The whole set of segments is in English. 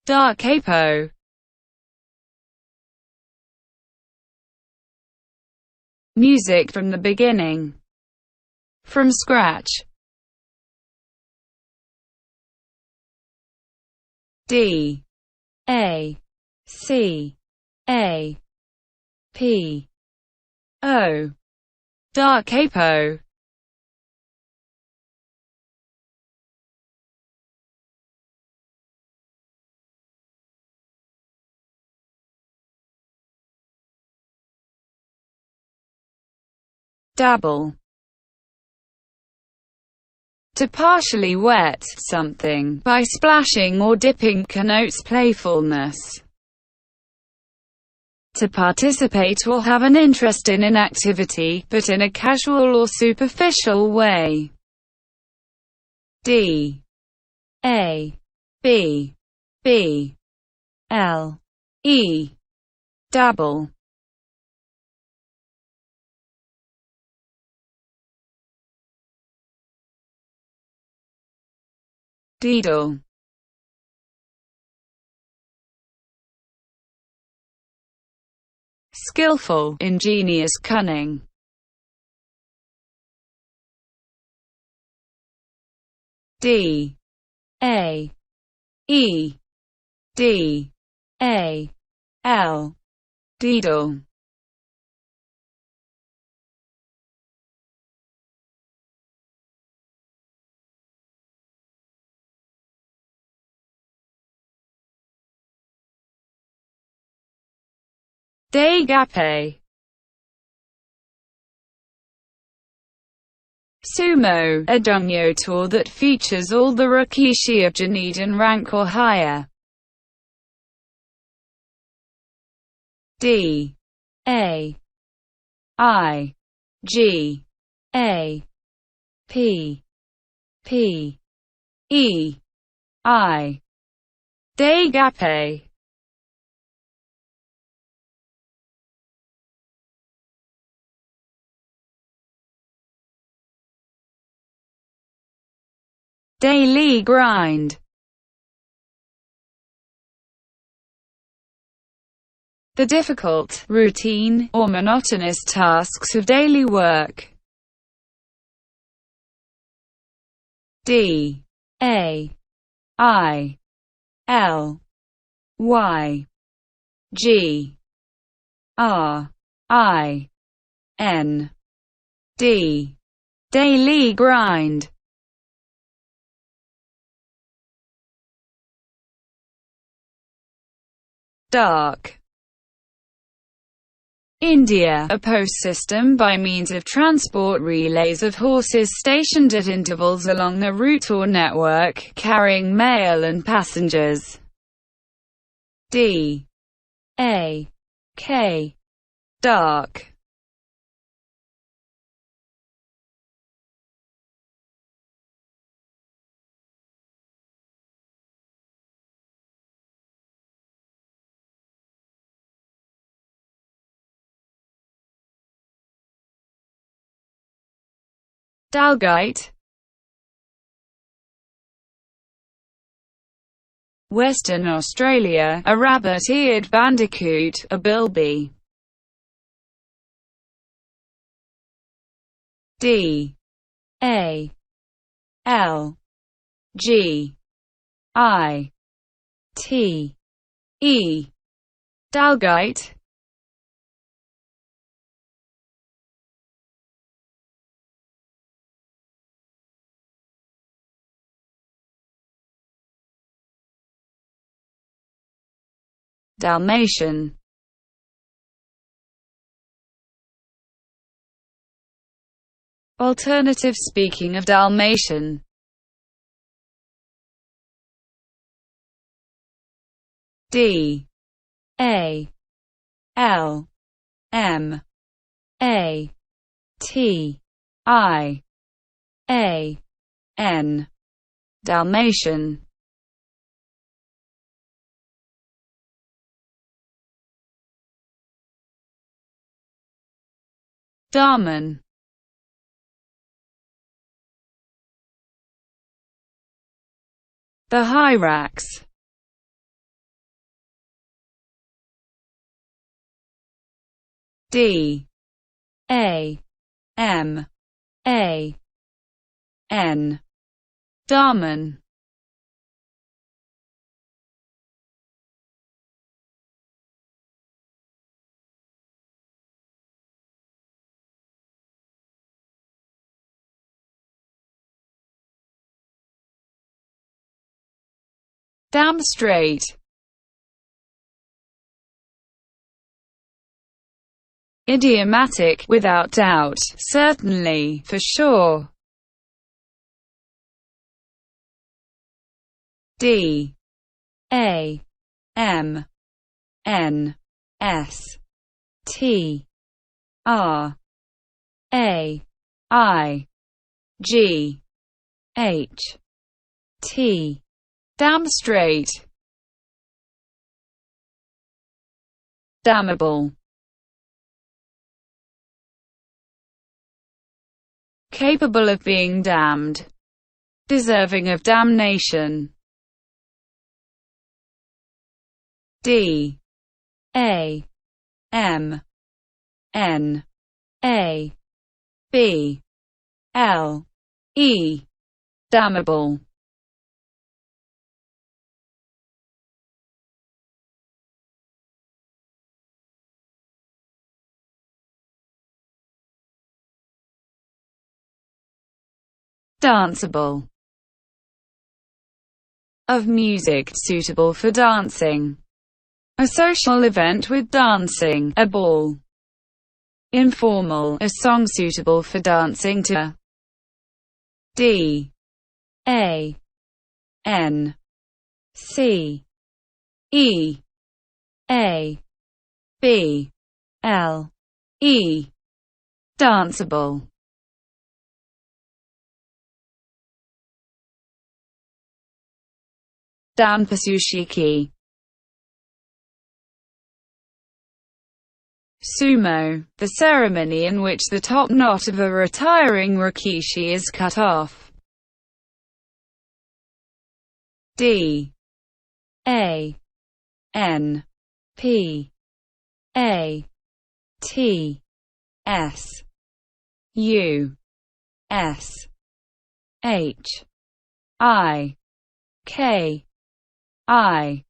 Dark capo. Music from the beginning. From scratch. D A C A P O. Dark capo. Dabble. To partially wet something by splashing or dipping connotes playfulness. To participate or have an interest in an activity, but in a casual or superficial way. D A B B L E. Dabble. Deedle. Skillful, ingenious, cunning. D A E D A L. Deedle. Agape. Sumo, a donya tour that features all the Rikishi of Junidan rank or higher. D A I G A P P E I. Agape. Daily grind. The difficult, routine, or monotonous tasks of daily work. D A I L Y G R I N D. Daily grind. Dark. India, a post system by means of transport relays of horses stationed at intervals along the route or network, carrying mail and passengers. D A K. Dark. Dalgite. Western Australia, a rabbit-eared bandicoot, a bilby. D A L G I T E. Dalgite. Dalmatian. Alternative speaking of Dalmatian. D A L M A T I A N. Dalmatian. Darman. The Hyrax. D A M A N Damen. Damn straight. Idiomatic, without doubt, certainly, for sure. D A M N S T R A I G H T. Damn straight. Damnable. Capable of being damned. Deserving of damnation. D A M N A B L E. Damnable. Danceable. Of music suitable for dancing. A social event with dancing, a ball. Informal, a song suitable for dancing to. D A N C E A B L E. Danceable. Danpasushiki. Sumo, the ceremony in which the top knot of a retiring rikishi is cut off. D A N P A T S U S H I K I.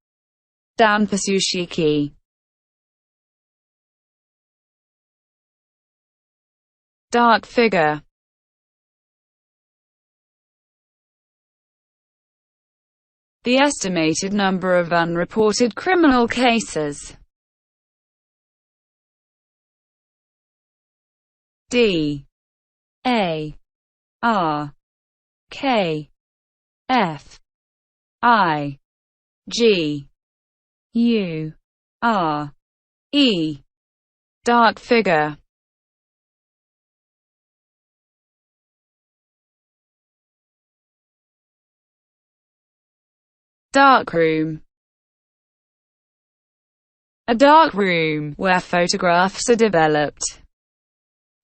Danpasushiki. Dark figure. The estimated number of unreported criminal cases. D A R K F I G U R E. Dark figure. Dark room. A dark room, where photographs are developed.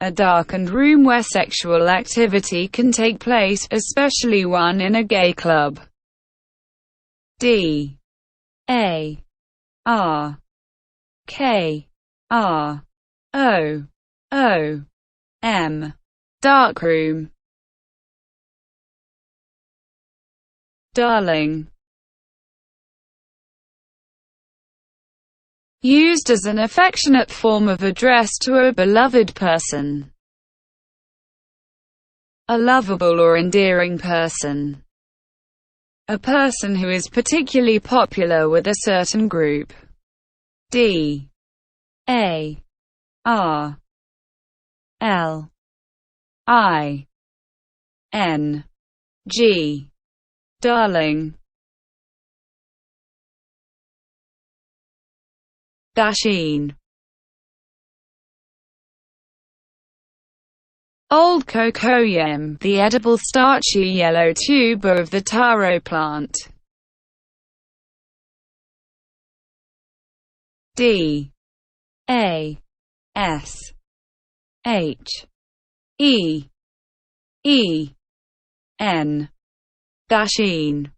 A darkened room where sexual activity can take place, especially one in a gay club. D A R K R O O M. Darkroom. Darling. Used as an affectionate form of address to a beloved person. A lovable or endearing person. A person who is particularly popular with a certain group. D A R L I N G. Darling. Dasheen. Old cocoyam, the edible starchy yellow tuber of the taro plant. D A S H E E N. Dasheen.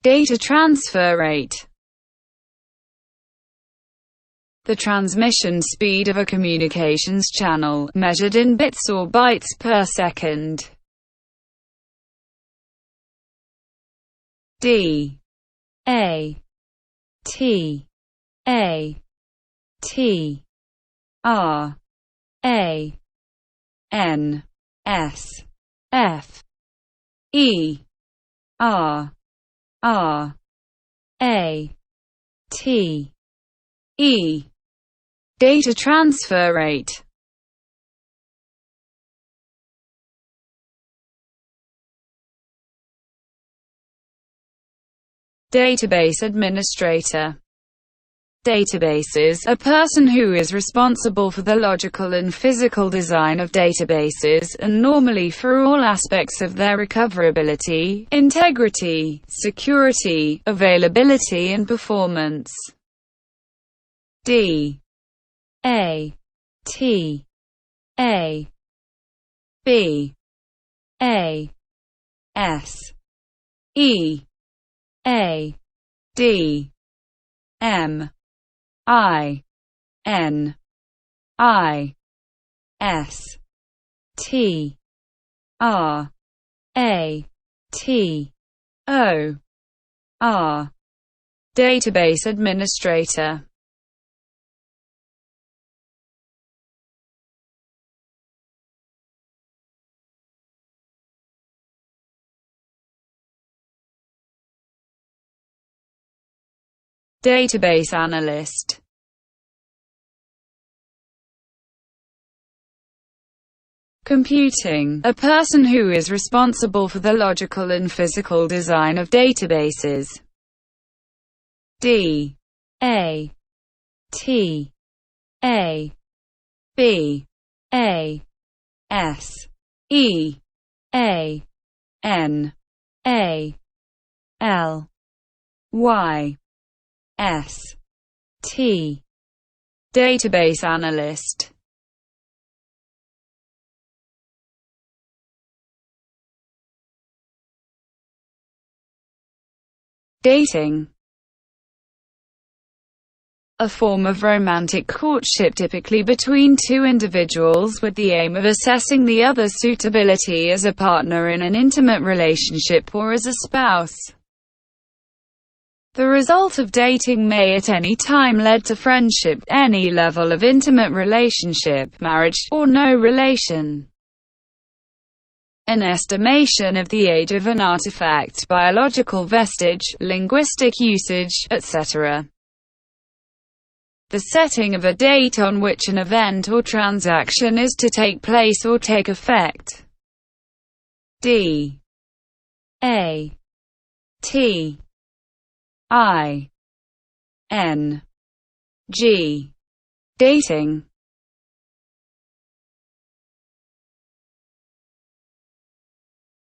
Data transfer rate. The transmission speed of a communications channel, measured in bits or bytes per second. D A T A T R A N S F E R R A T E. Data transfer rate. Database administrator. Databases, a person who is responsible for the logical and physical design of databases, and normally for all aspects of their recoverability, integrity, security, availability and performance. D A T A B A S E A D M I N I S T R A T O R. Database administrator. Database analyst. Computing, a person who is responsible for the logical and physical design of databases. D A T A B A S E A N A L Y S T. Database analyst. Dating. A form of romantic courtship typically between two individuals with the aim of assessing the other's suitability as a partner in an intimate relationship or as a spouse. The result of dating may at any time lead to friendship, any level of intimate relationship, marriage, or no relation. An estimation of the age of an artifact, biological vestige, linguistic usage, etc. The setting of a date on which an event or transaction is to take place or take effect. D A T I N G. Dating.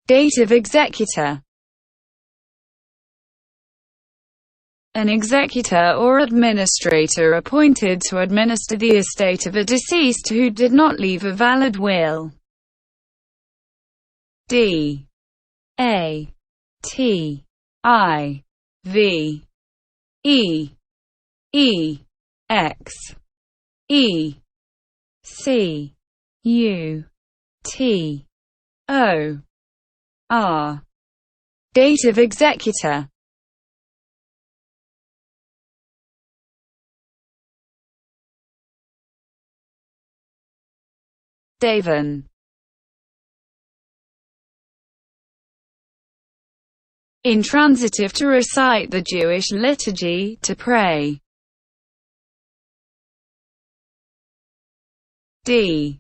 Date of executor. An executor or administrator appointed to administer the estate of a deceased who did not leave a valid will. D A T I V E E X E C U T O R. Date of executor. Daven. Intransitive, to recite the Jewish liturgy, to pray. D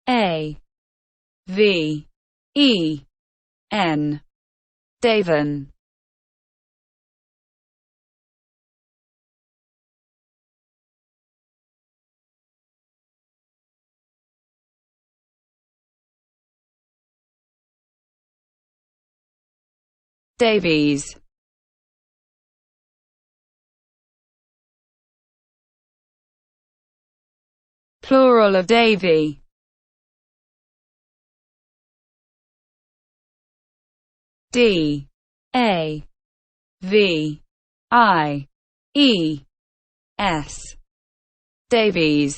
A V E N. Daven. Davies. Plural of Davy. D A V I E S Davies,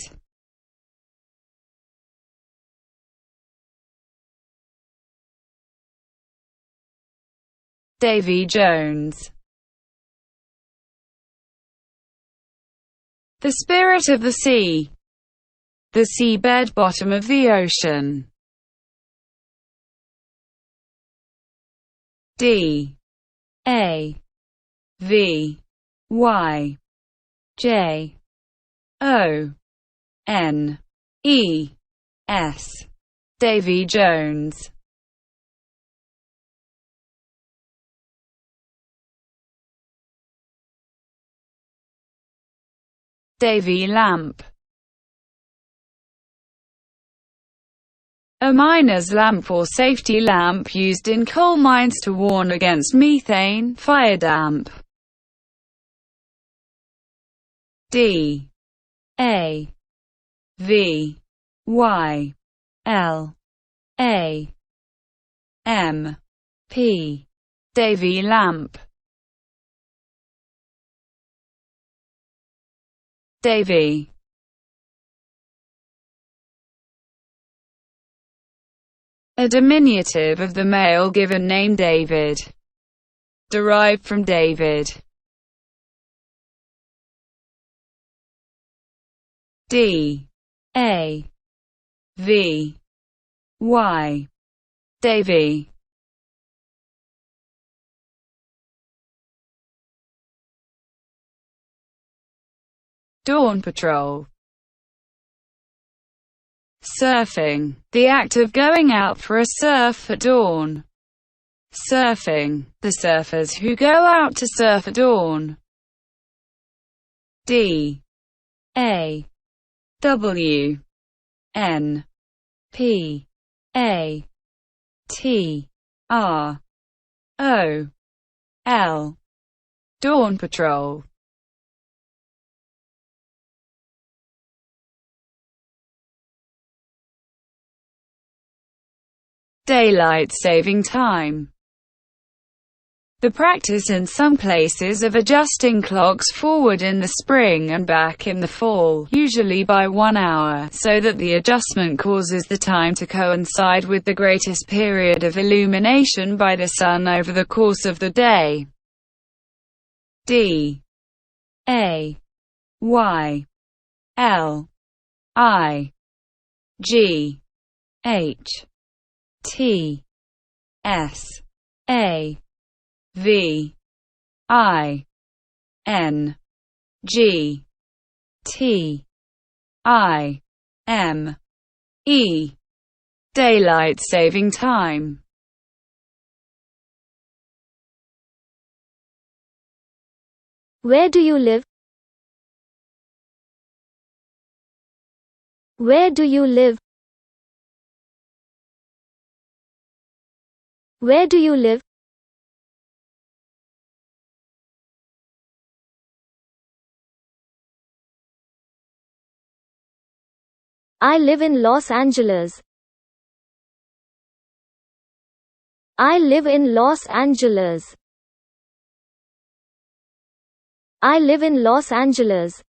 Davy Jones. The spirit of the sea. The seabed, bottom of the ocean. D A V Y J O N E S. Davy Jones. Davy lamp. A miner's lamp or safety lamp used in coal mines to warn against methane, fire damp. D A V Y L A M P. Davy lamp. Davy. A diminutive of the male given name David. Derived from David. D A V Y. Davy. Dawn patrol. Surfing. The act of going out for a surf at dawn. Surfing. The surfers who go out to surf at dawn. D A W N P A T R O L. Dawn patrol. Daylight saving time. The practice in some places of adjusting clocks forward in the spring and back in the fall, usually by 1 hour, so that the adjustment causes the time to coincide with the greatest period of illumination by the sun over the course of the day. D A Y L I G H T S A V I N G T I M E. Daylight saving time. Where do you live? Where do you live? Where do you live? I live in Los Angeles. I live in Los Angeles. I live in Los Angeles.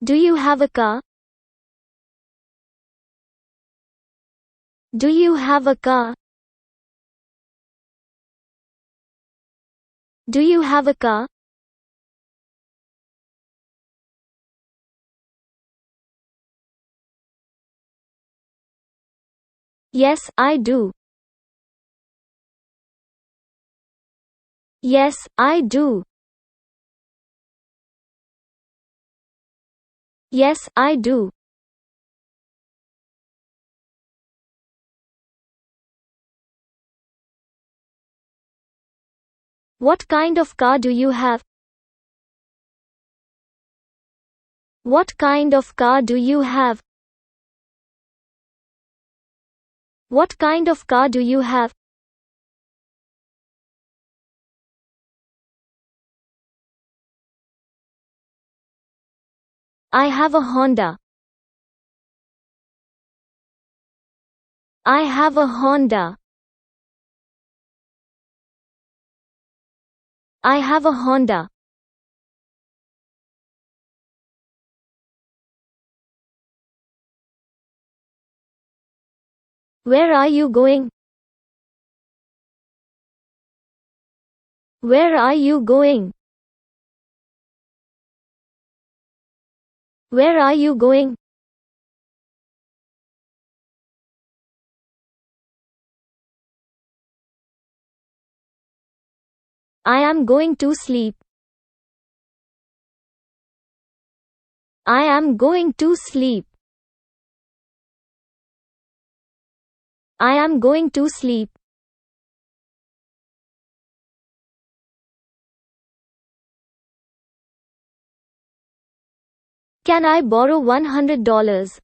Do you have a car? Do you have a car? Do you have a car? Yes, I do. Yes, I do. Yes, I do. What kind of car do you have? What kind of car do you have? What kind of car do you have? I have a Honda. I have a Honda. I have a Honda. Where are you going? Where are you going? Where are you going? I am going to sleep. I am going to sleep. I am going to sleep. Can I borrow $100?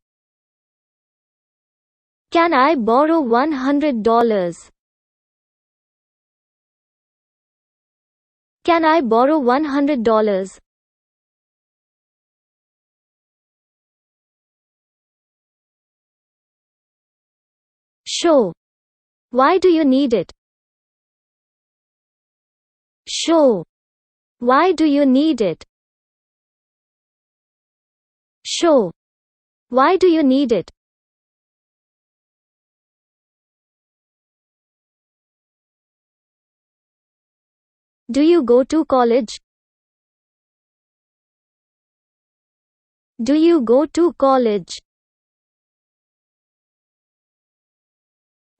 Can I borrow $100? Can I borrow $100? Sure. Why do you need it? Sure. Why do you need it? Sure. Why do you need it? Do you go to college? Do you go to college?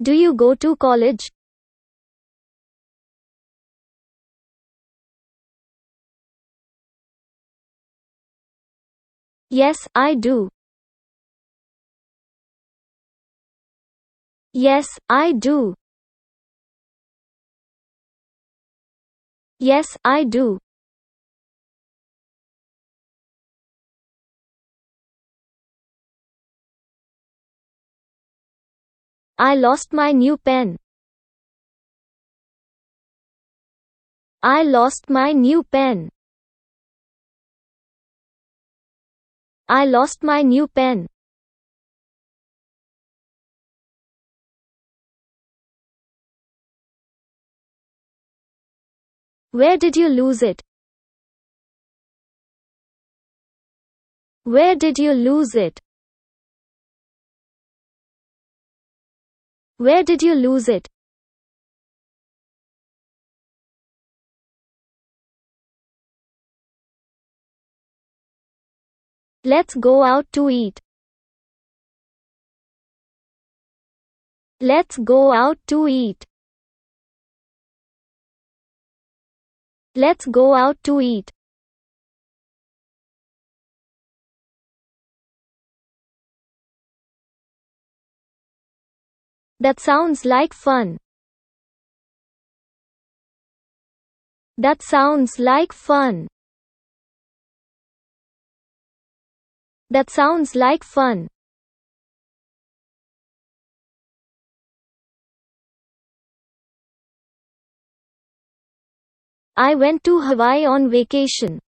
Do you go to college? Yes, I do. Yes, I do. Yes, I do. I lost my new pen. I lost my new pen. I lost my new pen. Where did you lose it? Where did you lose it? Where did you lose it? Let's go out to eat. Let's go out to eat. Let's go out to eat. That sounds like fun. That sounds like fun. That sounds like fun. I went to Hawaii on vacation.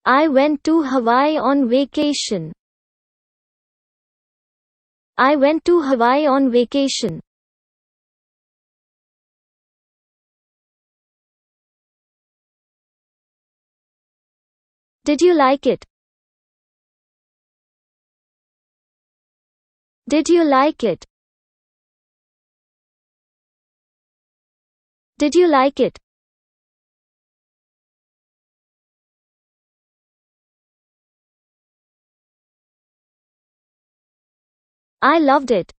I went to Hawaii on vacation. I went to Hawaii on vacation. Did you like it? Did you like it? Did you like it? I loved it.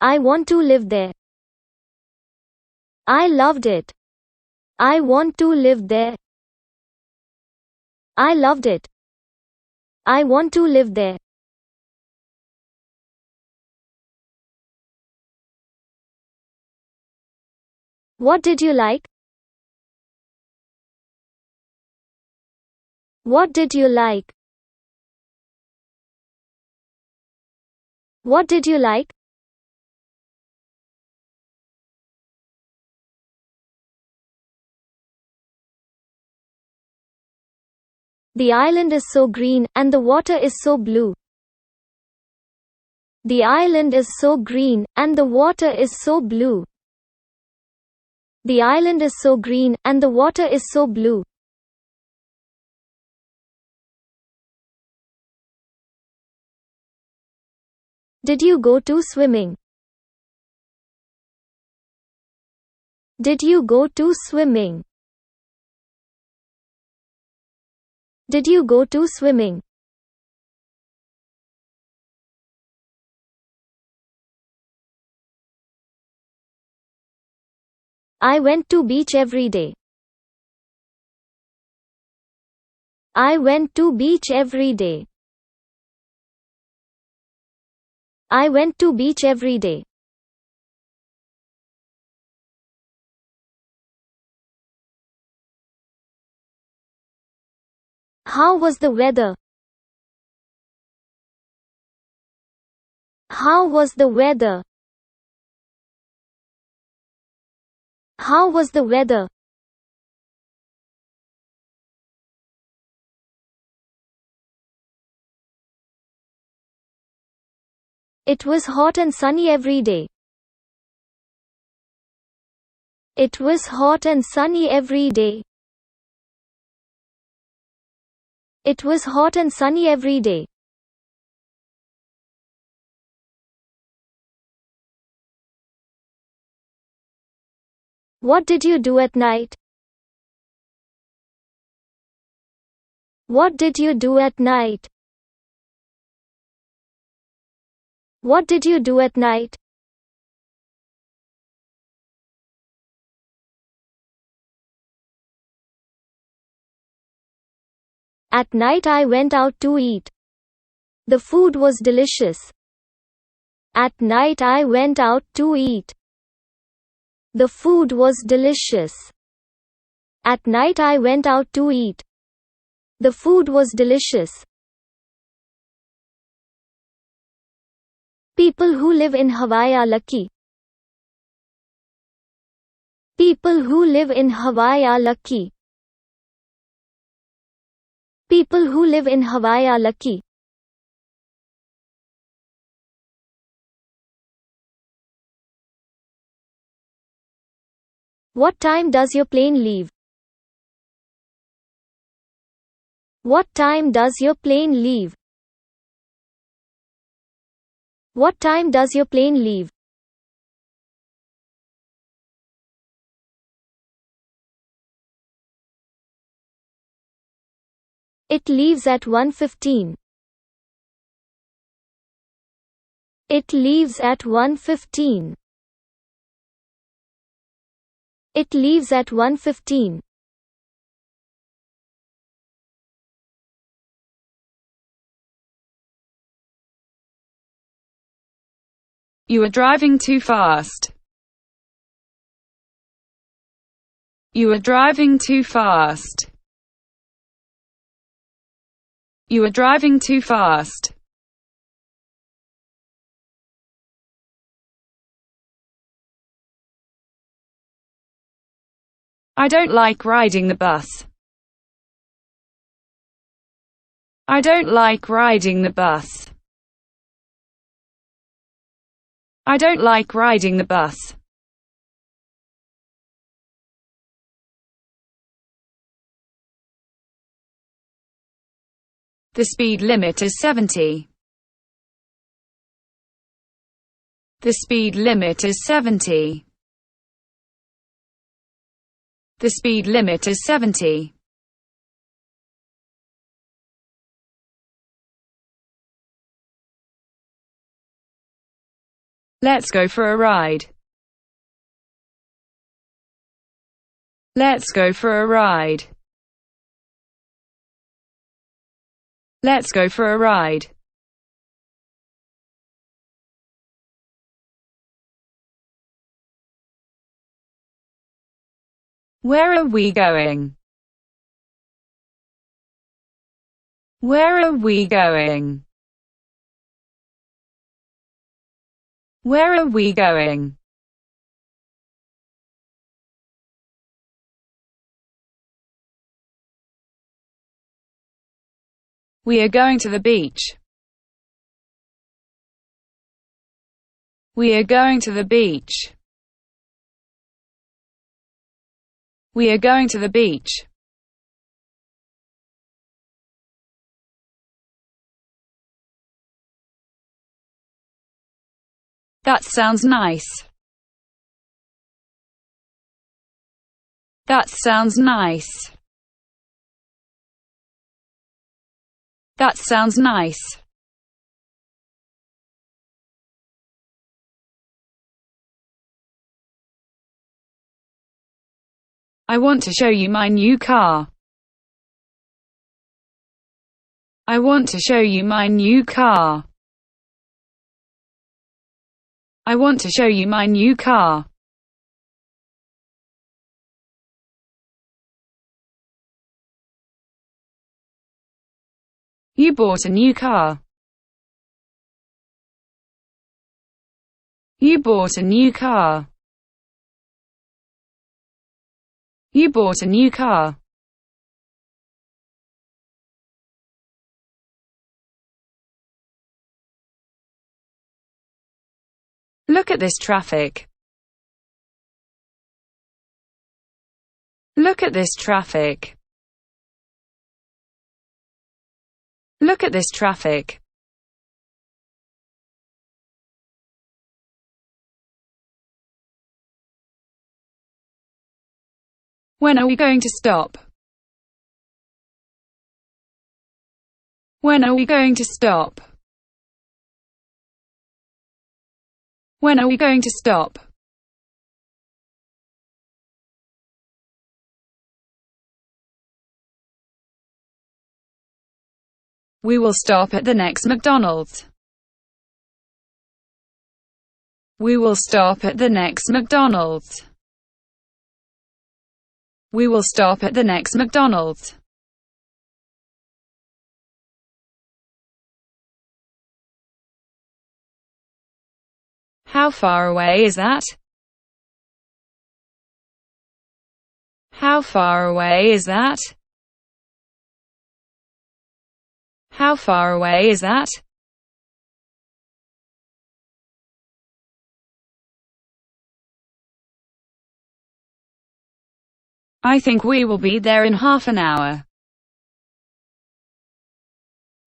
I want to live there. I loved it. I want to live there. I loved it. I want to live there. What did you like? What did you like? What did you like? The island is so green, and the water is so blue. The island is so green, and the water is so blue. The island is so green, and the water is so blue. Did you go to swimming? Did you go to swimming? Did you go to swimming? I went to beach every day. I went to beach every day. I went to beach every day. How was the weather? How was the weather? How was the weather? It was hot and sunny every day. It was hot and sunny every day. It was hot and sunny every day. What did you do at night? What did you do at night? What did you do at night? At night I went out to eat. The food was delicious. At night I went out to eat. The food was delicious. At night I went out to eat. The food was delicious. People who live in Hawaii are lucky. People who live in Hawaii are lucky. People who live in Hawaii are lucky. What time does your plane leave? What time does your plane leave? What time does your plane leave? It leaves at 1:15. It leaves at 1:15. It leaves at 1:15. You are driving too fast. You are driving too fast. You are driving too fast. I don't like riding the bus. I don't like riding the bus. I don't like riding the bus. The speed limit is 70. The speed limit is 70. The speed limit is 70. Let's go for a ride. Let's go for a ride. Let's go for a ride. Where are we going? Where are we going? Where are we going? We are going to the beach. We are going to the beach. We are going to the beach. That sounds nice. That sounds nice. That sounds nice. I want to show you my new car. I want to show you my new car. I want to show you my new car. You bought a new car. You bought a new car. You bought a new car. Look at this traffic. Look at this traffic. Look at this traffic. When are we going to stop? When are we going to stop? When are we going to stop? We will stop at the next McDonald's. We will stop at the next McDonald's. We will stop at the next McDonald's. How far away is that? How far away is that? How far away is that? I think we will be there in half an hour.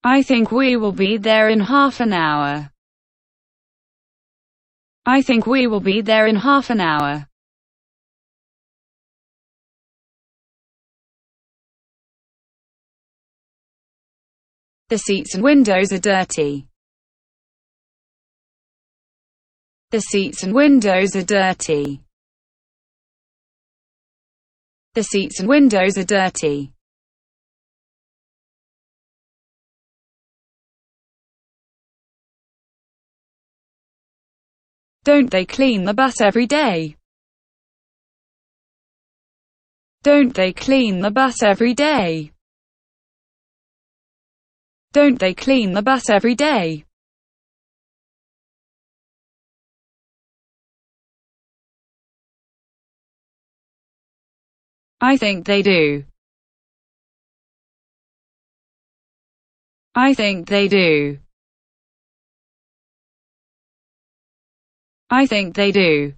I think we will be there in half an hour. I think we will be there in half an hour. The seats and windows are dirty. The seats and windows are dirty. The seats and windows are dirty. Don't they clean the bus every day? Don't they clean the bus every day? Don't they clean the bus every day? I think they do. I think they do. I think they do.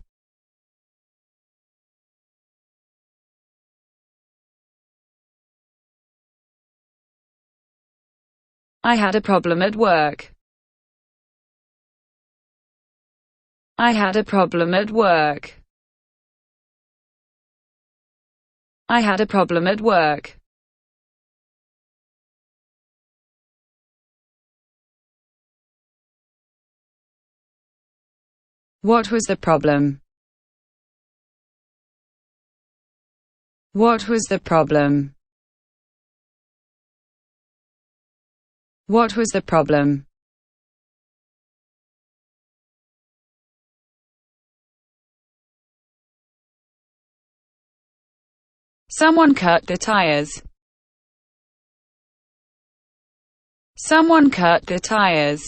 I had a problem at work. I had a problem at work. I had a problem at work. What was the problem? What was the problem? What was the problem? Someone cut the tires. Someone cut the tires.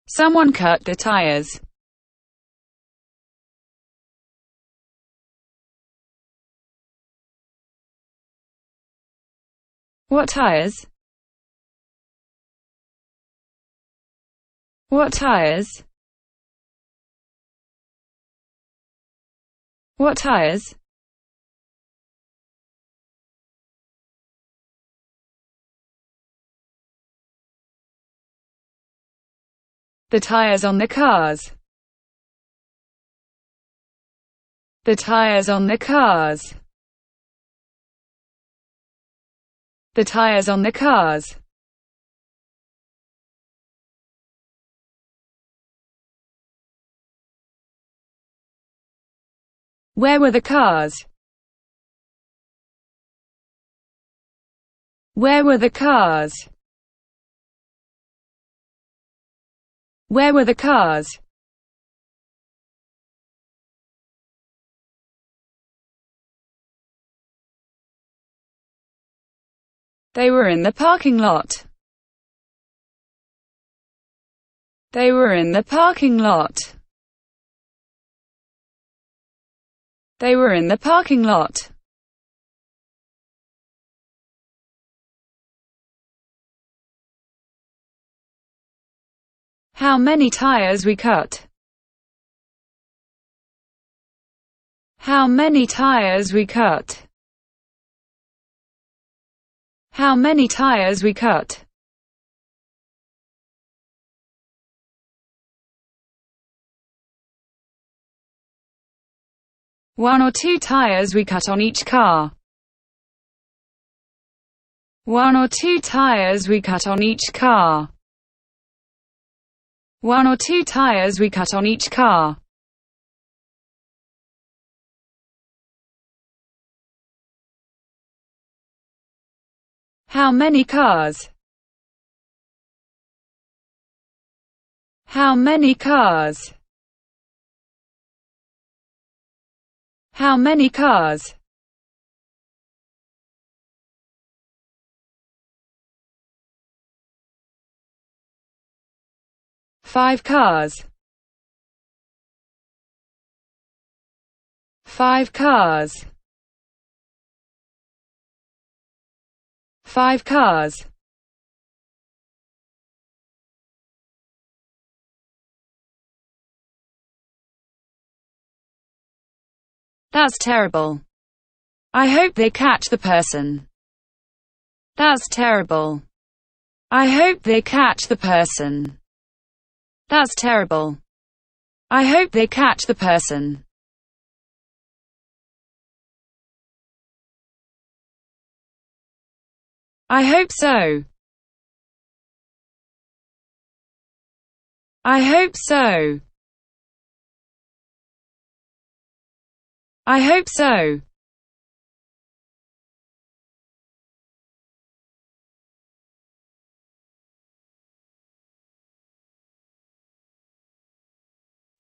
Someone cut the tires. What tires? What tires? What tires? The tires on the cars. The tires on the cars. The tires on the cars. Where were the cars? Where were the cars? Where were the cars? They were in the parking lot. They were in the parking lot. They were in the parking lot. How many tires we cut? How many tires we cut? How many tires we cut? One or two tires we cut on each car. One or two tires we cut on each car. One or two tires we cut on each car. How many cars? How many cars? How many cars? Five cars. Five cars. Five cars. That's terrible. I hope they catch the person. That's terrible. I hope they catch the person. That's terrible. I hope they catch the person. I hope so. I hope so. I hope so.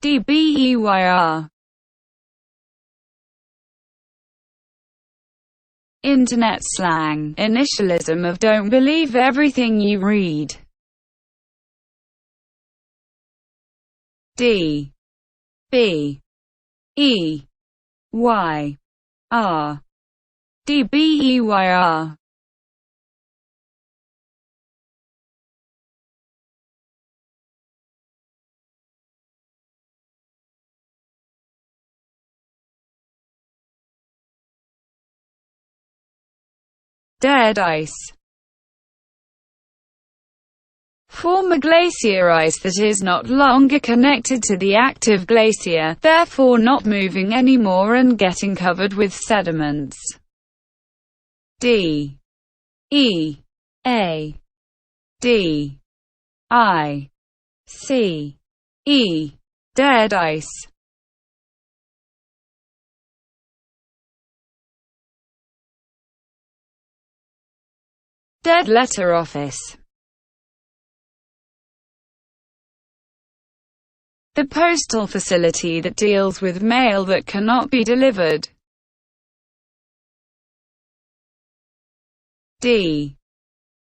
DBEYR. Internet slang, initialism of don't believe everything you read. D B E Y R. DBEYR. Dead ice. Form a glacier ice that is not longer connected to the active glacier, therefore not moving anymore and getting covered with sediments. D E A D I C E. Dead ice. Dead letter office. The postal facility that deals with mail that cannot be delivered. D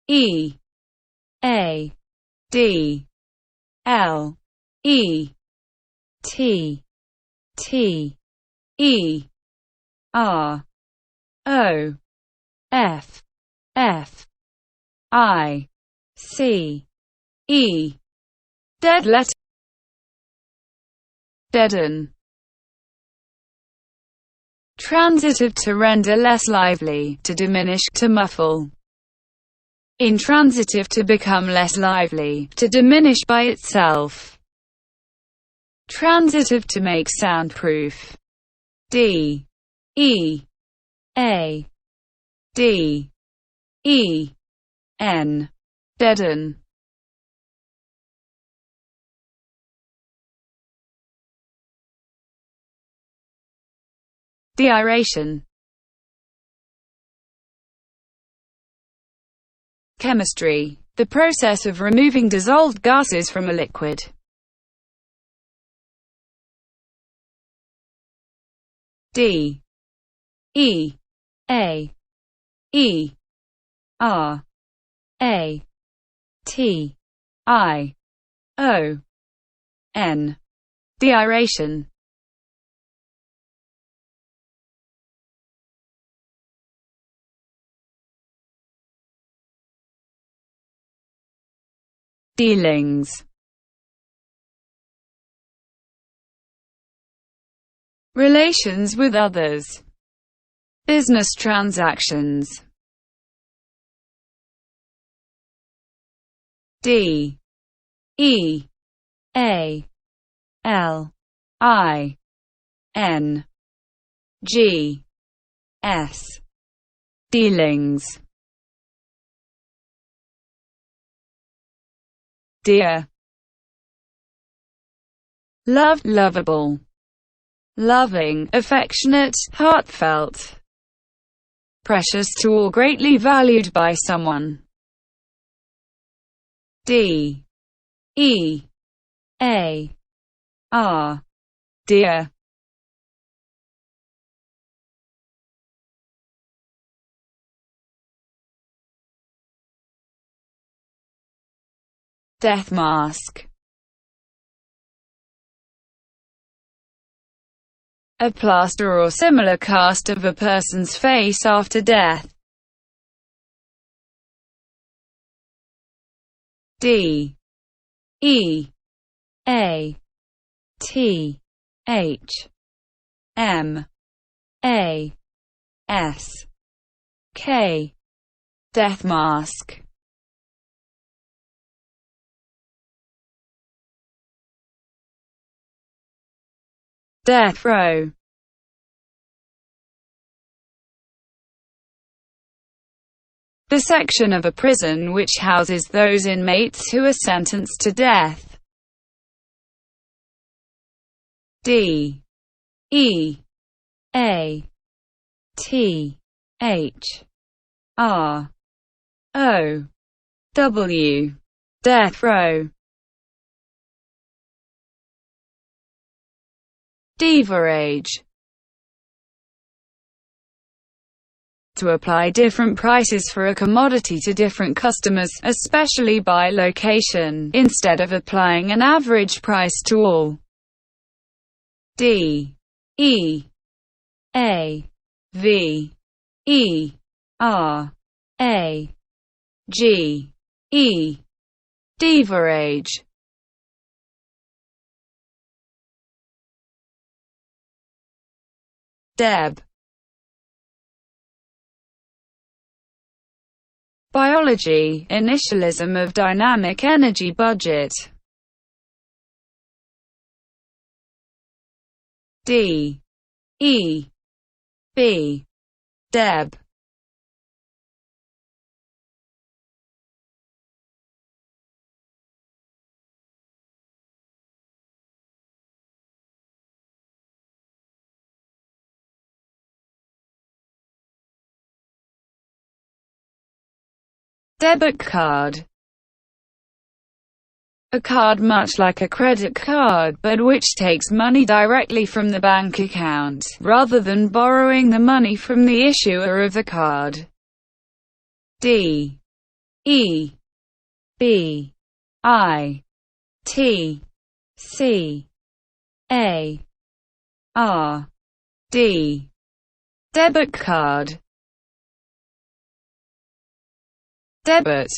E A D L E T T E R O F F I C E. Dead letter. Deaden. Transitive, to render less lively, to diminish, to muffle. Intransitive, to become less lively, to diminish by itself. Transitive, to make soundproof. D E A D E N. Deaden. Deaeration. Chemistry. The process of removing dissolved gases from a liquid. D E A E R A T I O N. Deaeration. Dealings. Relations with others. Business transactions. D E A L I N G S. Dealings. Dear. Loved, lovable. Loving, affectionate, heartfelt. Precious to or greatly valued by someone. D E A R. Dear. Death mask. A plaster or similar cast of a person's face after death. D E A T H M A S K. Death mask. Death row. The section of a prison which houses those inmates who are sentenced to death. D E A T H R O W. Death row. Diverage. To apply different prices for a commodity to different customers, especially by location, instead of applying an average price to all. D E A V E R A G E. Diverage. Deb. Biology, initialism of dynamic energy budget. D E B. Deb. Debit card. A card much like a credit card, but which takes money directly from the bank account, rather than borrowing the money from the issuer of the card. D E B I T C A R D. Debit card. Debit.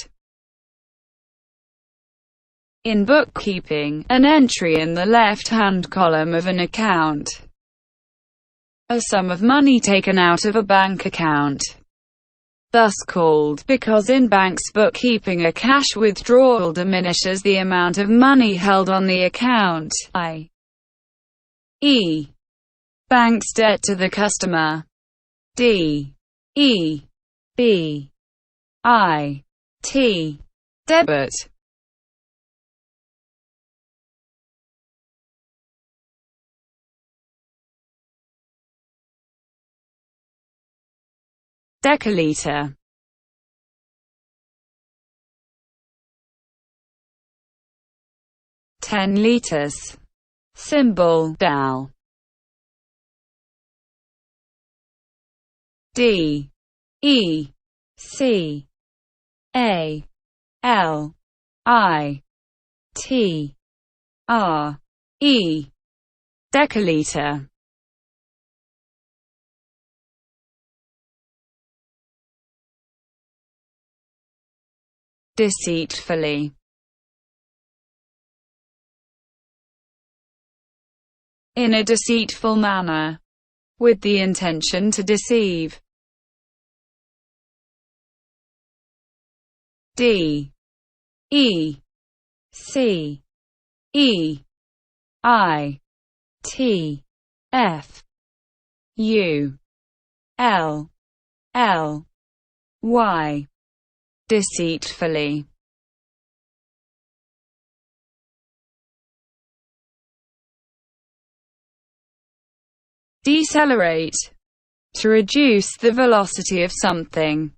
In bookkeeping, an entry in the left-hand column of an account. a sum of money taken out of a bank account. Thus called, because in banks bookkeeping a cash withdrawal diminishes the amount of money held on the account, i.e. bank's debt to the customer. D-E-B-I-T. Debit. Deciliter. Ten liters. Symbol Dal. D E C A L I T R E. Deciliter. Deceitfully. In a deceitful manner. With the intention to deceive. D E C E I T F U L L Y. Deceitfully. Decelerate. To reduce the velocity of something.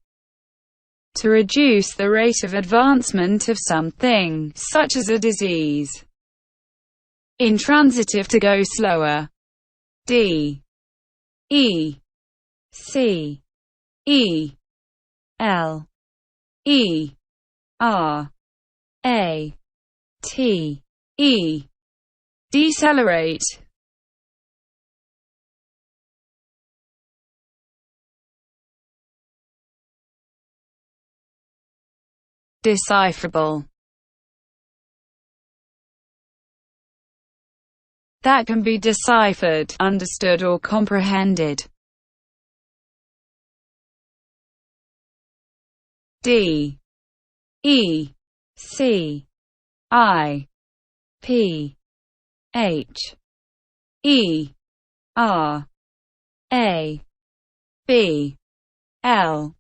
To reduce the rate of advancement of something, such as a disease. Intransitive. To go slower. D E C E L E R A T E. Decelerate. Decipherable. That can be deciphered, understood or comprehended. D E C I P H E R A B L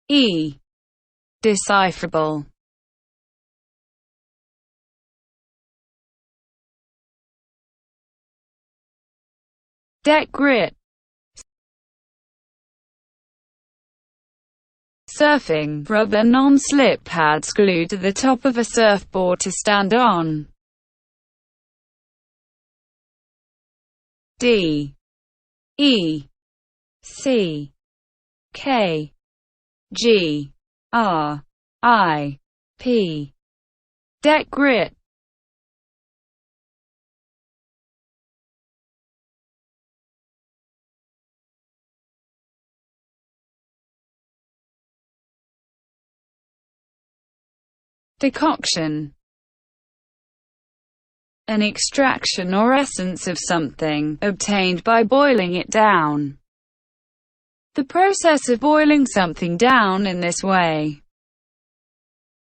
E. Decipherable. Deck grit. Surfing, rubber non-slip pads glued to the top of a surfboard to stand on. D E C K G R I P. Deck grit. Decoction. An extraction or essence of something, obtained by boiling it down. The process of boiling something down in this way.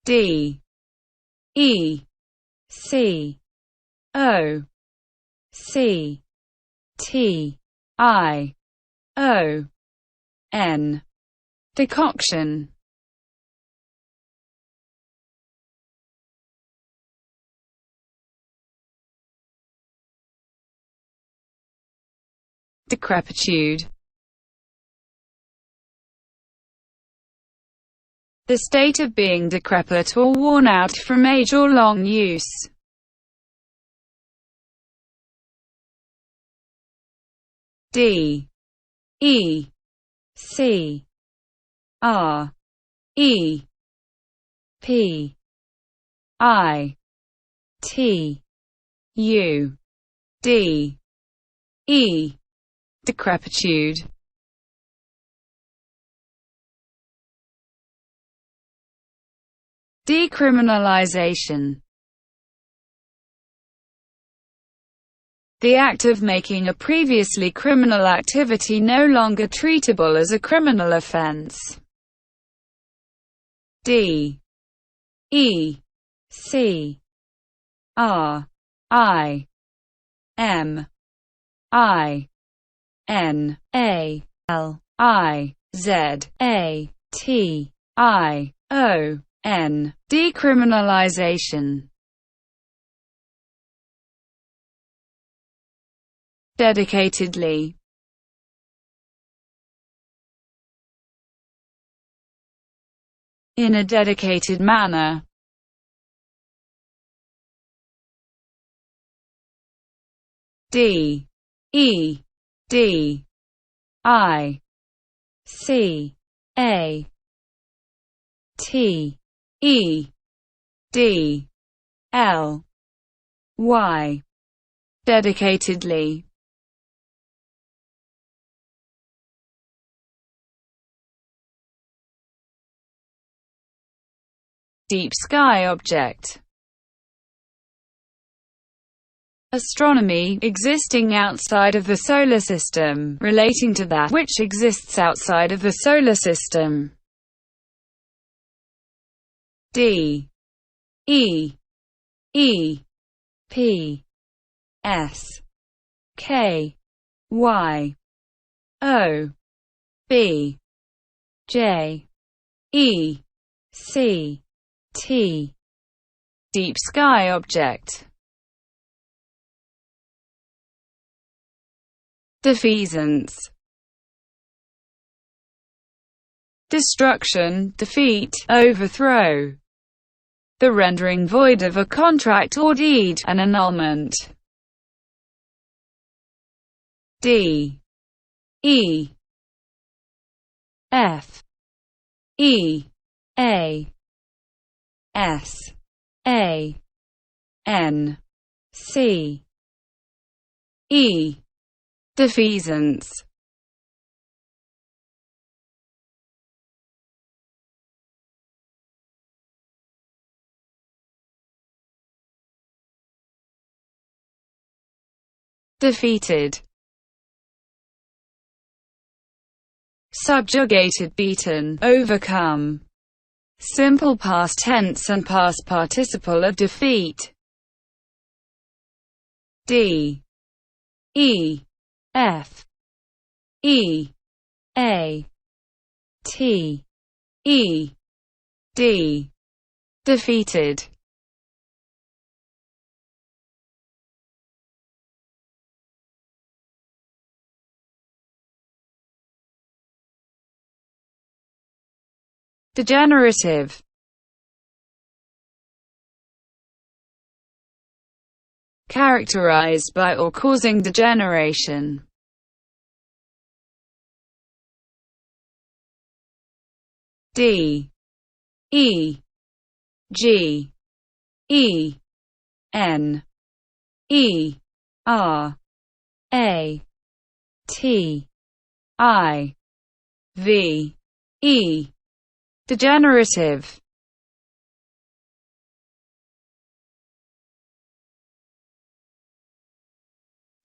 D E C O C T I O N. Decoction. Decrepitude. The state of being decrepit or worn out from age or long use. D E C R E P I T U D E. Decrepitude. Decriminalization. The act of making a previously criminal activity no longer treatable as a criminal offense. D E C R I M I N A L I Z A T I O N. Decriminalization. Dedicatedly. In a dedicated manner. D E D I C A T E D L Y. Dedicatedly. Deep sky object. Astronomy, existing outside of the solar system, relating to that which exists outside of the solar system. D E E P S K Y O B J E C T. Deep sky object. Defeasance. Destruction, defeat, overthrow. The rendering void of a contract or deed, an annulment. D E F E A S A N C E. Defeasance. Defeated. Subjugated, beaten, overcome. Simple past tense and past participle of defeat. D E F E A T E D. Defeated. Degenerative. Characterized by or causing degeneration. D E G E N E R A T I V E. Degenerative.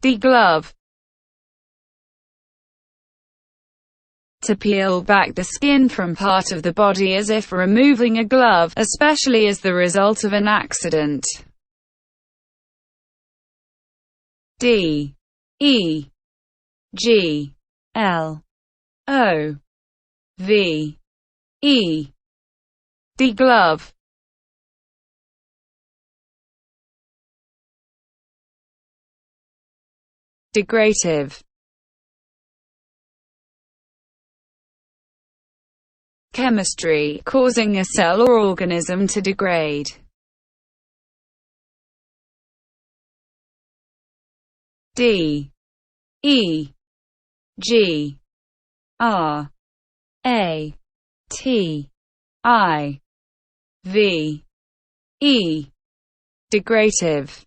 Deglove. To peel back the skin from part of the body as if removing a glove, especially as the result of an accident. D E G L O V E. Deglove. Degradative. Chemistry, causing a cell or organism to degrade. D E G R A T I V E. Degradative.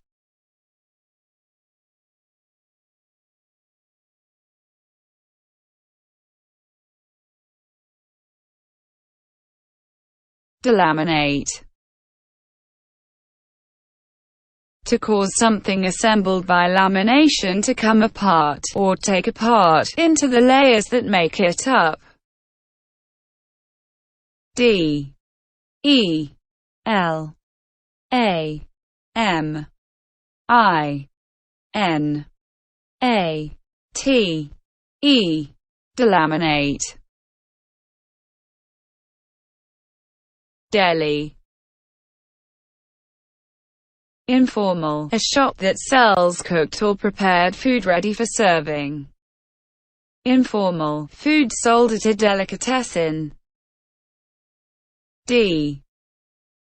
Delaminate. to cause something assembled by lamination to come apart, or take apart, into the layers that make it up. D E L A M I N A T E. Delaminate. Deli. Informal, a shop that sells cooked or prepared food ready for serving. Informal, food sold at a delicatessen. D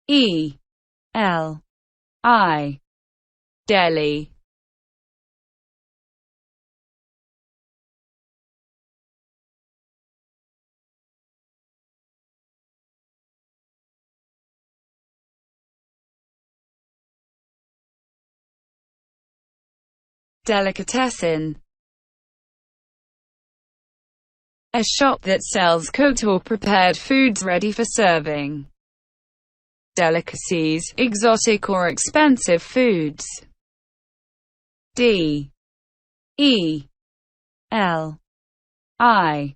E L I. Deli. Delicatessen. A shop that sells cooked or prepared foods ready for serving. Delicacies, exotic or expensive foods. D E L I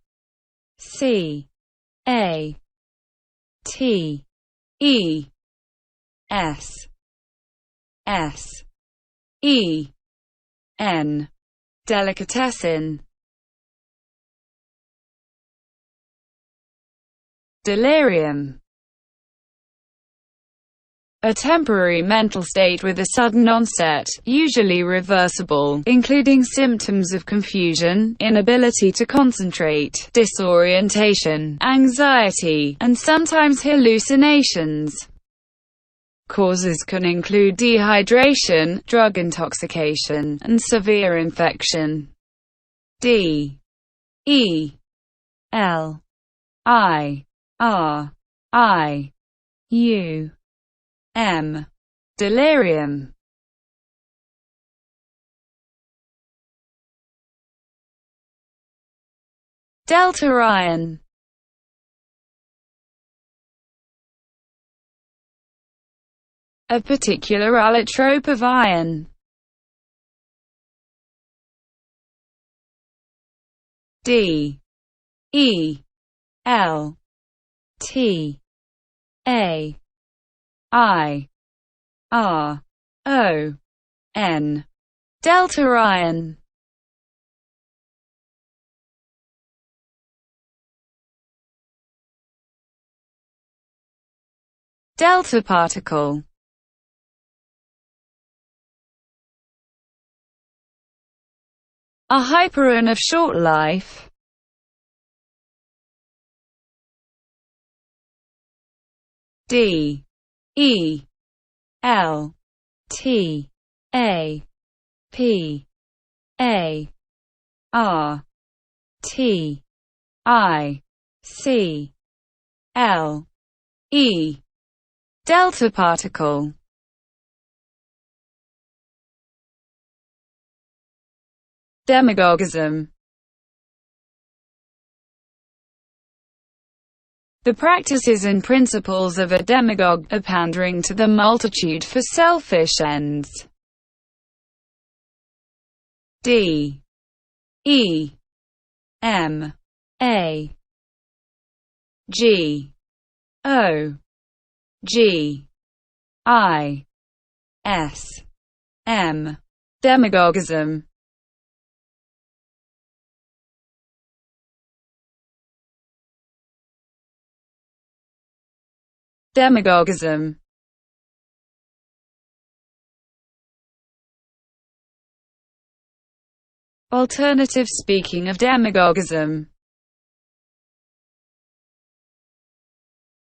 C A T E S S E N. Delicatessen. Delirium. A temporary mental state with a sudden onset, usually reversible, including symptoms of confusion, inability to concentrate, disorientation, anxiety, and sometimes hallucinations. Causes can include dehydration, drug intoxication, and severe infection. D E L I R I U M. Delirium. Delta iron. A particular allotrope of iron. D E L T A I R O N. Delta iron. Delta particle. A hyperion of short life. D E L T A P A R T I C L E. Delta particle. Demagogism. The practices and principles of a demagogue are pandering to the multitude for selfish ends. D E M A G O G I S M. Demagogism. Demagogism. Alternative speaking of demagogism.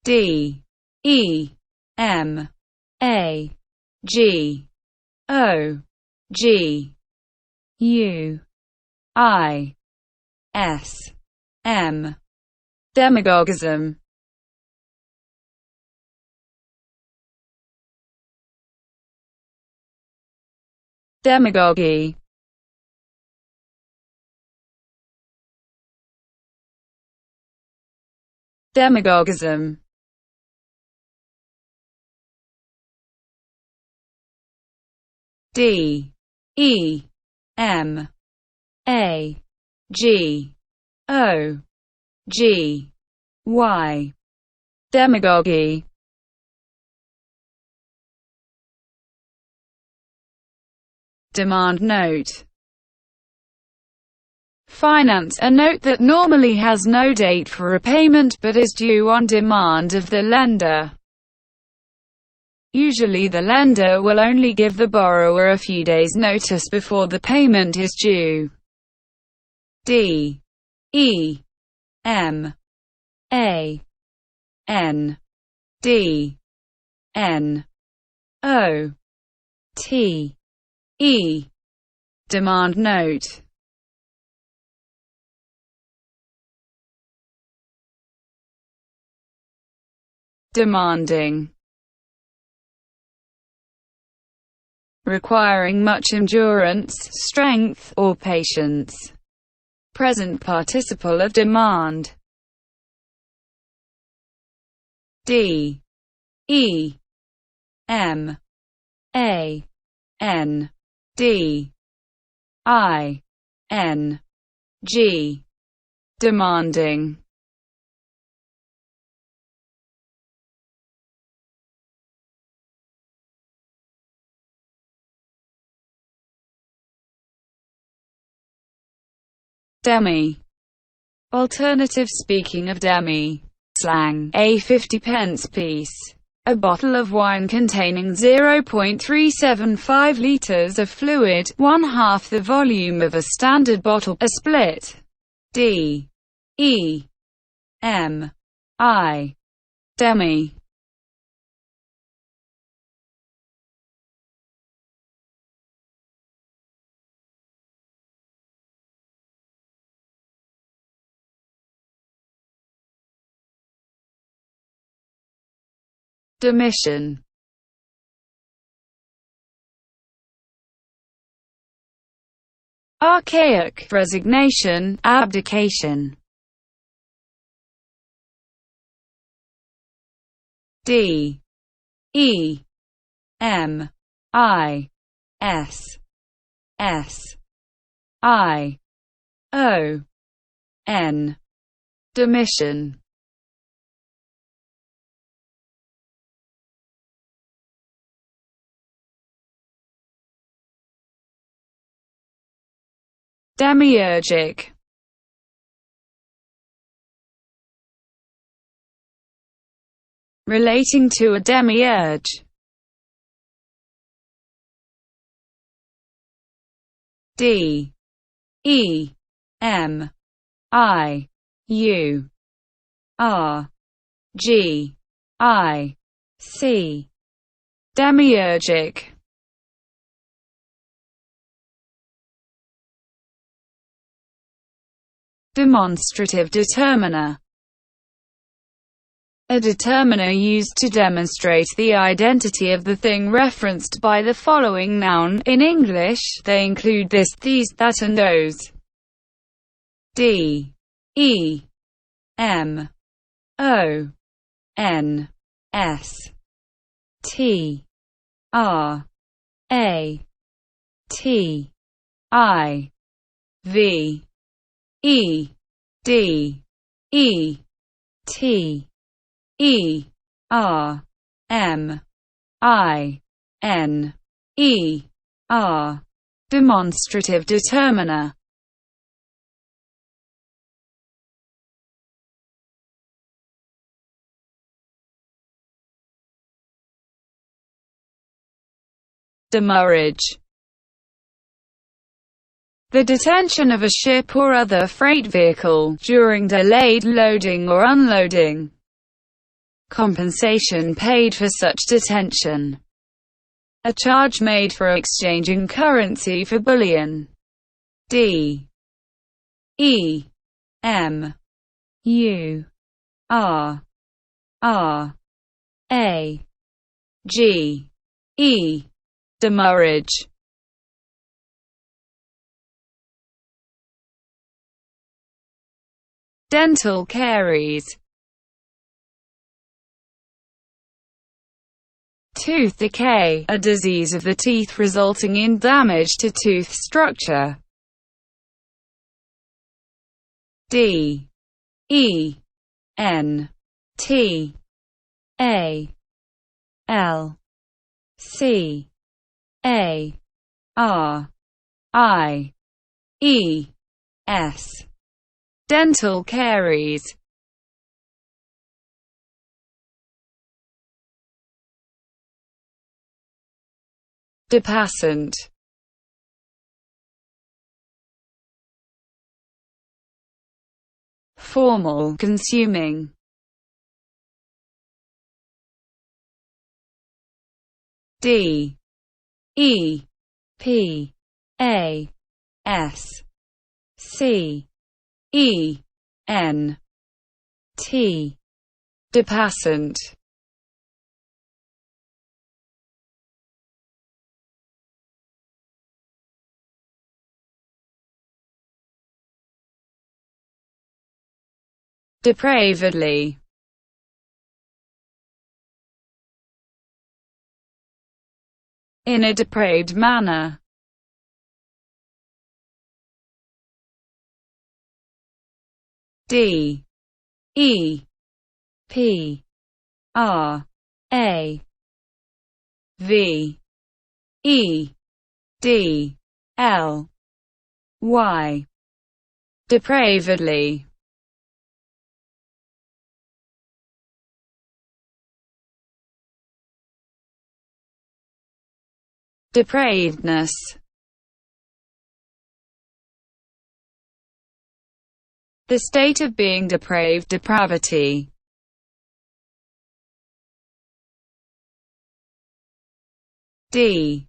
D E M A G O G U I S M. Demagogism. Demagogy. Demagogism. D E M A G O G Y. Demagogy. Demand note. Finance, a note that normally has no date for repayment but is due on demand of the lender. Usually the lender will only give the borrower a few days' notice before the payment is due. D E M A N D N O T E. Demand note. Demanding. Requiring much endurance, strength, or patience. Present participle of demand. D E M A N D I N G. Demanding. Demi. Alternative speaking of demi. Slang, a 50p piece. A bottle of wine containing 0.375 liters of fluid, 1/2 the volume of a standard bottle, a split. D E M I. Demi. Demission. Archaic, resignation, abdication. D E M I S S I O N. Demission. Demiurgic. Relating to a demiurge. D E M I U R G I C. Demiurgic. Demonstrative determiner. A determiner used to demonstrate the identity of the thing referenced by the following noun. In English, they include this, these, that and those. D E M O N S T R A T I V E D E T E R M I N E R. Demonstrative determiner. Demurrage. The detention of a ship or other freight vehicle, during delayed loading or unloading. Compensation paid for such detention. A charge made for exchanging currency for bullion. D E M U R R A G E. Demurrage. Dental caries. Tooth decay, a disease of the teeth resulting in damage to tooth structure. D E N T A L C A R I E S. Dental caries. Depassant. Formal, consuming. D E P A S C E N T. Depassant. Depravedly. In a depraved manner. D E P R A V E D L Y. Depravedly. Depravedness. The state of being depraved, depravity. D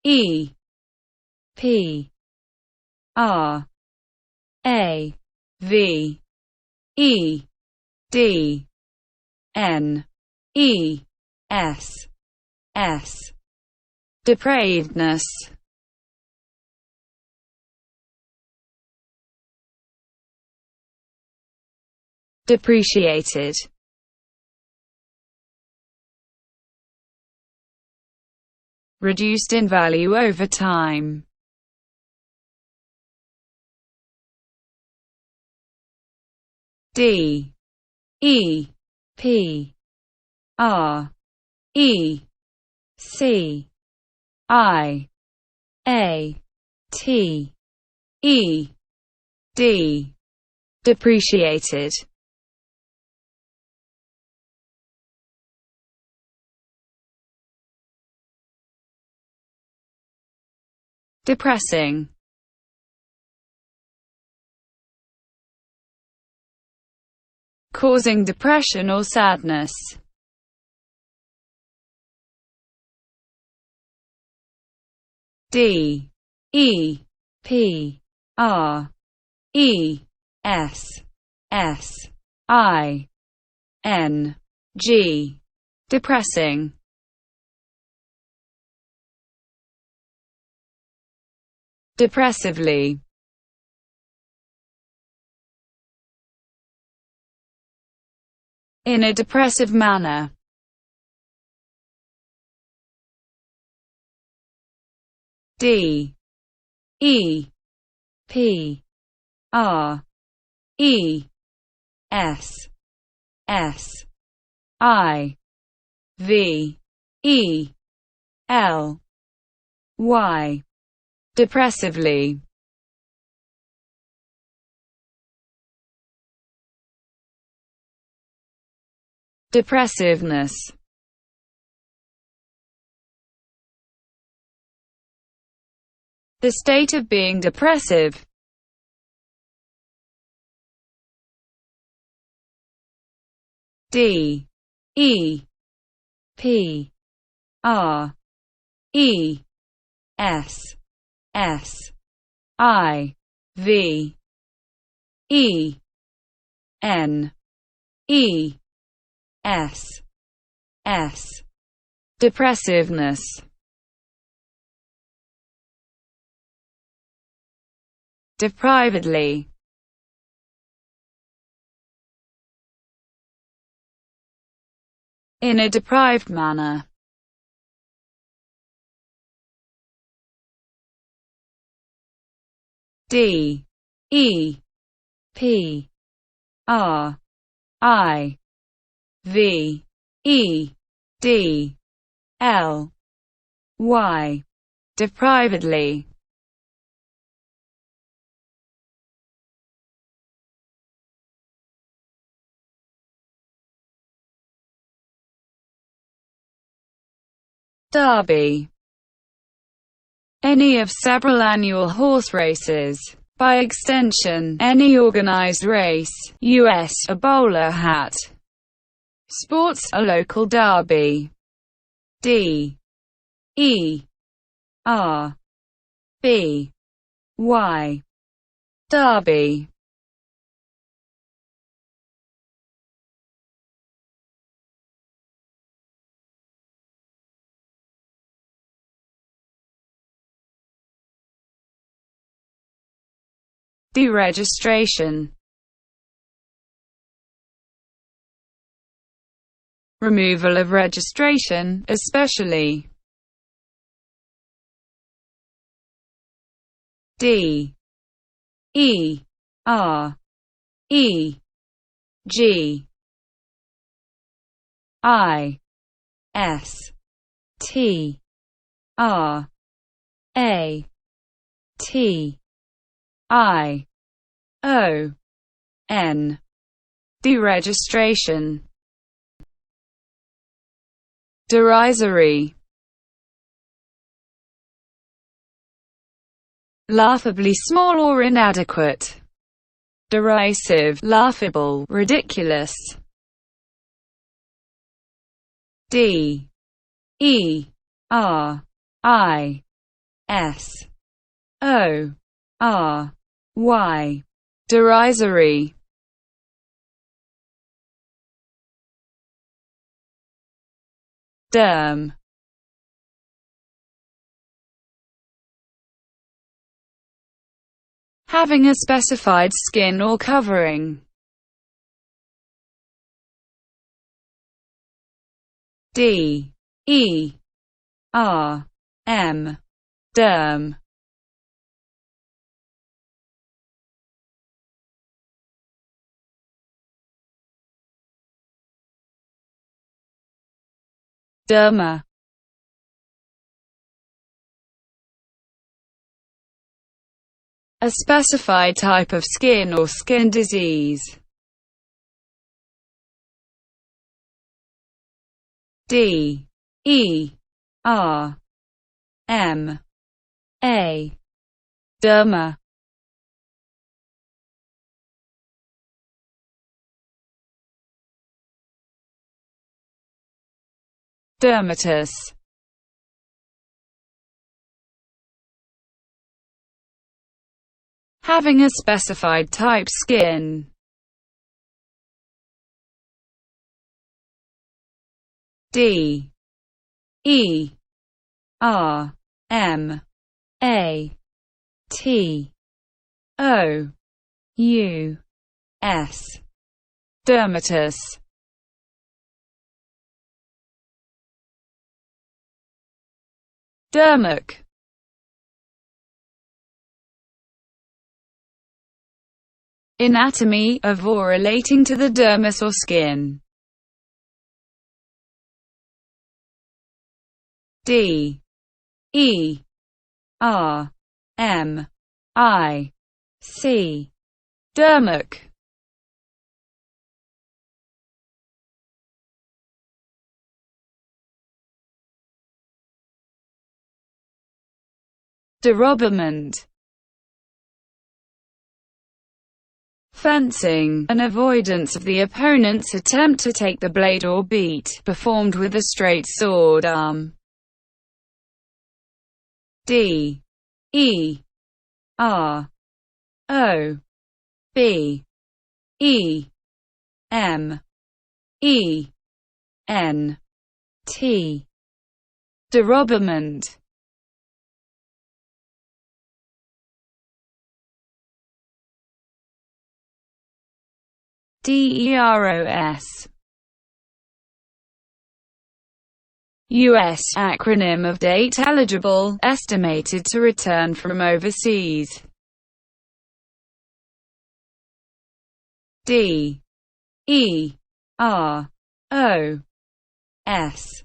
E P R A V E D N E S S. Depravedness. Depreciated. Reduced in value over time. D E P R E C I A T E D. Depreciated. Depressing. Causing depression or sadness. D E P R E S S I N G. Depressing. Depressively. In a depressive manner. D E P R E S S I V E L Y. Depressively. Depressiveness. The state of being depressive. D E P R E S S I V E N E S S. Depressiveness. Deprivedly. In a deprived manner. D E P R I V E D L Y. Deprivedly. Derby. Any of several annual horse races. By extension, any organized race. U.S. A bowler hat. Sports. A local derby. D E R B Y. Derby. Deregistration. Removal of registration, especially. D E R E G I S T R A T I O N. Deregistration. Derisory. Laughably small or inadequate. Derisive, laughable, ridiculous. D E R I S O R Y. Derisory. Derm. Having a specified skin or covering. D E R M. Derm. Derma. A specified type of skin or skin disease. D E R M A. Derma. Dermatus. Having a specified type skin. D E R M A T O U S. Dermatus. Dermic. Anatomy of or relating to the dermis or skin. D E R M I C. Dermic. Derobament. Fencing, an avoidance of the opponent's attempt to take the blade or beat, performed with a straight sword arm. D E R O B E M E N T. Derobament. DEROS. U.S. acronym of date eligible, estimated to return from overseas. D E R O S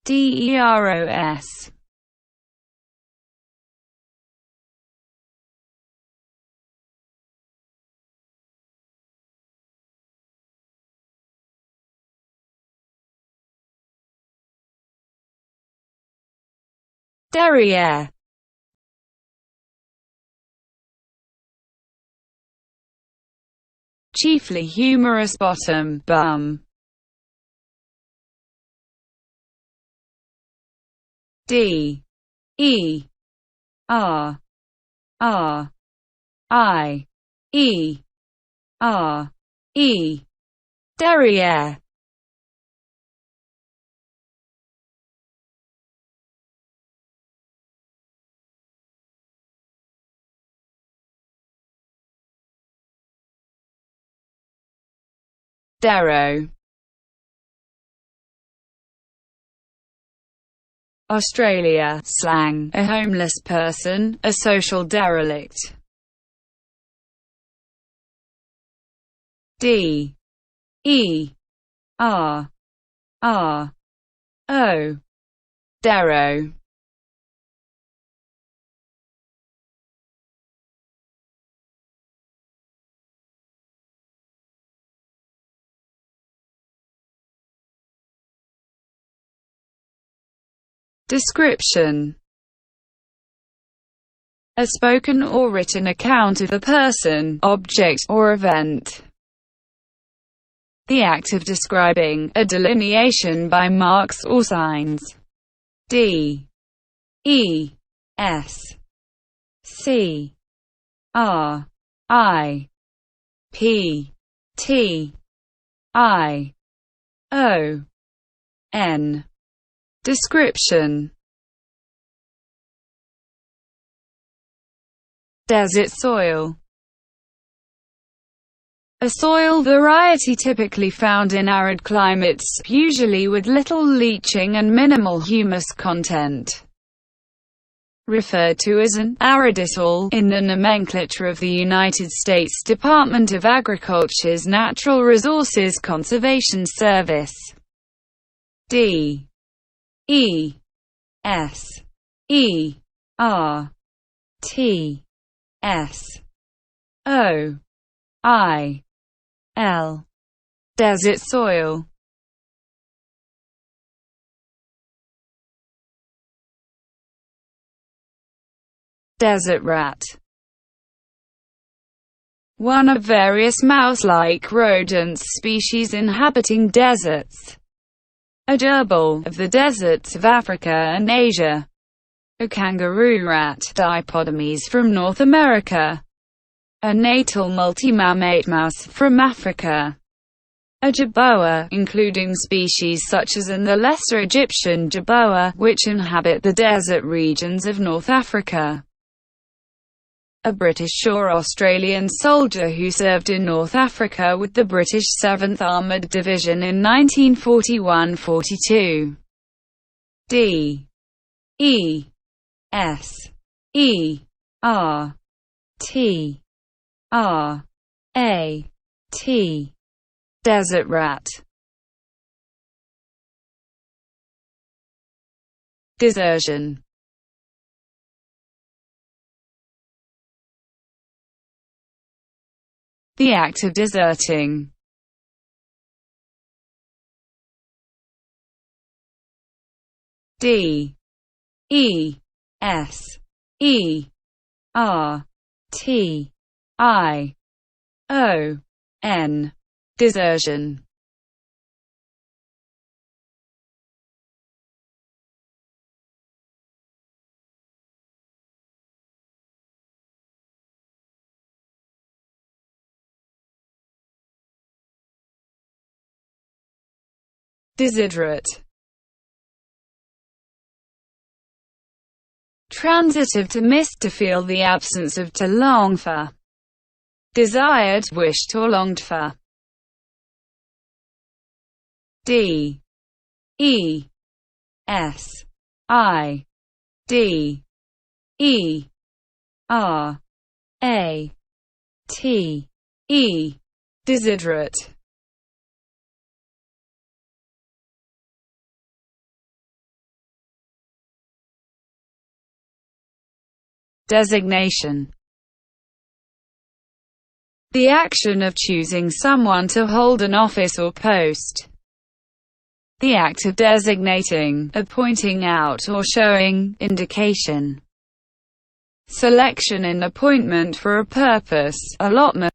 DEROS. Derriere. Chiefly humorous bottom, bum. D E R R I E R E. Derriere. Darrow. Australia slang, a homeless person, a social derelict. D E R R O. Darrow. Description. A spoken or written account of a person, object, or event. The act of describing, a delineation by marks or signs. D E S C R I P T I O N. Description. Desert soil. A soil variety typically found in arid climates, usually with little leaching and minimal humus content. Referred to as an aridisol in the nomenclature of the United States Department of Agriculture's Natural Resources Conservation Service. D E S E R T S O I L. Desert soil. Desert rat. One of various mouse-like rodents species inhabiting deserts. A gerbil of the deserts of Africa and Asia. A kangaroo rat, Dipodomys from North America. A natal multi-mammate mouse from Africa. A jerboa, including species such as the lesser Egyptian jerboa, which inhabit the desert regions of North Africa. A British or Australian soldier who served in North Africa with the British 7th Armoured Division in 1941–42. D E S E R T R A T. Desert rat. Desertion. The act of deserting. D E S E R T I O N. Desertion. Desiderate. Transitive to miss, to feel the absence of, to long for. Desired, wished or longed for. D E S I D E R A T E. desiderate, designation. The action of choosing someone to hold an office or post. The act of designating, of pointing out or showing, indication. Selection and appointment for a purpose, allotment,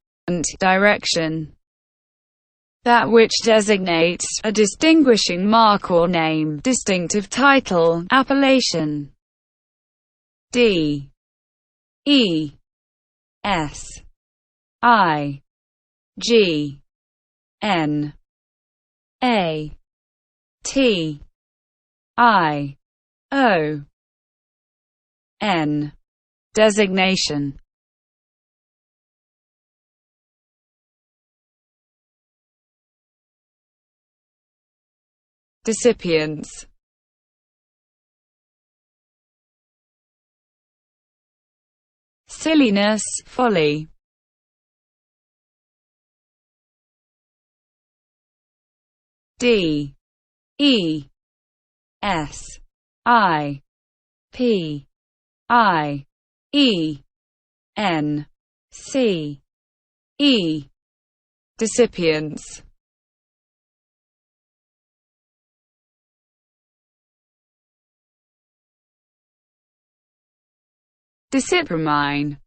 direction. That which designates, a distinguishing mark or name, distinctive title, appellation. D. E. S. I. G. N. A. T. I. O. N. Designation. Discipients. Silliness, folly. D. E. S. I. P. I. E. N. C. E. Discipients. Discipramine.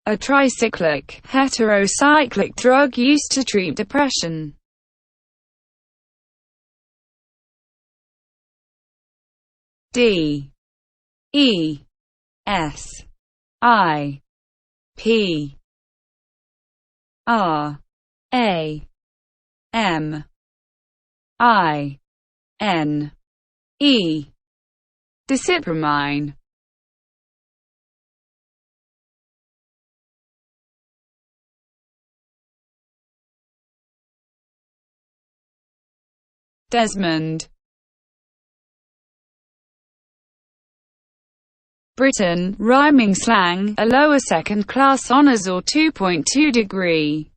A tricyclic, heterocyclic drug used to treat depression. D. E. S. I. P. R. A. M. I. N. E. Discipramine. Desmond. Britain, rhyming slang, a lower second-class honours or 2.2 degree.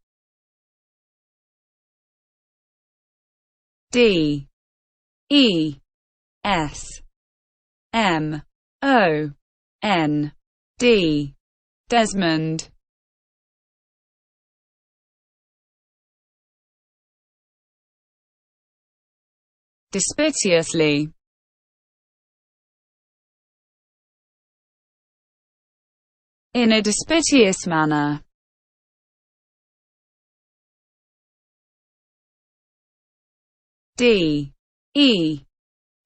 D. E. S. M. O. N. D. Desmond. Dispiteously. In a dispiteous manner. D. E.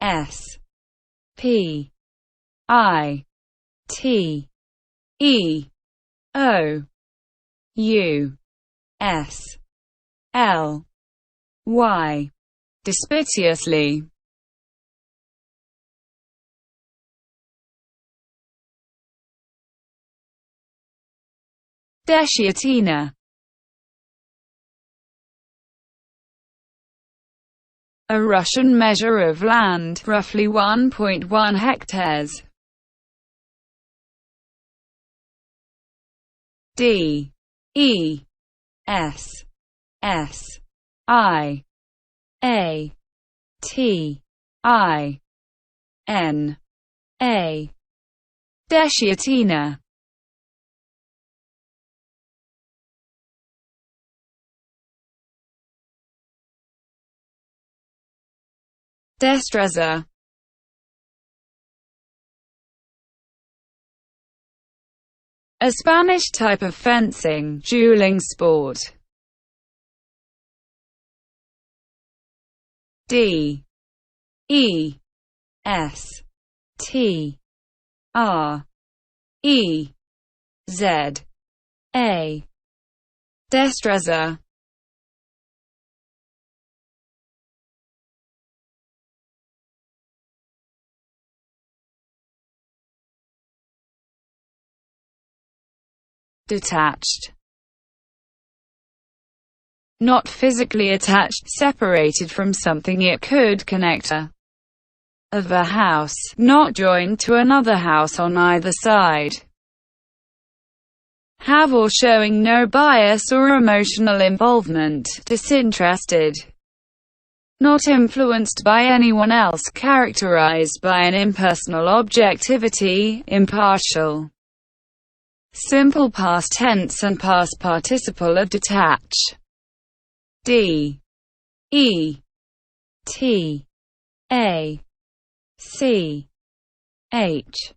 S. P. I. T. E. O. U. S. L. Y. Dispiteously. Deshiatina. A Russian measure of land, roughly 1.1 hectares. D. E. S. S. I. A. T. I. N. A. Deshiatina. Destreza. A Spanish type of fencing, dueling sport. D. E. S. T. R. E. Z. A. Destreza. Detached. Not physically attached, separated from something it could connect of a house, not joined to another house on either side. have or showing no bias or emotional involvement, disinterested, not influenced by anyone else, characterized by an impersonal objectivity, impartial. Simple past tense and past participle of detach. D E T A C H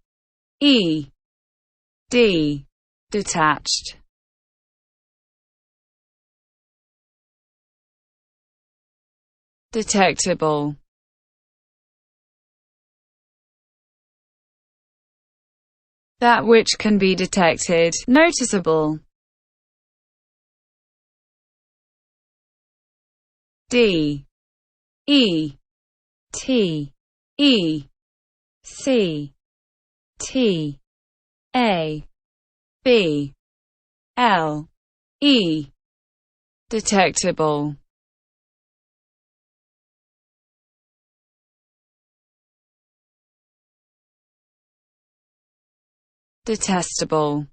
E D. Detached. Detectable. That which can be detected, noticeable. D E T E C T A B L E. Detectable. Detestable.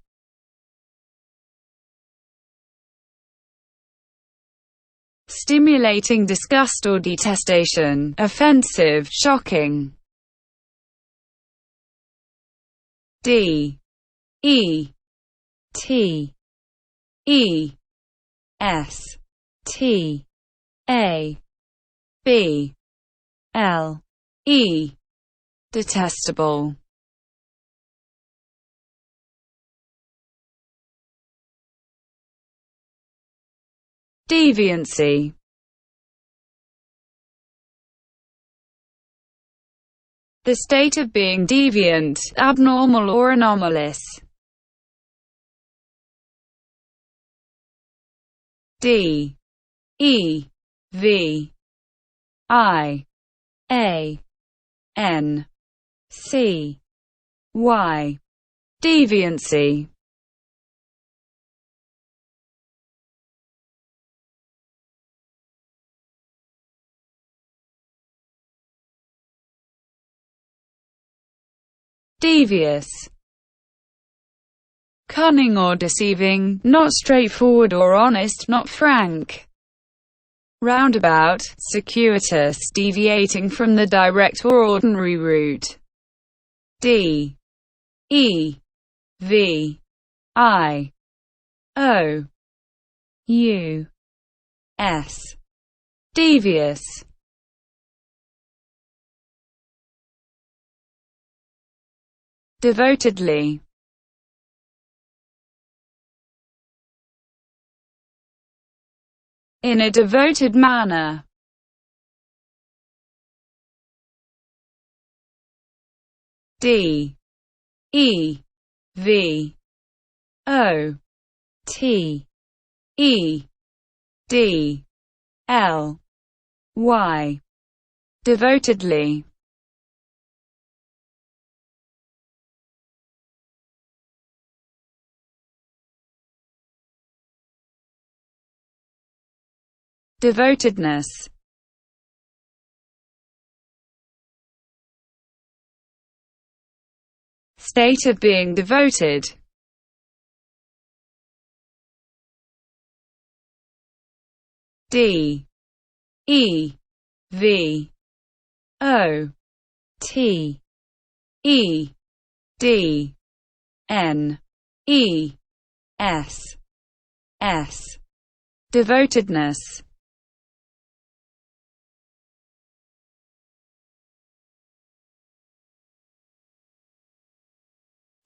Stimulating disgust or detestation, offensive, shocking. D E T E S T A B L E. Detestable. Deviancy. The state of being deviant, abnormal or anomalous. D E V I A N C Y. Deviancy. Devious. Cunning or deceiving, not straightforward or honest, not frank. Roundabout, circuitous, deviating from the direct or ordinary route. D E V I O U S. Devious. Devotedly. In a devoted manner. D E V O T E D L Y. Devotedly. Devotedness. State of being devoted. D E V O T E D N E S S. Devotedness.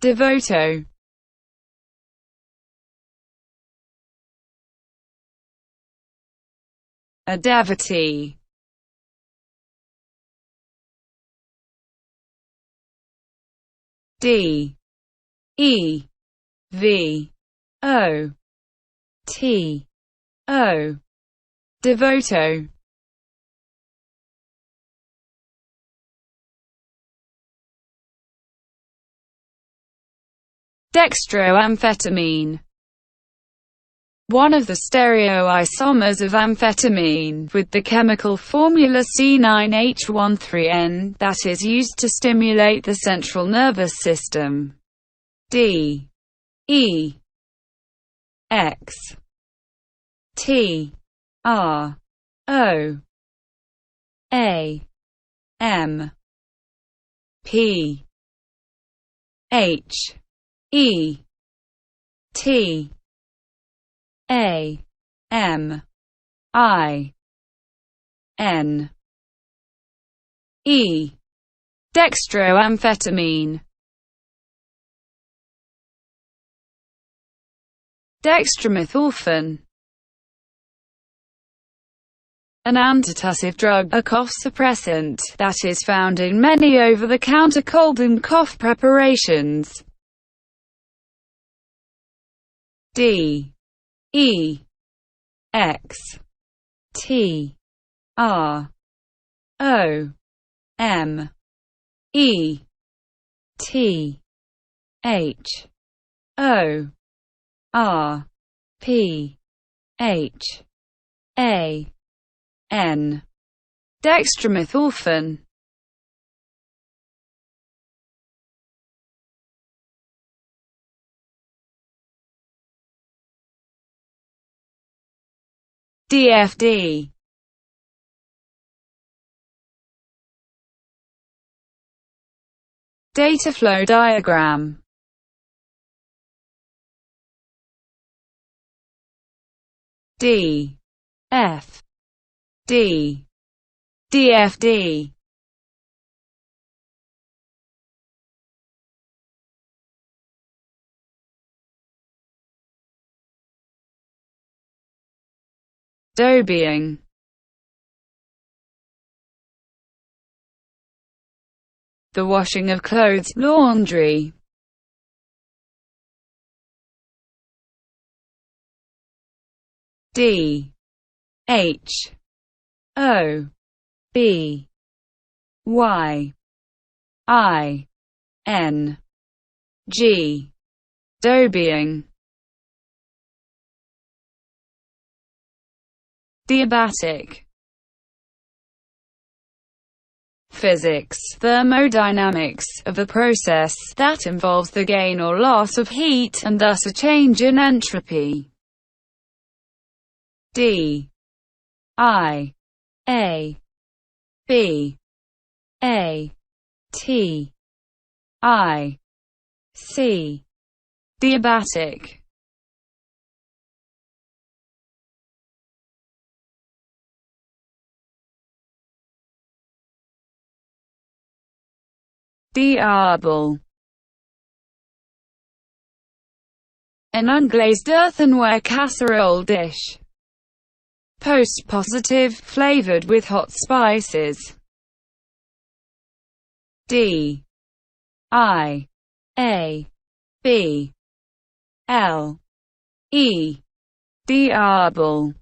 Devoto. A devotee. D E V O T O. Devoto. Dextroamphetamine. One of the stereoisomers of amphetamine, with the chemical formula C9H13N, that is used to stimulate the central nervous system. D E X T R O A M P H E T A M I N E Dextroamphetamine. Dextromethorphan. An antitussive drug, a cough suppressant, that is found in many over-the-counter cold and cough preparations. D E X T R O M E T H O R P H A N. Dextromethorphan. DFD. Data flow diagram. D F D DFD. Dobying. The washing of clothes, laundry. D H O B Y I N G. Dobying. Diabatic. Physics, thermodynamics, of the process that involves the gain or loss of heat, and thus a change in entropy. D I A B A T I C. Diabatic. Diable. An unglazed earthenware casserole dish. Post-positive, flavored with hot spices. D I A B L E. Diable.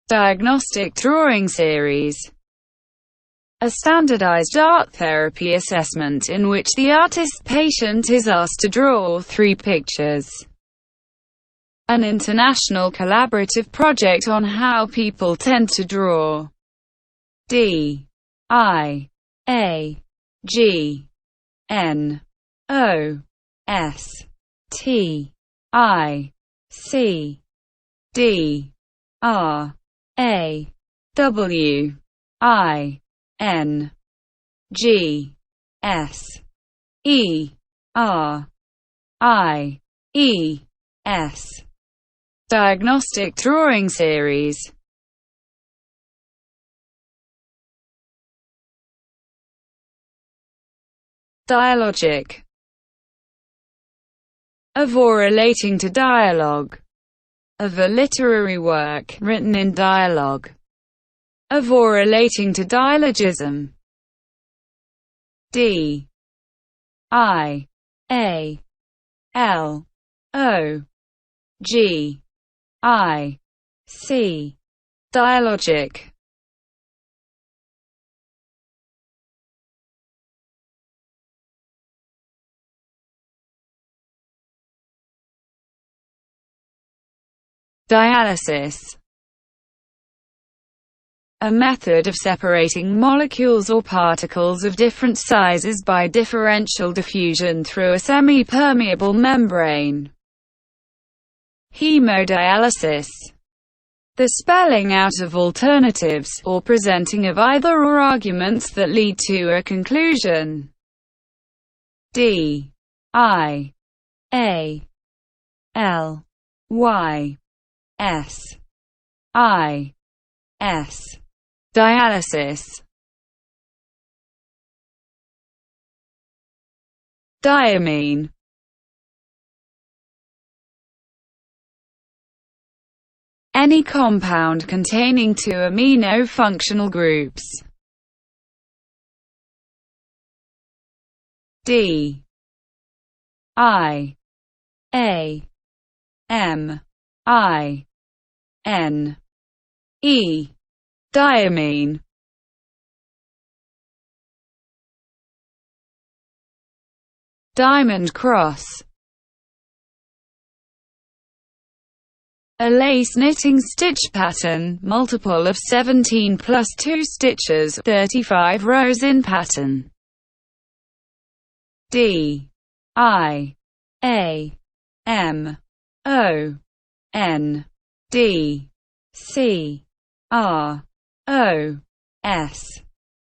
Diagnostic drawing series. A standardized art therapy assessment in which the artist patient is asked to draw 3 pictures. An international collaborative project on how people tend to draw. D I A G N O S T I C. D R A W I N G S E R I E S. Diagnostic drawing series. Dialogic. Of or relating to dialogue. Of a literary work, written in dialogue. Of or relating to dialogism. D I A L O G I C. Dialogic. Dialysis. A method of separating molecules or particles of different sizes by differential diffusion through a semi-permeable membrane. Hemodialysis. The spelling out of alternatives, or presenting of either or arguments that lead to a conclusion. D-I-A-L-Y-S-I-S. Dialysis. Diamine. Any compound containing two amino-functional groups. D I A M I N E. Diamine. Diamond cross. A lace knitting stitch pattern, multiple of 17 plus 2 stitches, 35 rows in pattern. D I A M O N D C R O S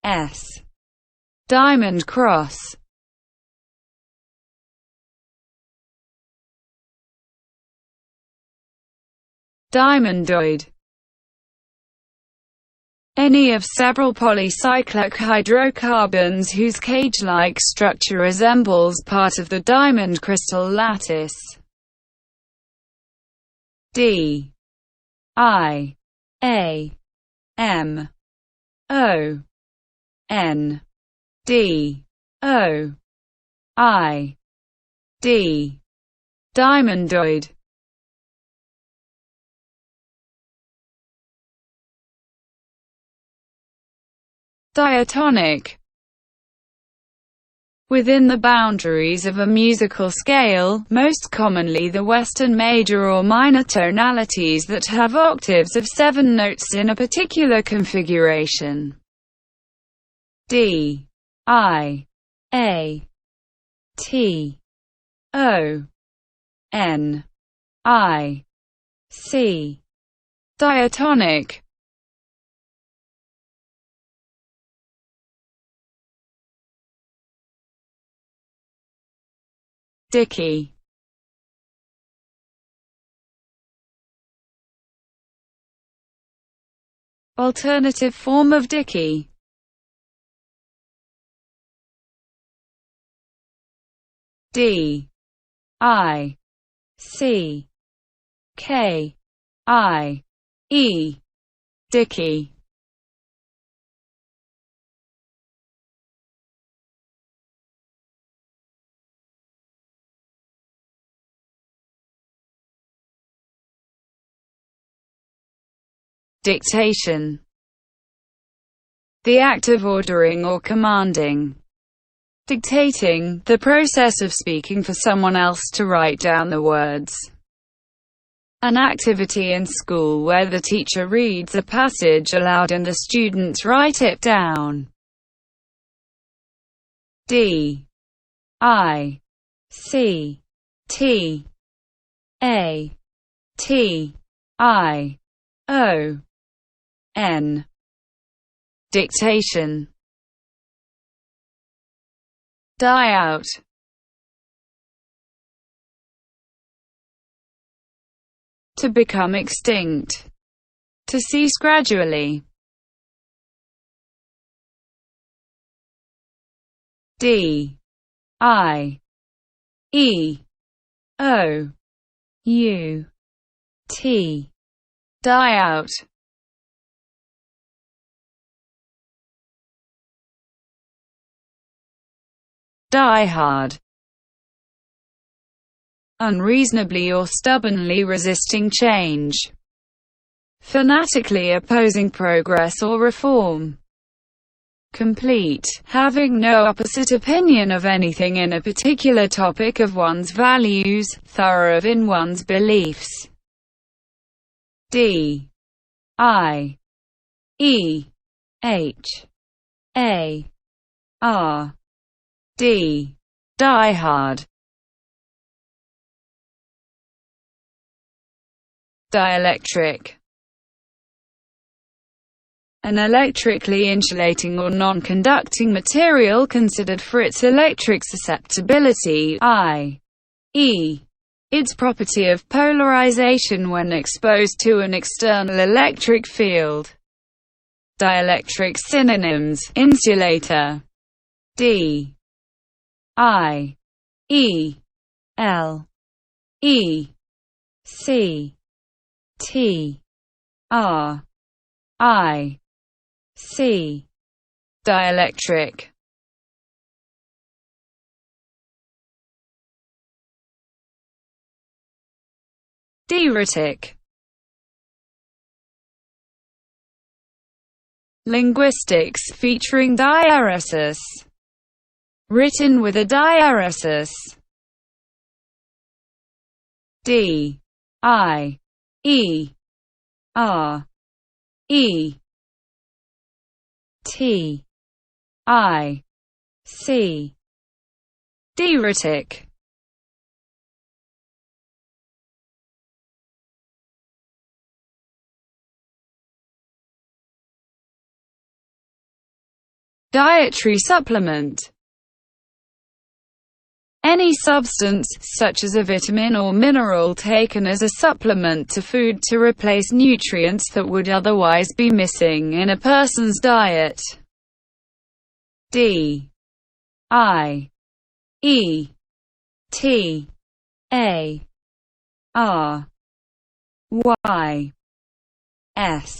S. Diamond cross. Diamondoid. Any of several polycyclic hydrocarbons whose cage-like structure resembles part of the diamond crystal lattice. D I A M O N D O I D. Diamondoid. Diatonic. Within the boundaries of a musical scale, most commonly the Western major or minor tonalities that have octaves of 7 notes in a particular configuration. D I A T O N I C. Diatonic. Dicky. Alternative form of Dicky. D I C K I E. Dicky. Dictation. The act of ordering or commanding. Dictating, the process of speaking for someone else to write down the words. An activity in school where the teacher reads a passage aloud and the students write it down. D I C T A T I O N. Dictation. Die out. To become extinct. To cease gradually. D I E O U T. Die out. Die hard. Unreasonably or stubbornly resisting change. Fanatically opposing progress or reform. Complete, having no opposite opinion of anything in a particular topic of one's values, thorough in one's beliefs. D I E H A R D. Diehard. Dielectric. An electrically insulating or non-conducting material considered for its electric susceptibility, i.e., its property of polarization when exposed to an external electric field. Dielectric synonyms: insulator, D I E L E C T R I C. Dielectric. Diuretic. Linguistics featuring diaeresis. Written with a diaeresis. D I E R E T I C. Diuretic. Dietary supplement. Any substance, such as a vitamin or mineral taken as a supplement to food to replace nutrients that would otherwise be missing in a person's diet. D I E T A R Y S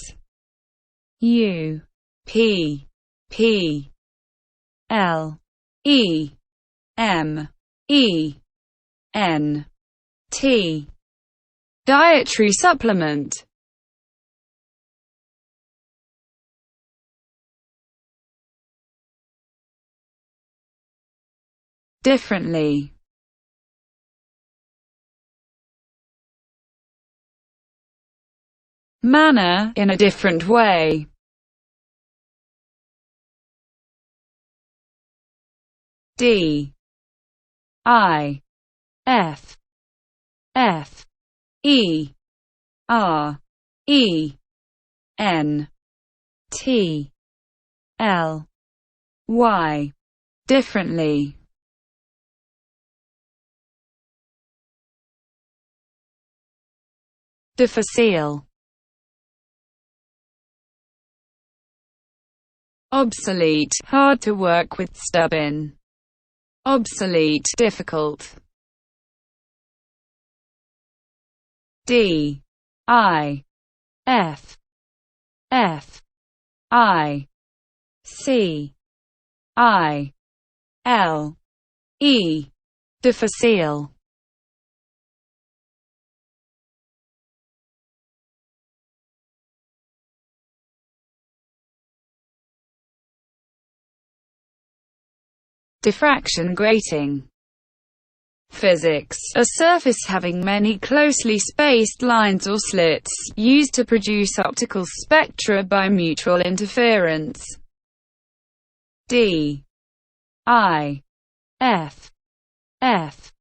U P P L E M E N T. Dietary supplement. Differently. Manner, in a different way. D I F F E R E N T L Y. Differently. Difficile. Obsolete, hard to work with, stubborn. Obsolete, difficult. D I F F I C I L E. Difficile. Diffraction grating. Physics. A surface having many closely spaced lines or slits, used to produce optical spectra by mutual interference. D I F F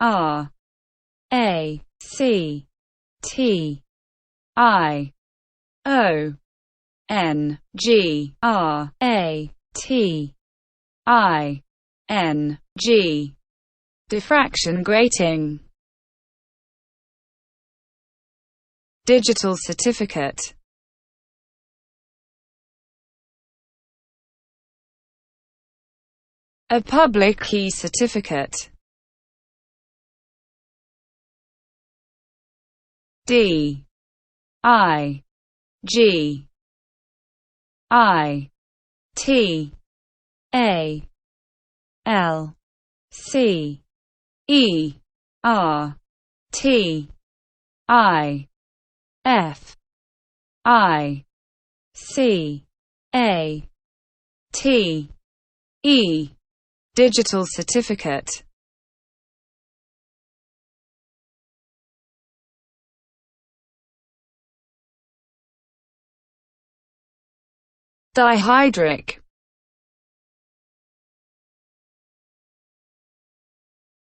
R A C T I O N G R A T I N G. Diffraction grating. Digital certificate. A public key certificate. D I G I T A L C E R T I F I C A T E. Digital certificate. Dihydric.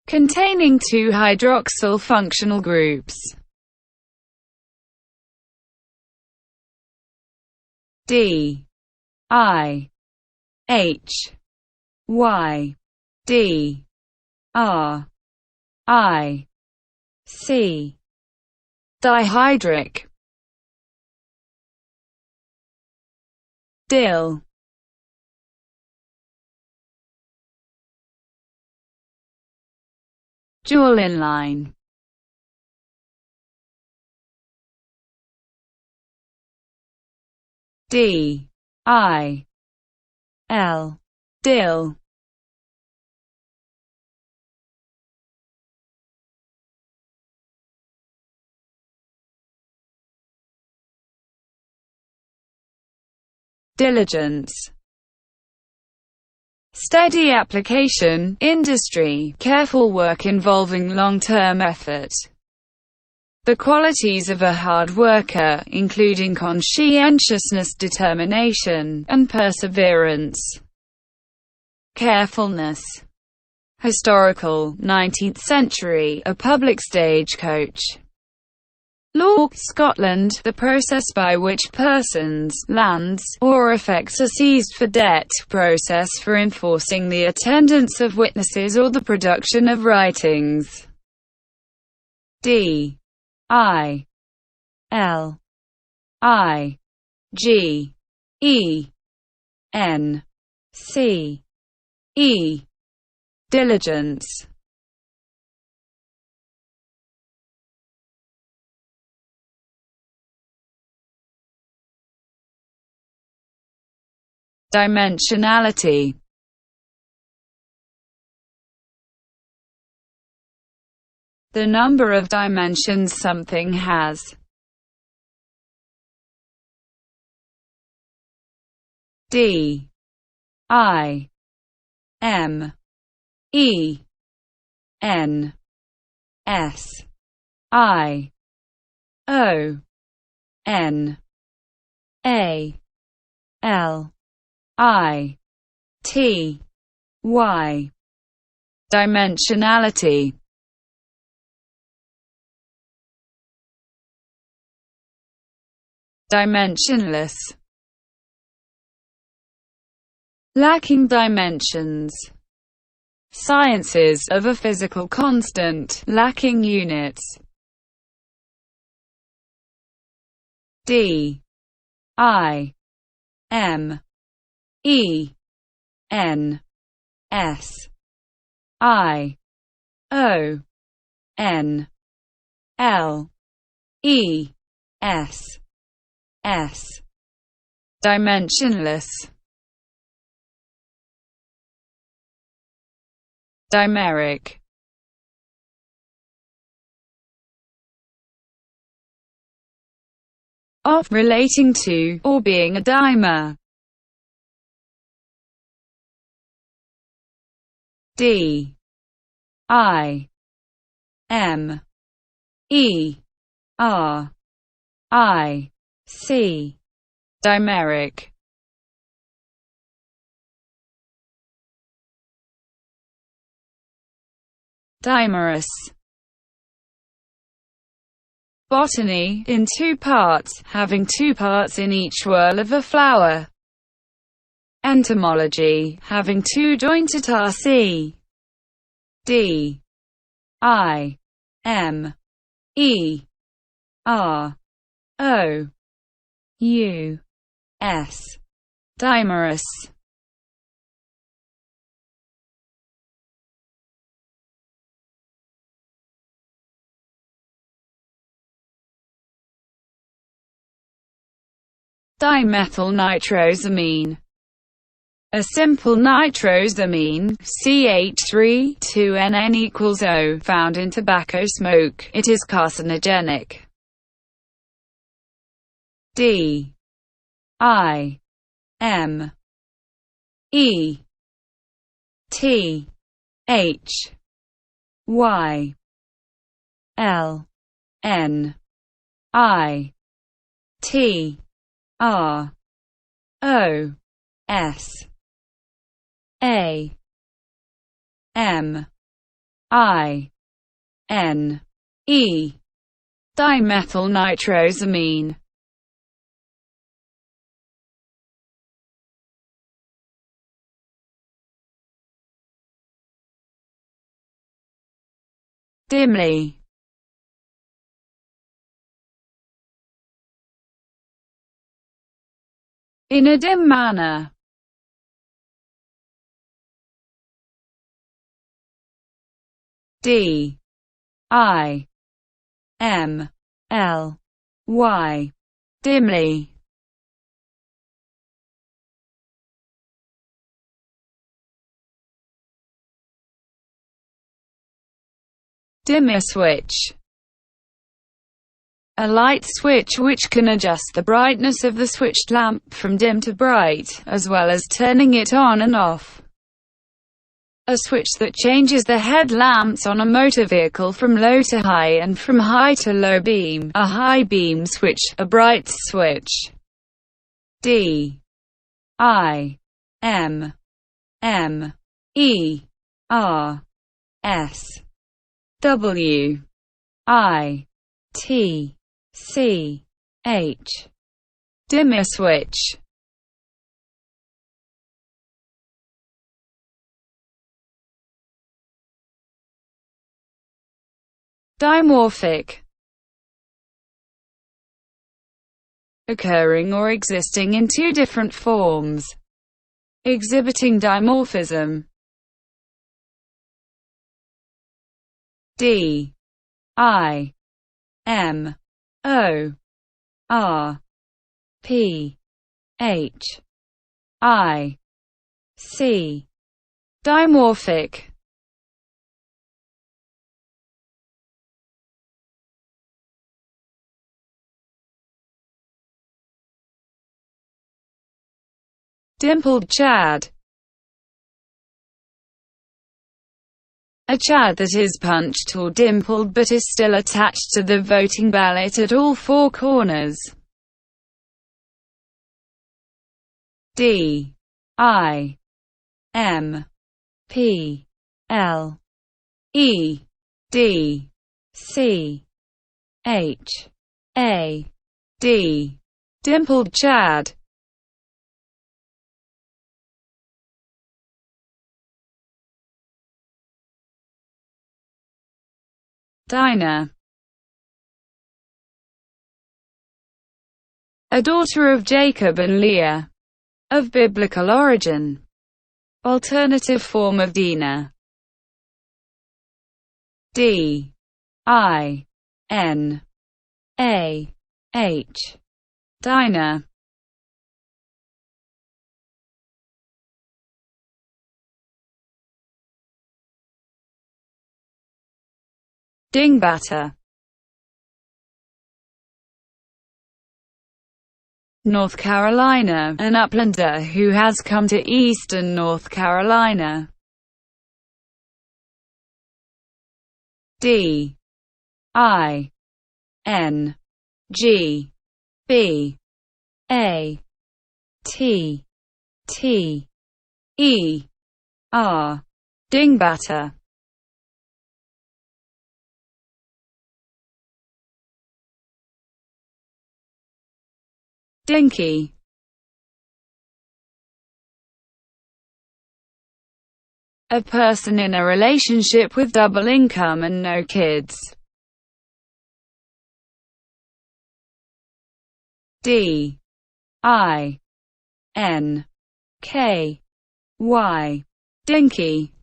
Containing two hydroxyl functional groups. D I H Y D R I C. Dihydric. Dill. Dual inline. D I L. Dill. Diligence. Steady application, industry, careful work involving long-term effort. The qualities of a hard worker, including conscientiousness, determination, and perseverance. Carefulness. Historical, 19th century, a public stagecoach. Law, Scotland, the process by which persons, lands, or effects are seized for debt, process for enforcing the attendance of witnesses or the production of writings. D I L I G E N C E. Diligence. Dimensionality. The number of dimensions something has. D I M E N S I O N A L I T Y. Dimensionality. Dimensionless. Lacking dimensions. Sciences of a physical constant, lacking units. D I M E N S I O N L E S S. Dimensionless. Dimeric. Of, relating to, or being a dimer. D I M E R I C. Dimeric. Dimerous. Botany, in two parts, having two parts in each whorl of a flower. Entomology, having two jointed tarsi. D I M E R O U S. Dimerous. Dimethylnitrosamine. A simple nitrosamine, CH3,2NN equals O, found in tobacco smoke. It is carcinogenic. D I M E T H Y L N I T R O S A M I N E. Dimethylnitrosamine. Dimly. In a dim manner. D I M L Y. Dimly. Dimmer switch. A light switch which can adjust the brightness of the switched lamp from dim to bright, as well as turning it on and off. A switch that changes the headlamps on a motor vehicle from low to high and from high to low beam. A high beam switch, a bright switch. D I M M E R S W I T C H. Dimmer switch. Dimorphic. Occurring or existing in two different forms. Exhibiting dimorphism. D I M O R P H I C. Dimorphic. Dimpled chad. A chad that is punched or dimpled but is still attached to the voting ballot at all four corners. D I M P L E D C H A D. Dimpled chad. Dinah. A daughter of Jacob and Leah, of biblical origin. Alternative form of Dinah. D I N A H. Dinah. Dingbatter. North Carolina, an uplander who has come to eastern North Carolina. D I N G B A T T E R. Dingbatter. Dinky. A person in a relationship with double income and no kids. D I N K Y. Dinky.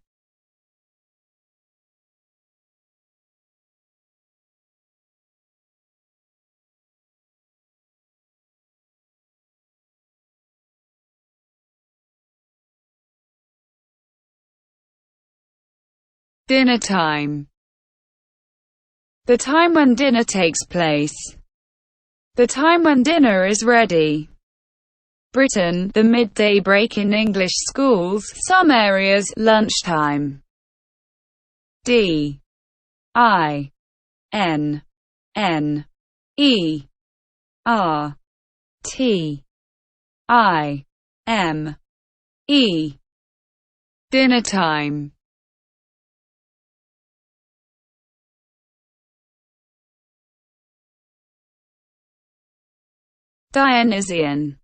Dinner time. The time when dinner takes place. The time when dinner is ready. Britain, the midday break in English schools, some areas, lunchtime. D I N N E R T I M E dinner time. Dionysian.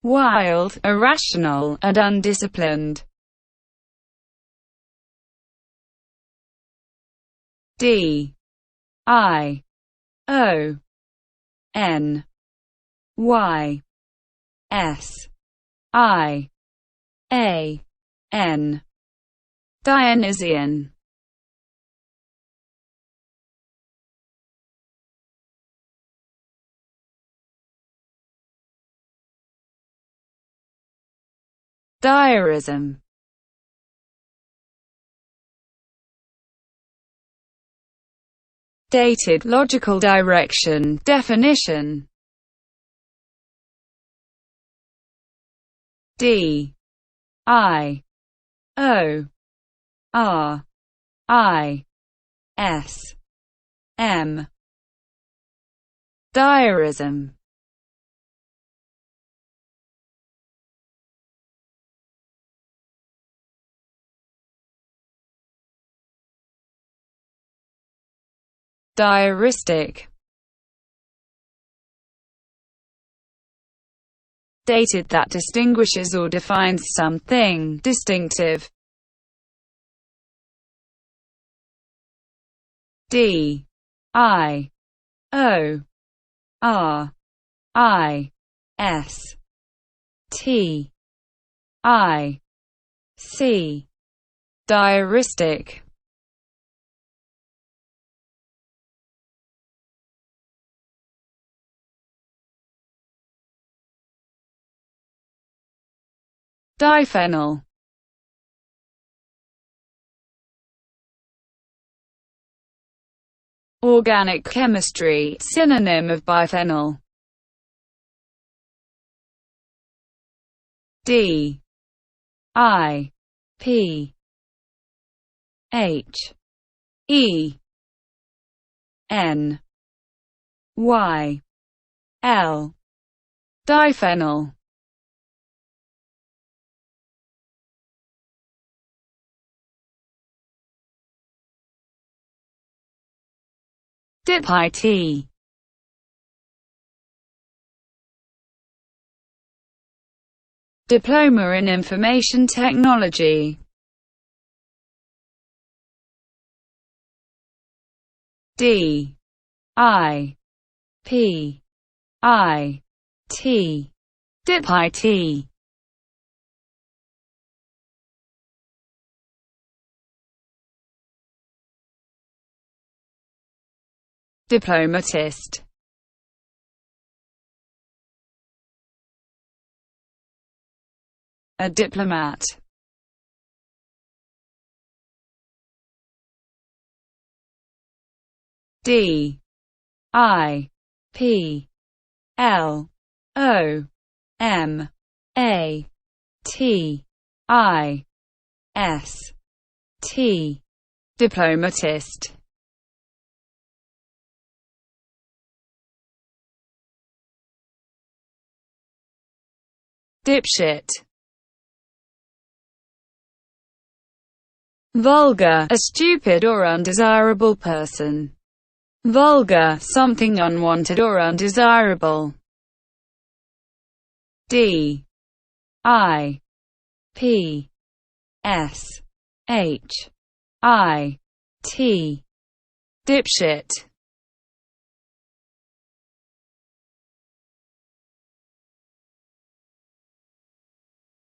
Wild, irrational, and undisciplined. D I O N Y S I A N. Dionysian. Diarism. Dated logical direction. Definition. D I O R I S M. Diarism. Diaristic. Dated that distinguishes or defines something distinctive. D I O R I S T I C. Diaristic. Diphenyl. Organic chemistry, synonym of biphenyl. D I P H E N Y L. Diphenyl. Dipit. Diploma in Information Technology. D I P I T. Dipit. Diplomatist. A diplomat. D I P L O M A T I S T. Diplomatist. Dipshit. Vulgar, a stupid or undesirable person. Vulgar, something unwanted or undesirable. D I P S H I T. Dipshit.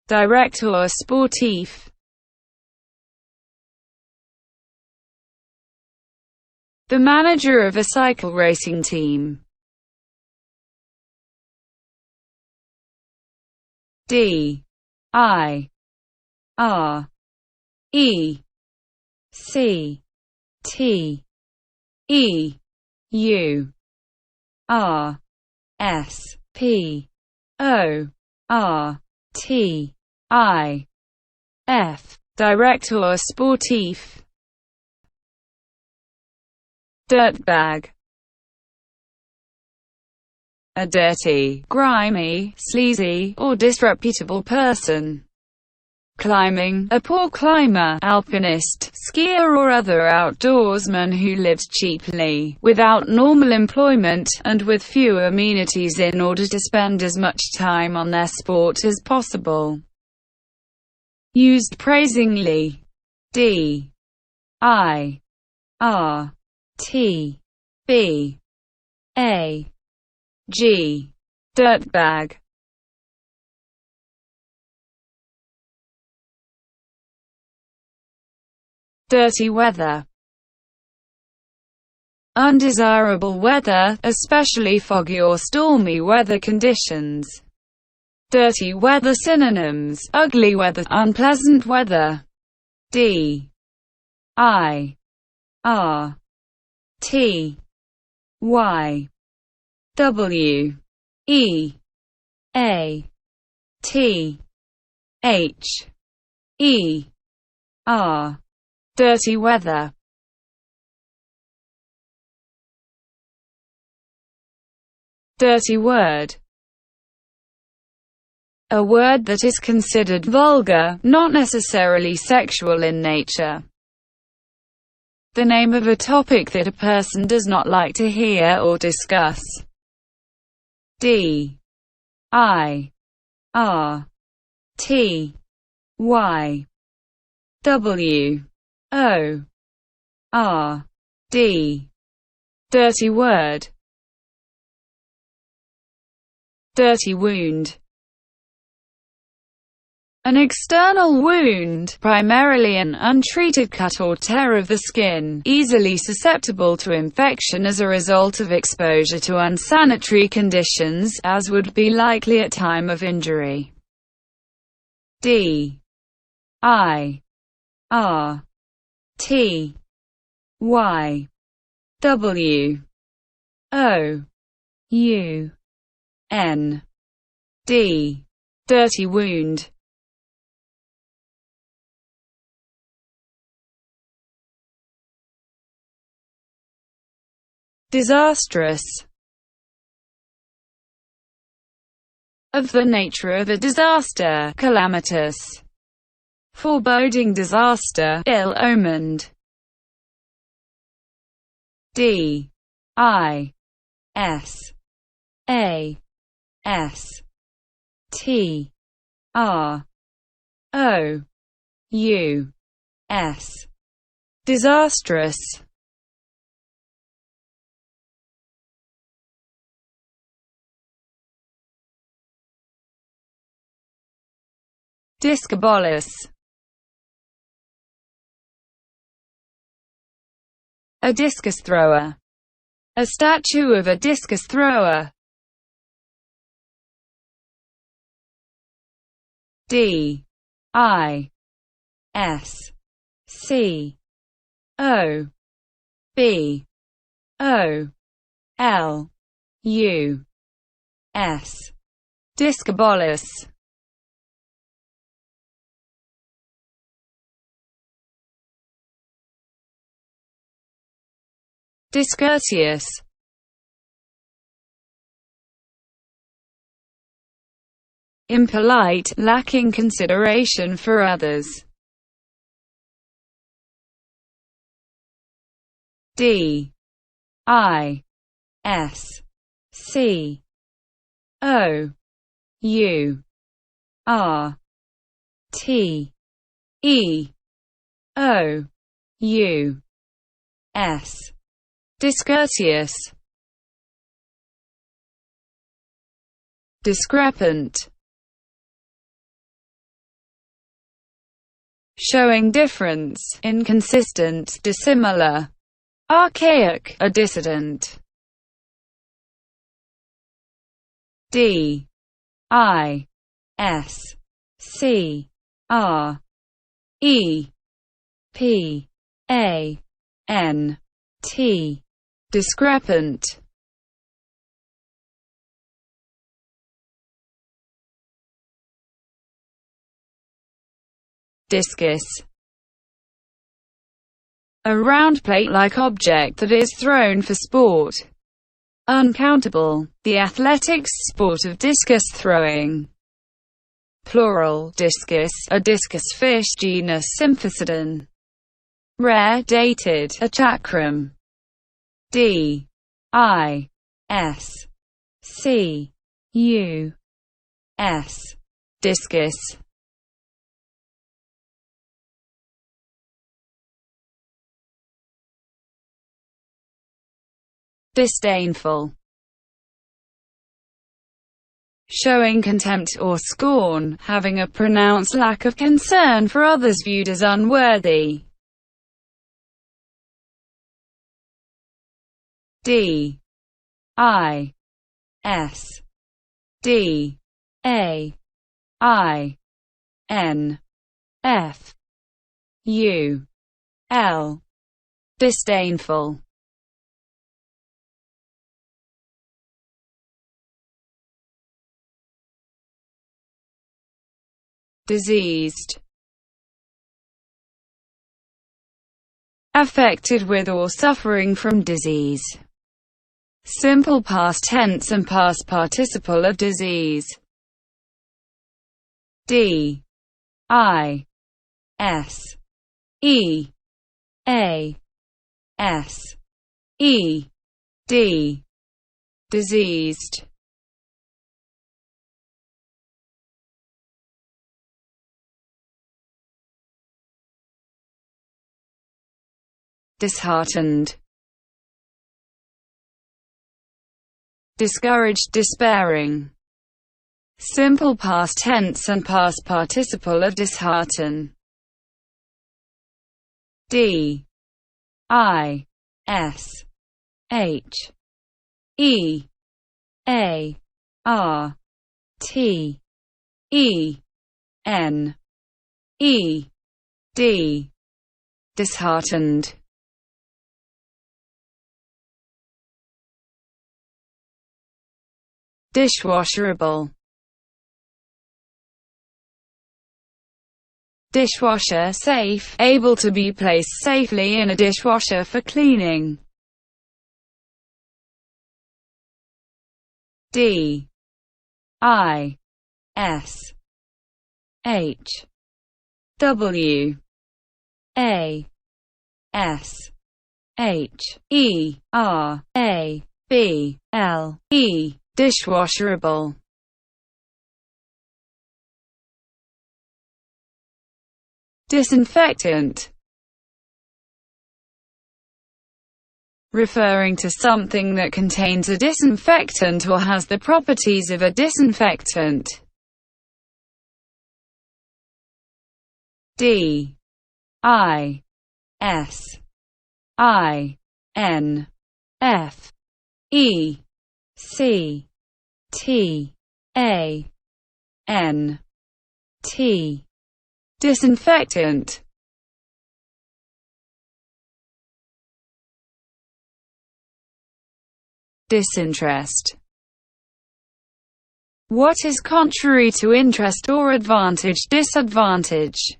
Directeur sportif. The manager of a cycle racing team. D I R E C T E U R S P O R T I F. Directeur sportif. Dirtbag. a dirty, grimy, sleazy, or disreputable person. Climbing, a poor climber, alpinist, skier or other outdoorsman who lives cheaply, without normal employment, and with few amenities in order to spend as much time on their sport as possible. Used praisingly. D-I-R-T-B-A-G. Dirtbag. Dirty weather. Undesirable weather, especially foggy or stormy weather conditions. Dirty weather synonyms: ugly weather, unpleasant weather. D-I-R-T-Y. W-E-A-T-H-E-R. Dirty weather. Dirty word. A word that is considered vulgar, not necessarily sexual in nature. The name of a topic that a person does not like to hear or discuss. D-I-R-T-Y. W-O-R-D. Dirty word. Dirty wound. An external wound, primarily an untreated cut or tear of the skin, easily susceptible to infection as a result of exposure to unsanitary conditions, as would be likely at time of injury. D-I-R-T-Y. W-O-U-N-D. Dirty wound. Disastrous. Of the nature of a disaster, calamitous. Foreboding disaster, ill-omened. D-I-S-A-S-T-R-O-U-S. Disastrous. Discobolus. A discus thrower. A statue of a discus thrower. D-I-S-C-O-B-O-L-U-S. Discobolus. Discourteous. Impolite, lacking consideration for others. D-I-S-C-O-U-R-T-E-O-U-S. Discourteous. Discrepant. Showing difference, inconsistent, dissimilar. Archaic, a dissident. D-I-S-C-R-E-P-A-N-T. Discrepant. Discus. A round plate-like object that is thrown for sport. Uncountable, the athletics sport of discus throwing. Plural, discus, a discus fish genus Symphysidon. Rare, dated, a chakram. D. I. S. C. U. S. Discus. Disdainful. Showing contempt or scorn, having a pronounced lack of concern for others viewed as unworthy. D. I. S. D. A. I. N. F. U. L. Disdainful. Diseased. Affected with or suffering from disease. Simple past tense and past participle of disease. D. I. S. E. A. S. E. D. Diseased. Disheartened. Discouraged, despairing. Simple past tense and past participle of dishearten. D. I. S. H. E. A. R. T. E. N. E. D. Disheartened. Dishwasherable. Dishwasher, safe, able to be placed safely in a dishwasher for cleaning. D. I. S. H. W. A. S. H. E. R. A. B. L. E. Dishwasherable. Disinfectant. Referring to something that contains a disinfectant or has the properties of a disinfectant. D. I. S. I. N. F. E. C. T. A. N. T. Disinfectant. Disinterest. What is contrary to interest or advantage, disadvantage.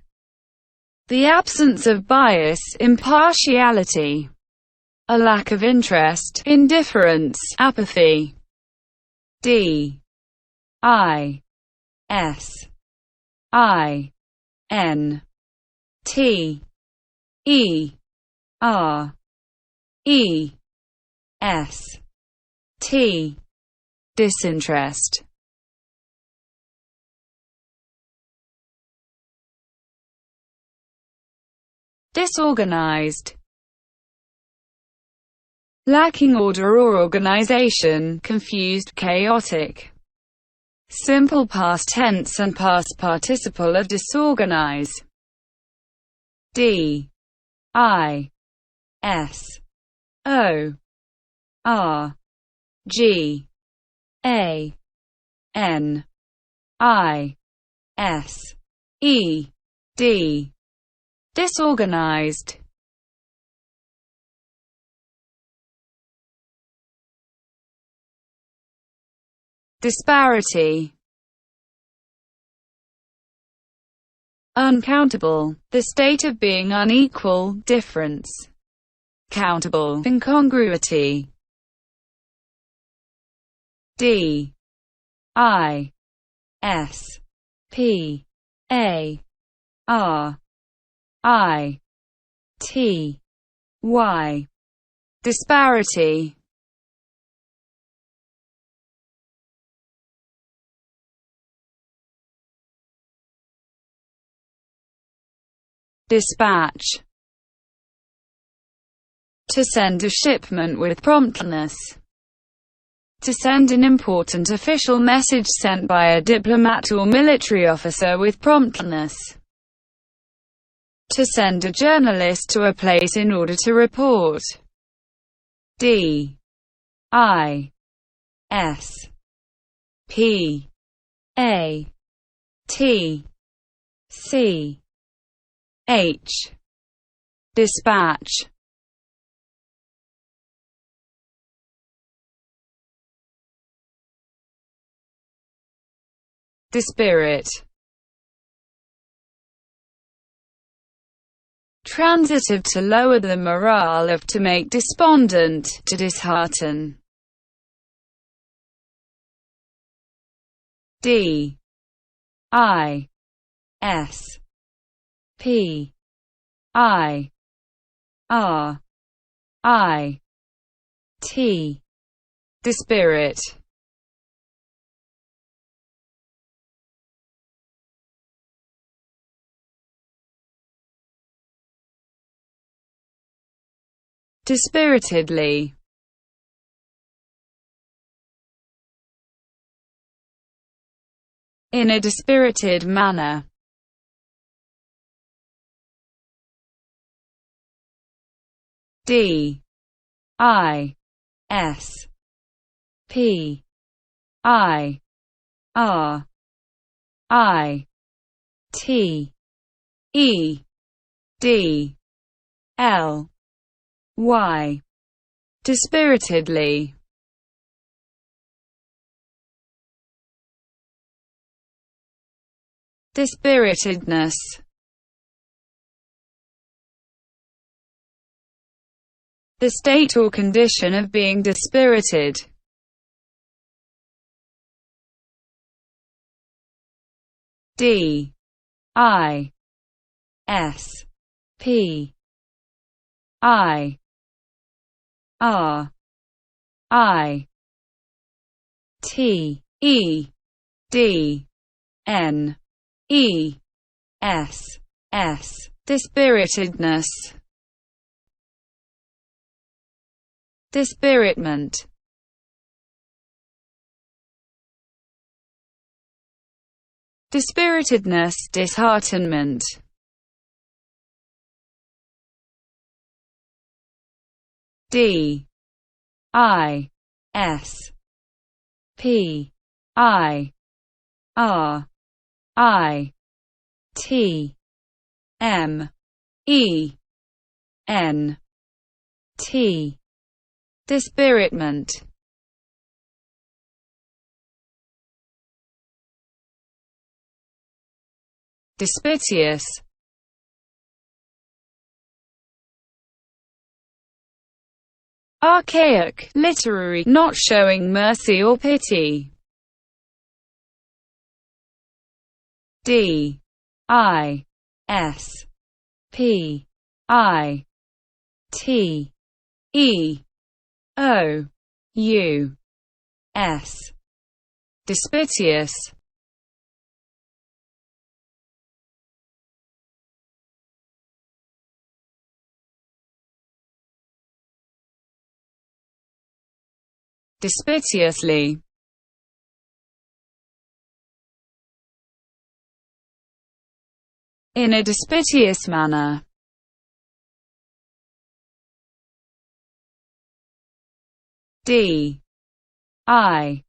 The absence of bias, impartiality. A lack of interest, indifference, apathy. D. I. S. I. N. T. E. R. E. S. T. Disinterest. Disorganized. Lacking order or organization, confused, chaotic. Simple past tense and past participle of disorganize. D. I. S. O. R. G. A. N. I. S. E. D. Disorganized. Disparity. Uncountable, the state of being unequal, difference. Countable, incongruity. D I S P A R I T Y. Disparity. Dispatch. To send a shipment with promptness. To send an important official message sent by a diplomat or military officer with promptness. To send a journalist to a place in order to report. D I S P A T C H. Dispatch. Dispirit. Transitive. To lower the morale of, to make despondent, to dishearten. D I S P I R I T. Dispirit. Dispiritedly. In a dispirited manner. D I S P I R I T E D L Y. Dispiritedly. Dispiritedness. The state or condition of being dispirited. D I S P I R I T E D N E S S. Dispiritedness. Dispiritment. Dispiritedness, disheartenment. D I S P I R I T M E N T. Dispiritment. Dispiteous. Archaic, literary, not showing mercy or pity. D I S P I T E O U S. Dispiteous. Dispiteously. In a dispiteous manner. D I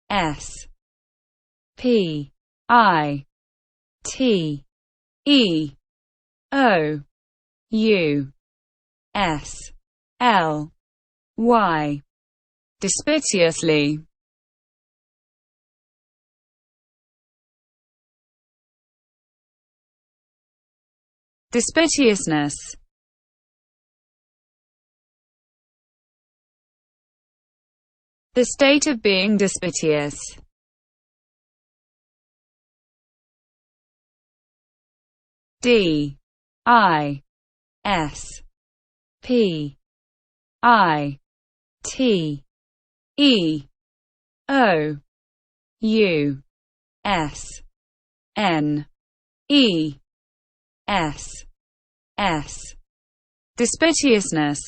S P I T E O U S L Y. Dispiteously. Dispiteousness. The state of being dispiteous. D I S P I T E O U S N E S S. Dispiteousness.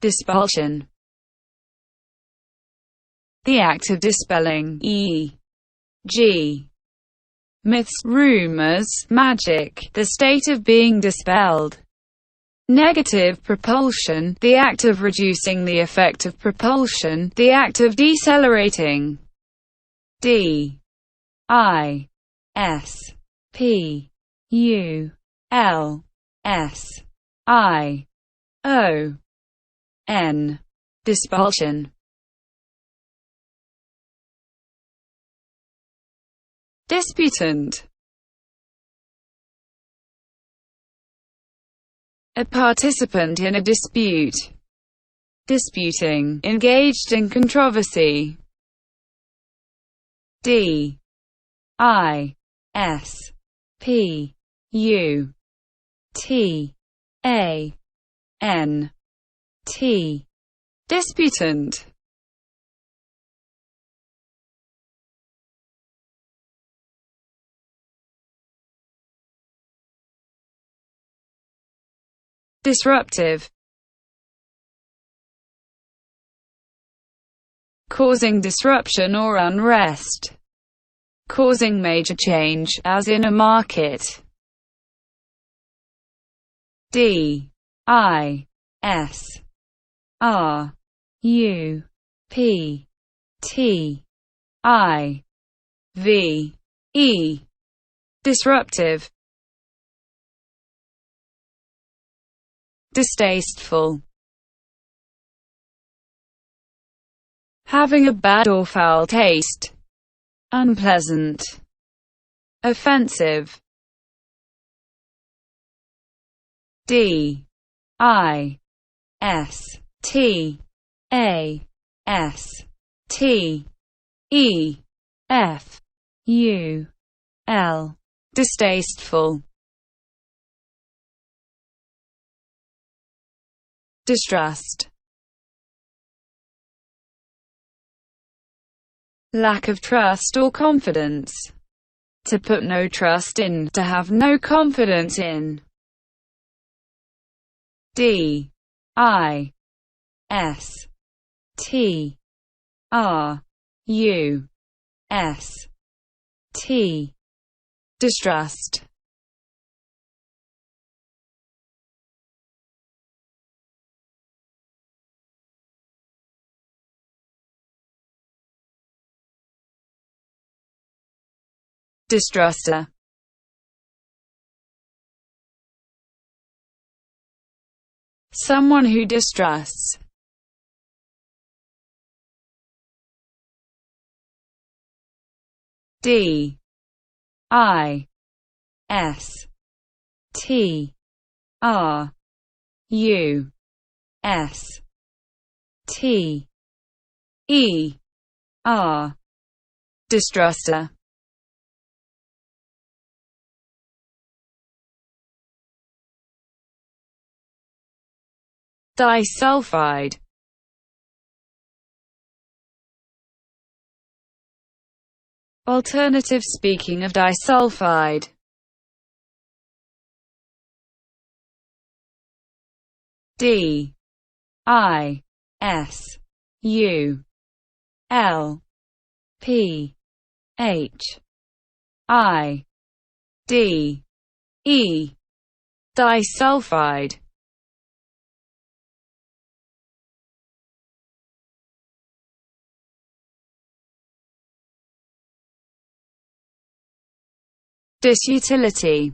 Dispulsion. The act of dispelling, e.g. myths, rumors, magic, the state of being dispelled. Negative propulsion, the act of reducing the effect of propulsion, the act of decelerating. D I S P U L S I O N. Dispulsion. Disputant. A participant in a dispute. Disputing, engaged in controversy. D I S P U T A N T. Disputant. Disruptive. Causing disruption or unrest. Causing major change, as in a market. D I S R U P T I V E. Disruptive. Distasteful. Having a bad or foul taste. Unpleasant. Offensive. D I S T A S T E F U L. Distasteful. Distrust. Lack of trust or confidence. To put no trust in, to have no confidence in. D I S T R U S T. Distrust. Distruster. Someone who distrusts. D I S T R U S T E R. Distruster. Disulfide. Alternative speaking of disulfide. D I S U L P H I D E. Disulfide. Disutility.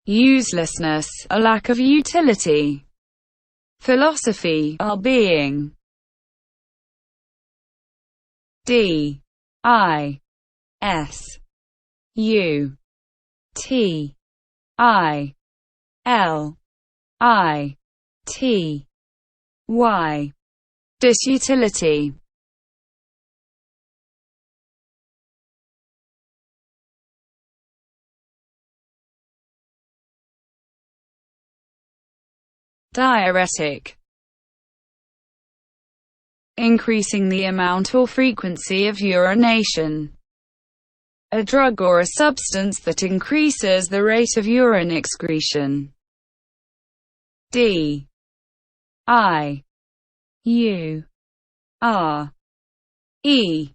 Uselessness, a lack of utility. Philosophy, our being. D I S U T I L I T Y. Disutility. Diuretic. Increasing the amount or frequency of urination. A drug or a substance that increases the rate of urine excretion. D I U R E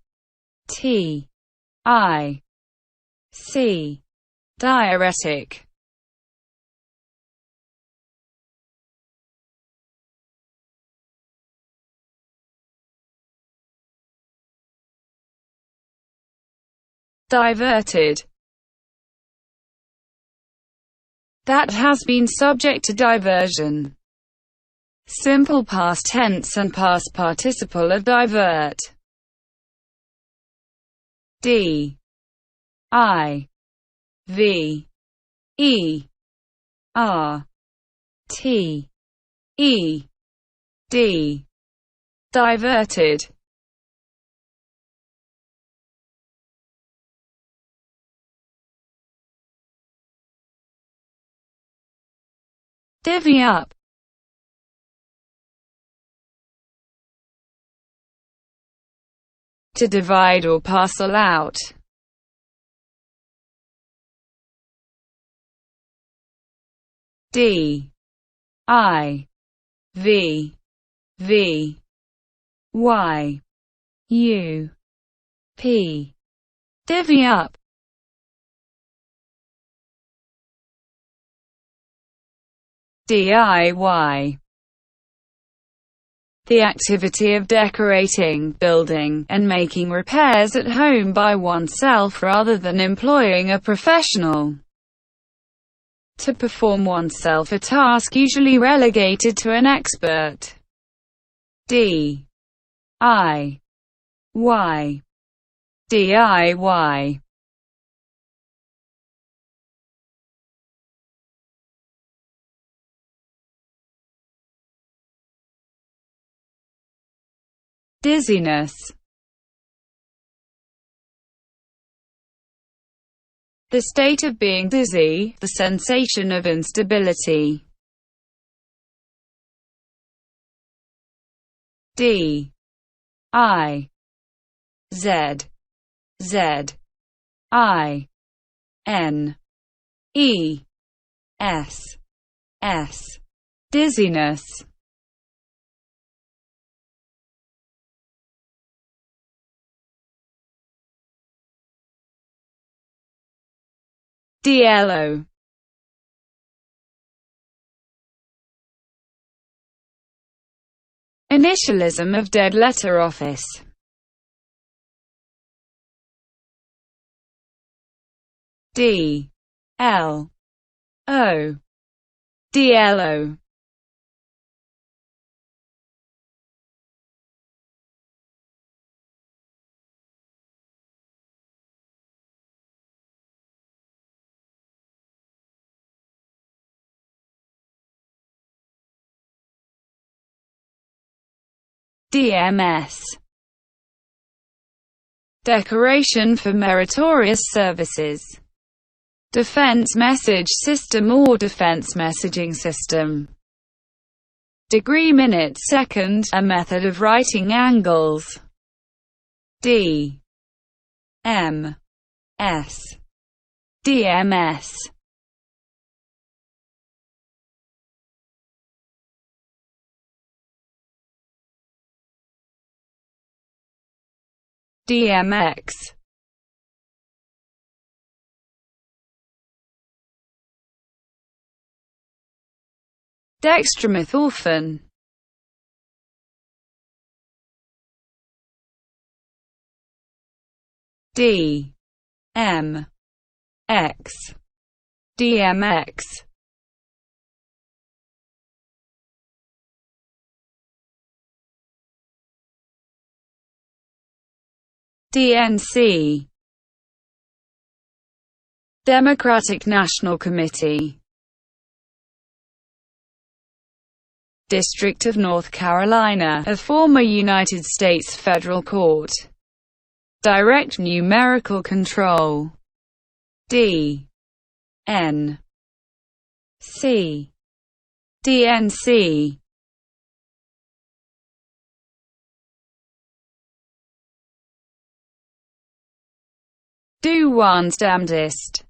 T I C. Diuretic. Diverted. That has been subject to diversion. Simple past tense and past participle of divert. D I V E R T E D. Diverted. Divvy up. To divide or parcel out. D I V V Y U P. Divvy up. DIY. The activity of decorating, building, and making repairs at home by oneself rather than employing a professional. To perform oneself a task usually relegated to an expert. D I Y. DIY. Dizziness. The state of being dizzy, the sensation of instability. D I Z Z I N E S S. Dizziness. DLO. Initialism of dead letter office. D L O. DLO. DMS. Decoration for meritorious services. Defense message system or defense messaging system. Degree minute second, a method of writing angles. D M S. DMS. DMX. Dextromethorphan. D M X. DMX. DNC. Democratic National Committee. District of North Carolina, a former United States federal court. Direct numerical control. D. N. C. DNC. Do one's damnedest.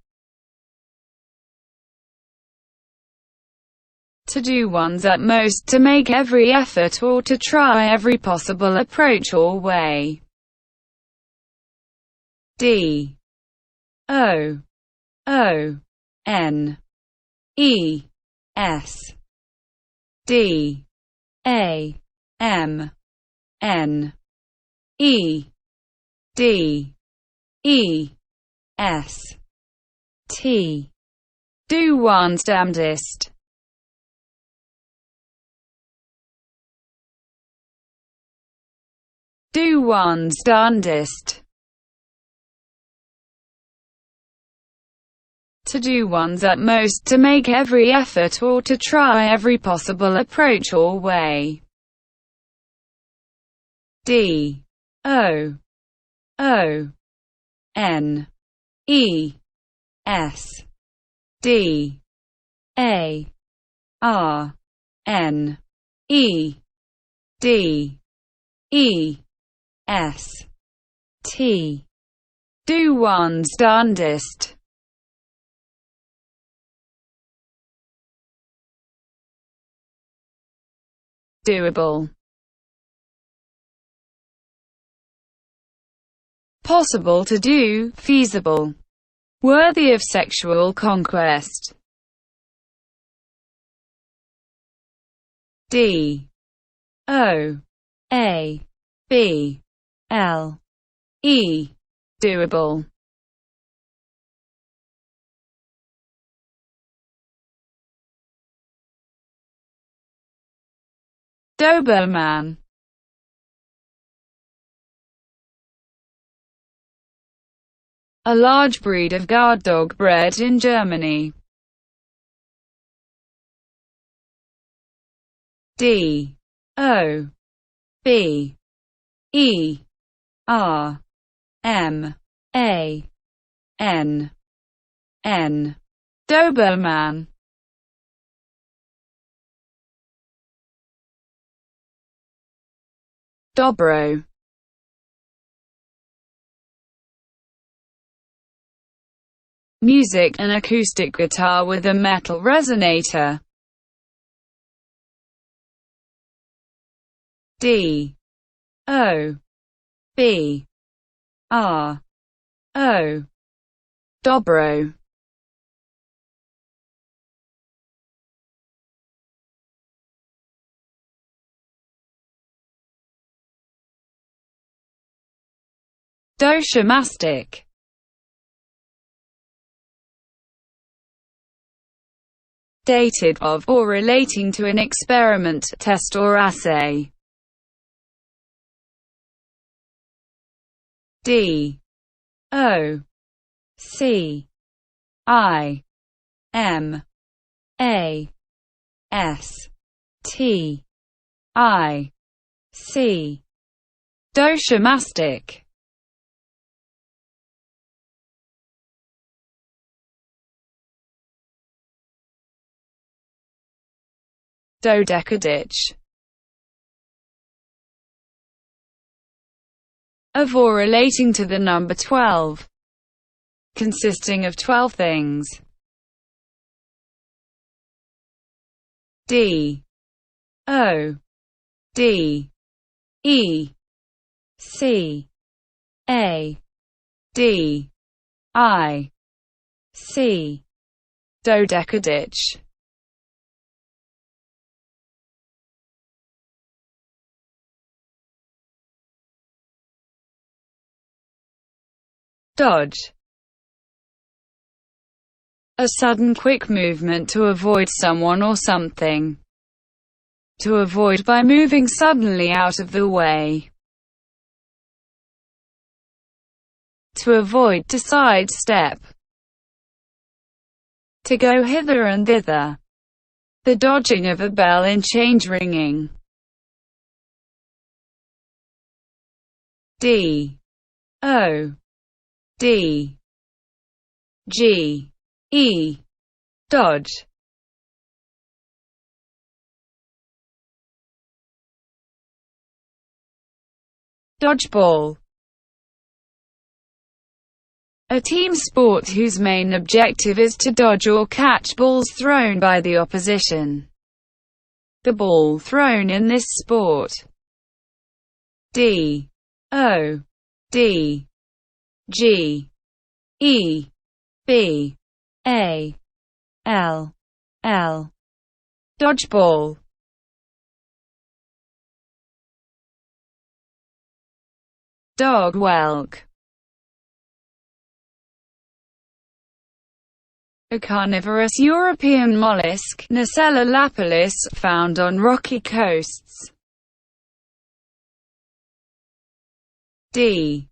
To do one's utmost, to make every effort or to try every possible approach or way. D. O. O. N. E. S. D. A. M. N. E. D. E. S. T. Do one's damnedest. Do one's darndest. To do one's utmost, to make every effort or to try every possible approach or way. D. O. O. N. E. S. D. A. R. N. E. D. E. S. T. Do one's darndest. Doable. Possible to do, feasible. Worthy of sexual conquest. D. O. A. B. L. E. Doable. Doberman. A large breed of guard dog bred in Germany. D. O. B. E. R. M. A. N. N. Doberman. Dobro. Music, an acoustic guitar with a metal resonator. D. O. B. R. O. Dobro. Doshamastic. Dated of or relating to an experiment, test or assay. D. O. C. I. M. A. S. T. I. C. Doshamastic. Dodecaditch. Of or relating to the number 12. Consisting of 12 things. D. O. D. E. C. A. D. I. C. Dodecaditch. Dodge. A sudden quick movement to avoid someone or something. To avoid by moving suddenly out of the way. To avoid, to sidestep. To go hither and thither. The dodging of a bell in change ringing. D O D G E dodge. Dodgeball. A team sport whose main objective is to dodge or catch balls thrown by the opposition. The ball thrown in this sport. D O D G E B A L L. Dodgeball. Dog whelk. A carnivorous European mollusk, Nacella lapillis, found on rocky coasts. D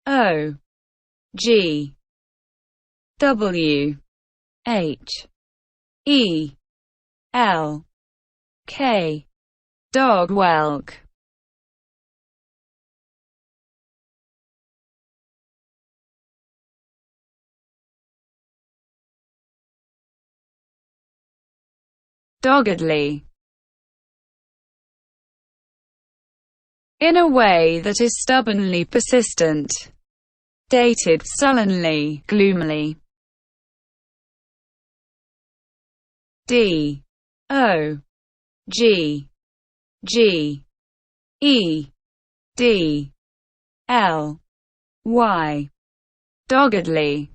O G W H E L K. Dog whelk. Doggedly. In a way that is stubbornly persistent. Dated, sullenly, gloomily. D O G G E D L Y. Doggedly.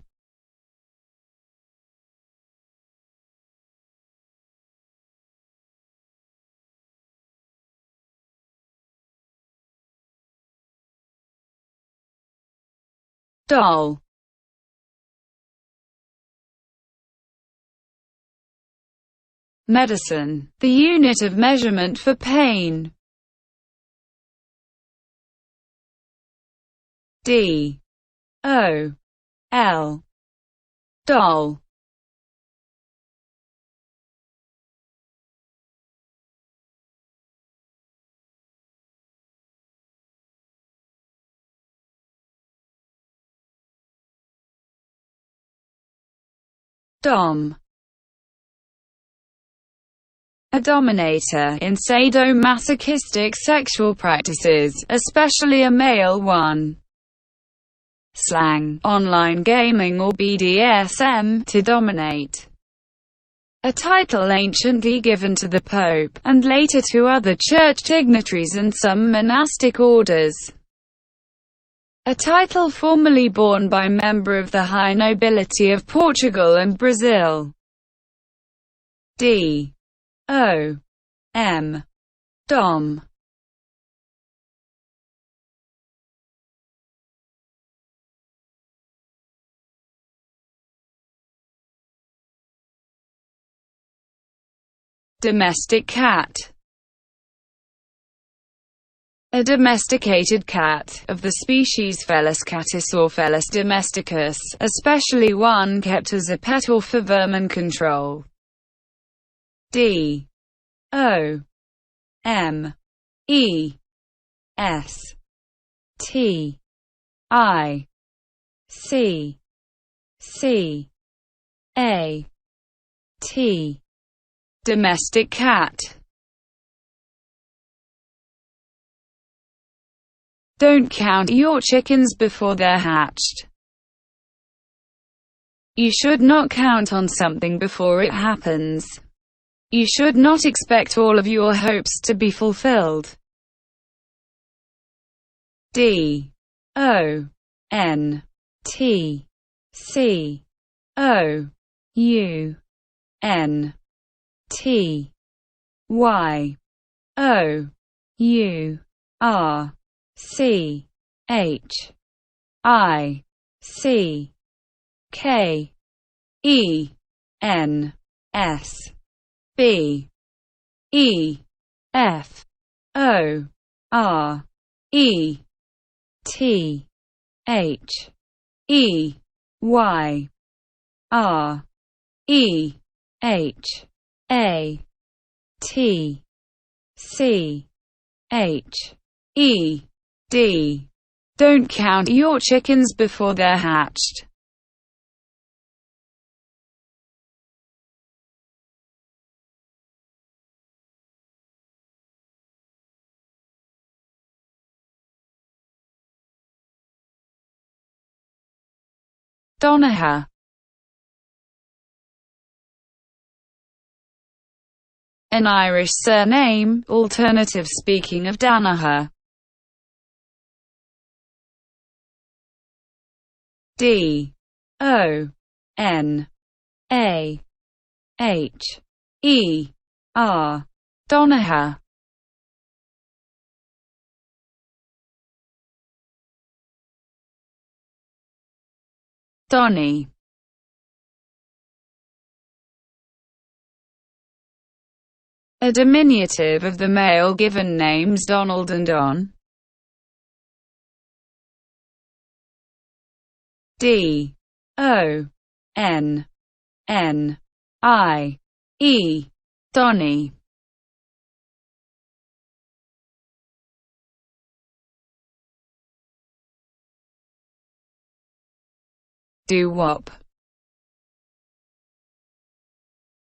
Doll. Medicine, the unit of measurement for pain. D O L. Doll. Dom. A dominator in sadomasochistic sexual practices, especially a male one. Slang, online gaming or BDSM, to dominate. A title anciently given to the Pope, and later to other church dignitaries and some monastic orders. A title formerly borne by member of the high nobility of Portugal and Brazil. D O M. Dom. Domestic cat. A domesticated cat, of the species Felis catus or Felis domesticus, especially one kept as a pet or for vermin control. D O M E S T I C C A T. Domestic cat. Don't count your chickens before they're hatched. You should not count on something before it happens. You should not expect all of your hopes to be fulfilled. D O N T C O U N T Y O U R C H I C K E N S B E F O R E T H E Y R E H A T C H E D. Don't count your chickens before they're hatched. Donaher. An Irish surname, alternative speaking of Danaher. D O N A H E R. Donaher. Donny. A diminutive of the male given names Donald and Don. D O N N I E. Donny. Doo-wop.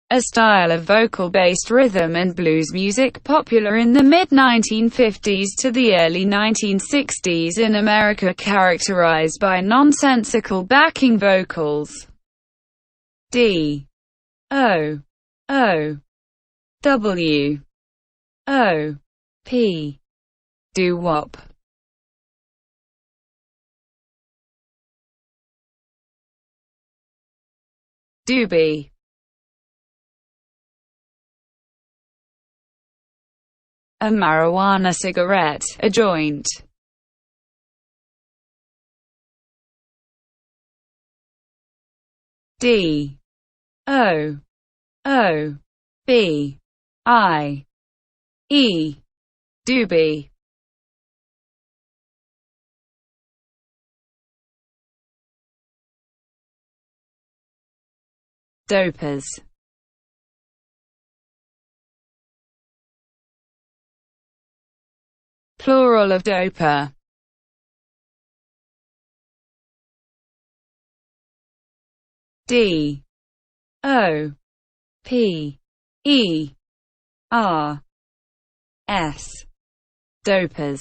A style of vocal-based rhythm and blues music popular in the mid-1950s to the early 1960s in America, characterized by nonsensical backing vocals. D O O W O P. Doo-wop. Doobie. A marijuana cigarette, a joint. D O O B I E. Doobie. Dopers. Plural of doper. D O P E R S. Dopers.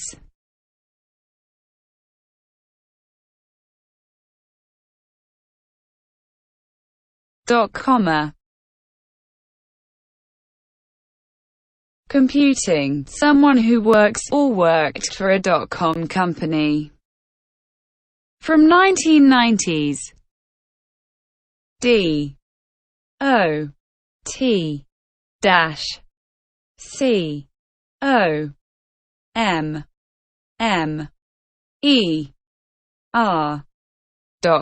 .comma. Computing, someone who works or worked for a .com company. From 1990s. D O T dash C O M M E R.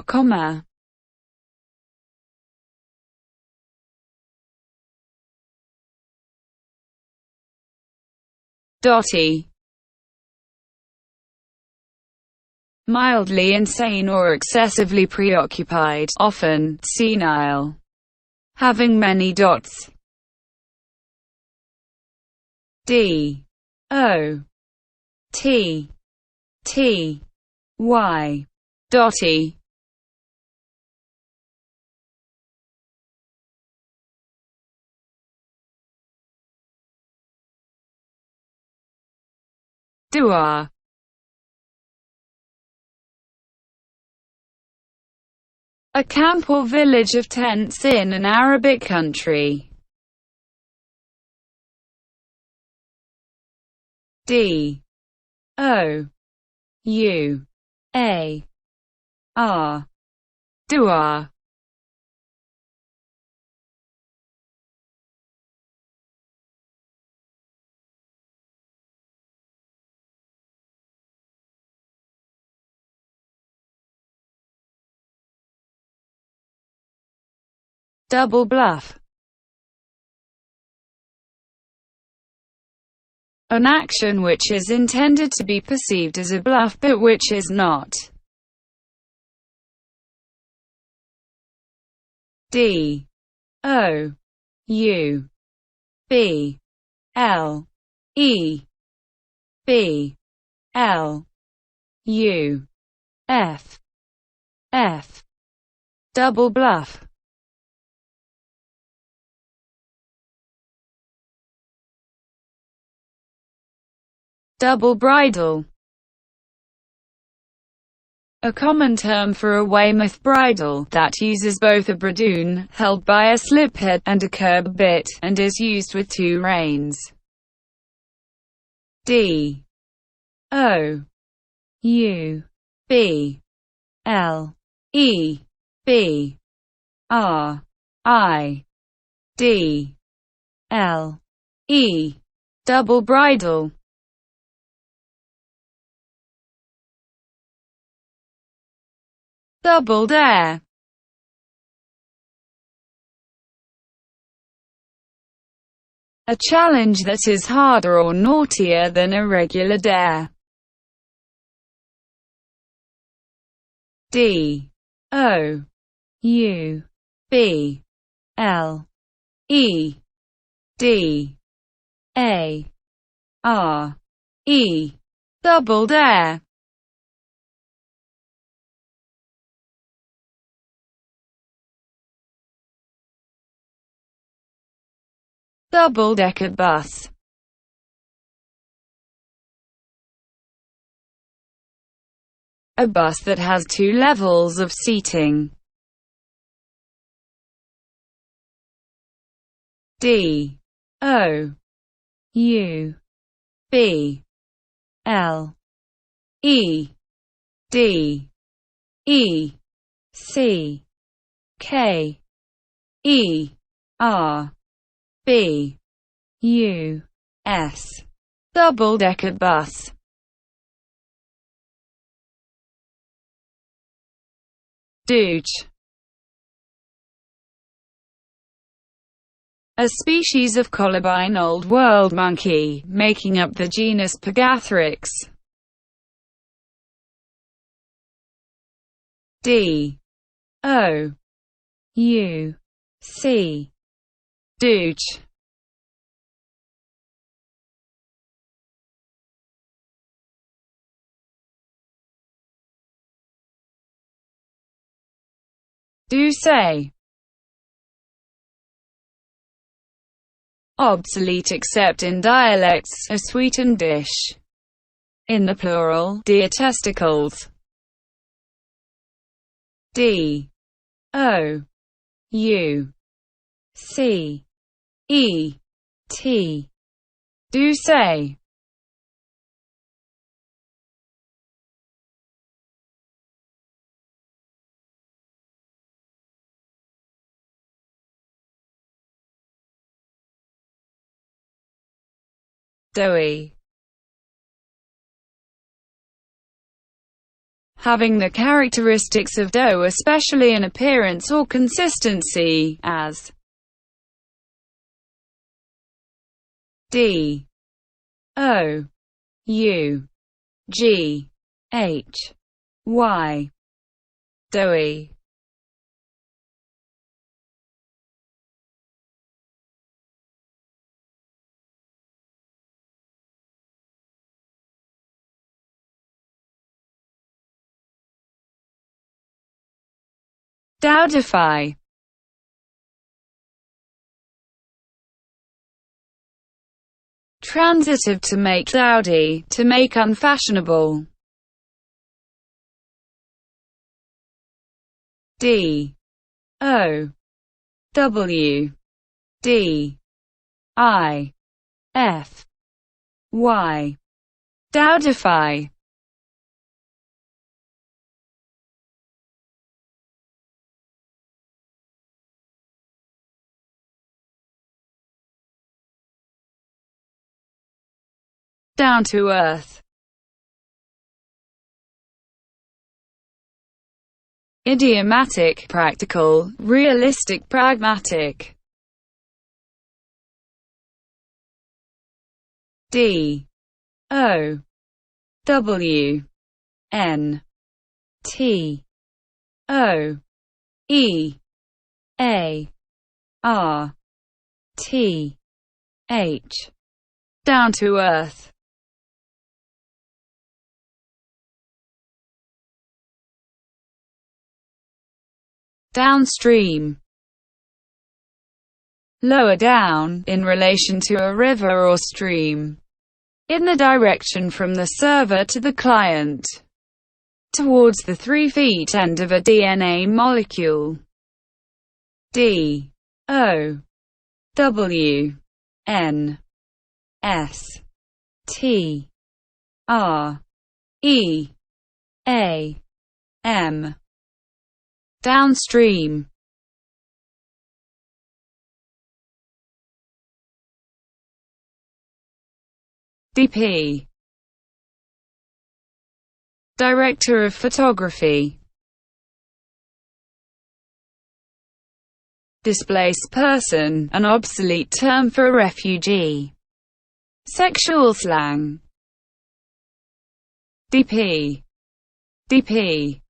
.comma. Dotty. Mildly insane or excessively preoccupied, often senile. Having many dots. D O T T Y. Dotty. Douar. A camp or village of tents in an Arabic country. D O U A R. Douar. Double bluff. An action which is intended to be perceived as a bluff but which is not. D O U B L E B L U F F. Double bluff. Double bridle. A common term for a Weymouth bridle that uses both a bradoon, held by a slip head, and a curb bit, and is used with two reins. D O U B L E B R I D L E. Double bridle. Double dare. A challenge that is harder or naughtier than a regular dare. D O U B L E D A R E. Double dare. Double-decker bus. A bus that has two levels of seating. D O U B L E D E C K E R B U S. Double-decker bus. Douche. A species of colobine Old World monkey, making up the genus Pagathrix. D O U C. Douche. Do say. Obsolete except in dialects, a sweetened dish. In the plural, deer testicles. D O U C E T. Do say. Doughy. Having the characteristics of dough, especially in appearance or consistency, as D O U G H Y. Doughy. Dowdify. Transitive to make dowdy, to make unfashionable. D O W D I F Y. Dowdify. Down to earth. Idiomatic, practical, realistic, pragmatic. D O W N T O E A R T H Down to earth. Downstream. Lower down, in relation to a river or stream. In the direction from the server to the client. Towards the 3 feet end of a DNA molecule. D. O. W. N. S. T. R. E. A. M. Downstream. DP. Director of Photography. Displaced person, an obsolete term for refugee. Sexual slang. DP. DP.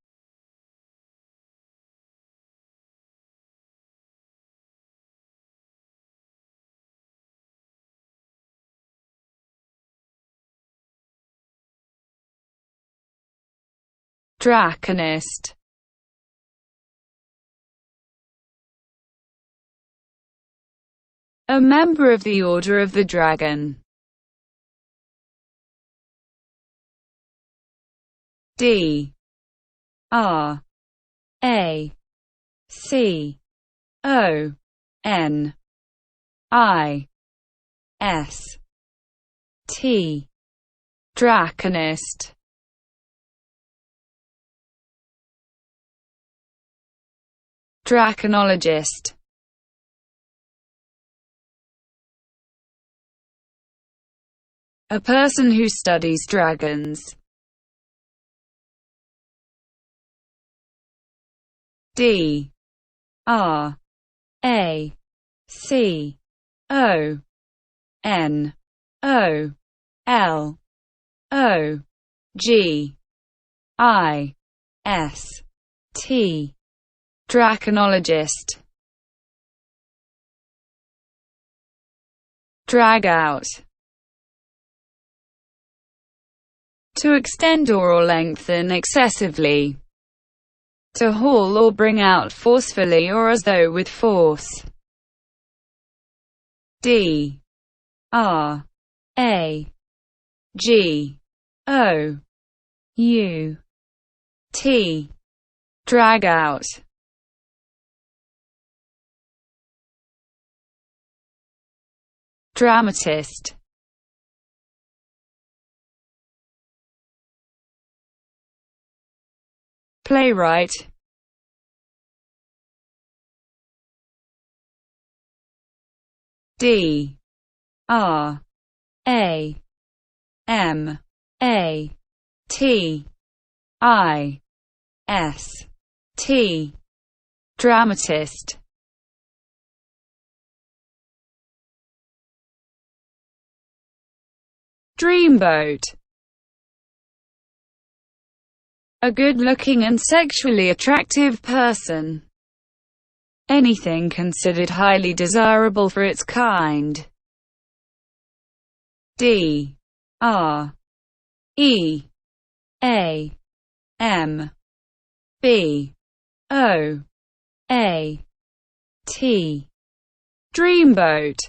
Draconist. A member of the Order of the Dragon. D. R. A. C. O. N. I. S. T. Draconist. Draconologist. A person who studies dragons. D. R. A. C. O. N. O. L. O. G. I. S. T. Draconologist. Drag out. To extend or lengthen excessively. To haul or bring out forcefully or as though with force. D. R. A. G. O. U. T. Drag out. Dramatist. Playwright. D. R. A. M. A. T. I. S. T. Dramatist. Dreamboat. A good-looking and sexually attractive person. Anything considered highly desirable for its kind. D. R. E. A. M. B. O. A. T. Dreamboat.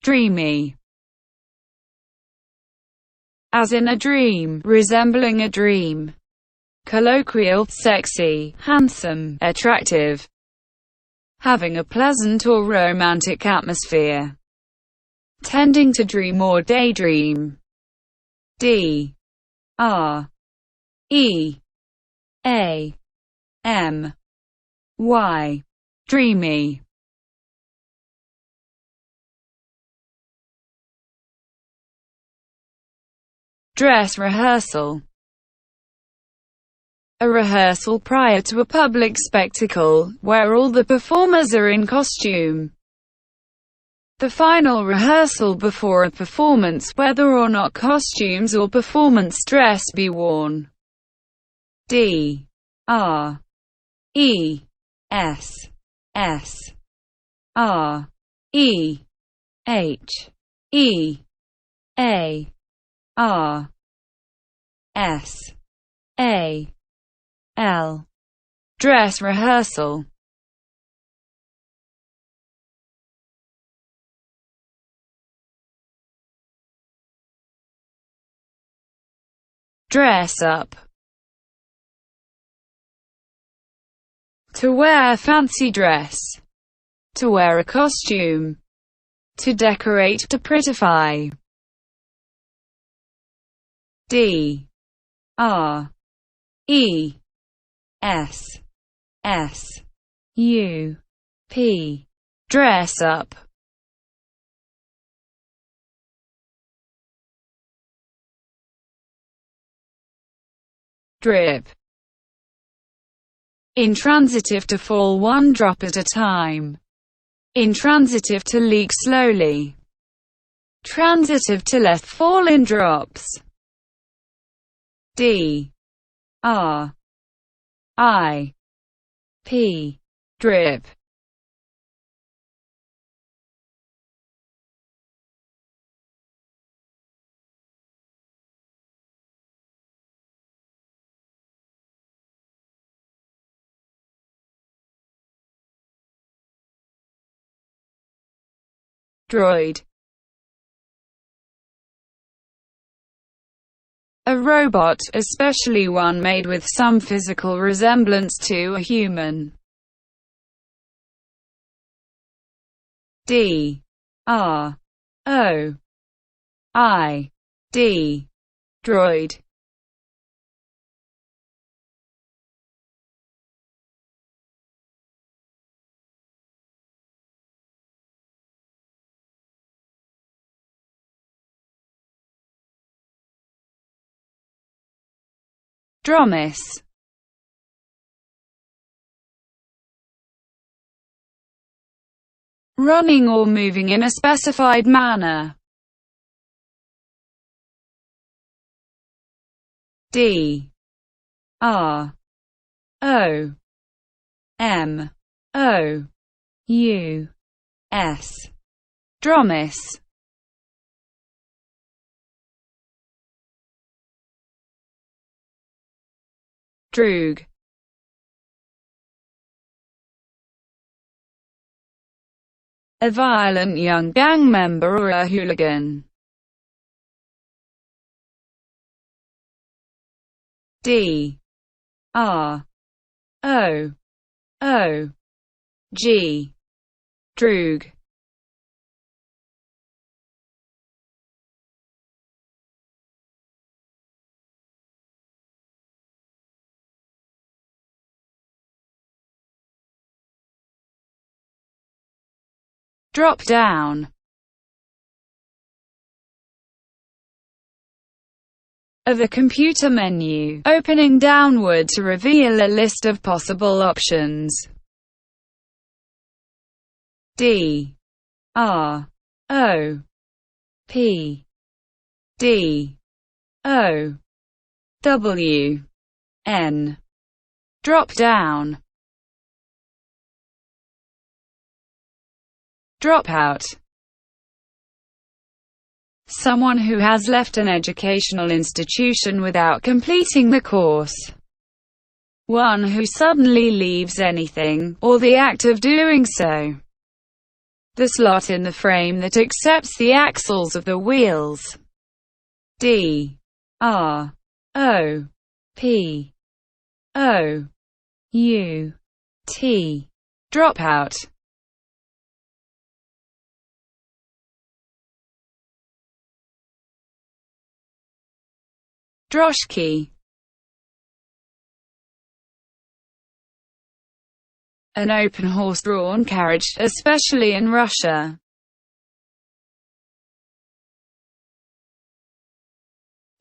Dreamy. As in a dream, resembling a dream. Colloquial, sexy, handsome, attractive. Having a pleasant or romantic atmosphere. Tending to dream or daydream. D. R. E. A. M. Y. Dreamy. Dress rehearsal. A rehearsal prior to a public spectacle, where all the performers are in costume. The final rehearsal before a performance, whether or not costumes or performance dress be worn. D. R. E. S S R E H E A R S A L. Dress rehearsal. Dress up. To wear fancy dress. To wear a costume. To decorate, to prettify. D R E S S U P. Dress up. Drip. Intransitive, to fall one drop at a time. Intransitive, to leak slowly. Transitive, to let fall in drops. D R I P. Drip. Droid. A robot, especially one made with some physical resemblance to a human. D R O I D. Droid. Dromis. Running or moving in a specified manner. D R O M O U S. Dromis. Droog. A violent young gang member or a hooligan. D R O O G. Droog. Drop down. Of a computer menu, opening downward to reveal a list of possible options. D R O P D O W N. Drop down. Dropout. Someone who has left an educational institution without completing the course. One who suddenly leaves anything, or the act of doing so. The slot in the frame that accepts the axles of the wheels. D R O P O U T. Dropout. Droshky. An open horse-drawn carriage, especially in Russia.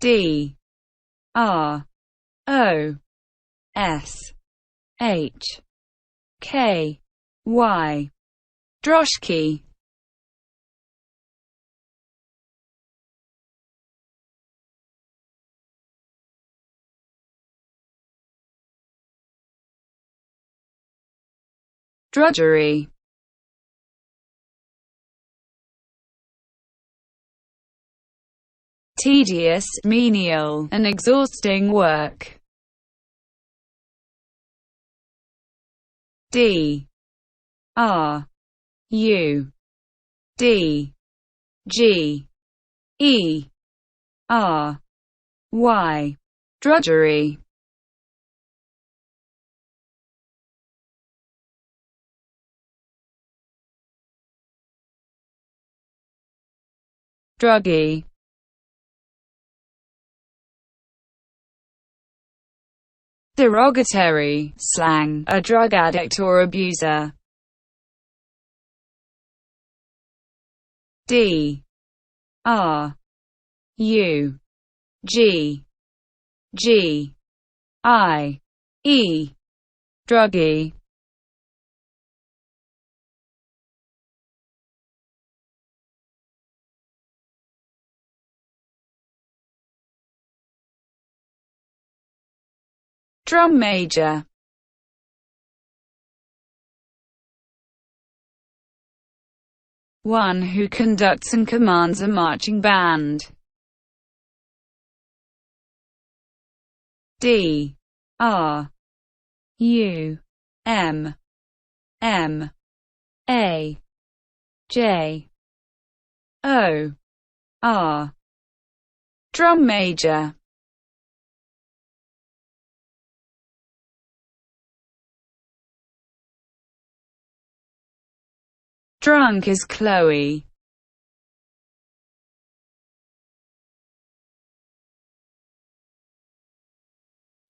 D R O S H K Y. Droshky. drudgery, tedious, menial, and exhausting work. D R U D G E R Y, drudgery. Druggy, derogatory, slang, a drug addict or abuser. D R U G G I E, druggy. Drum major, one who conducts and commands a marching band. D R U M M A J O R, drum major. Drunk as Chloe,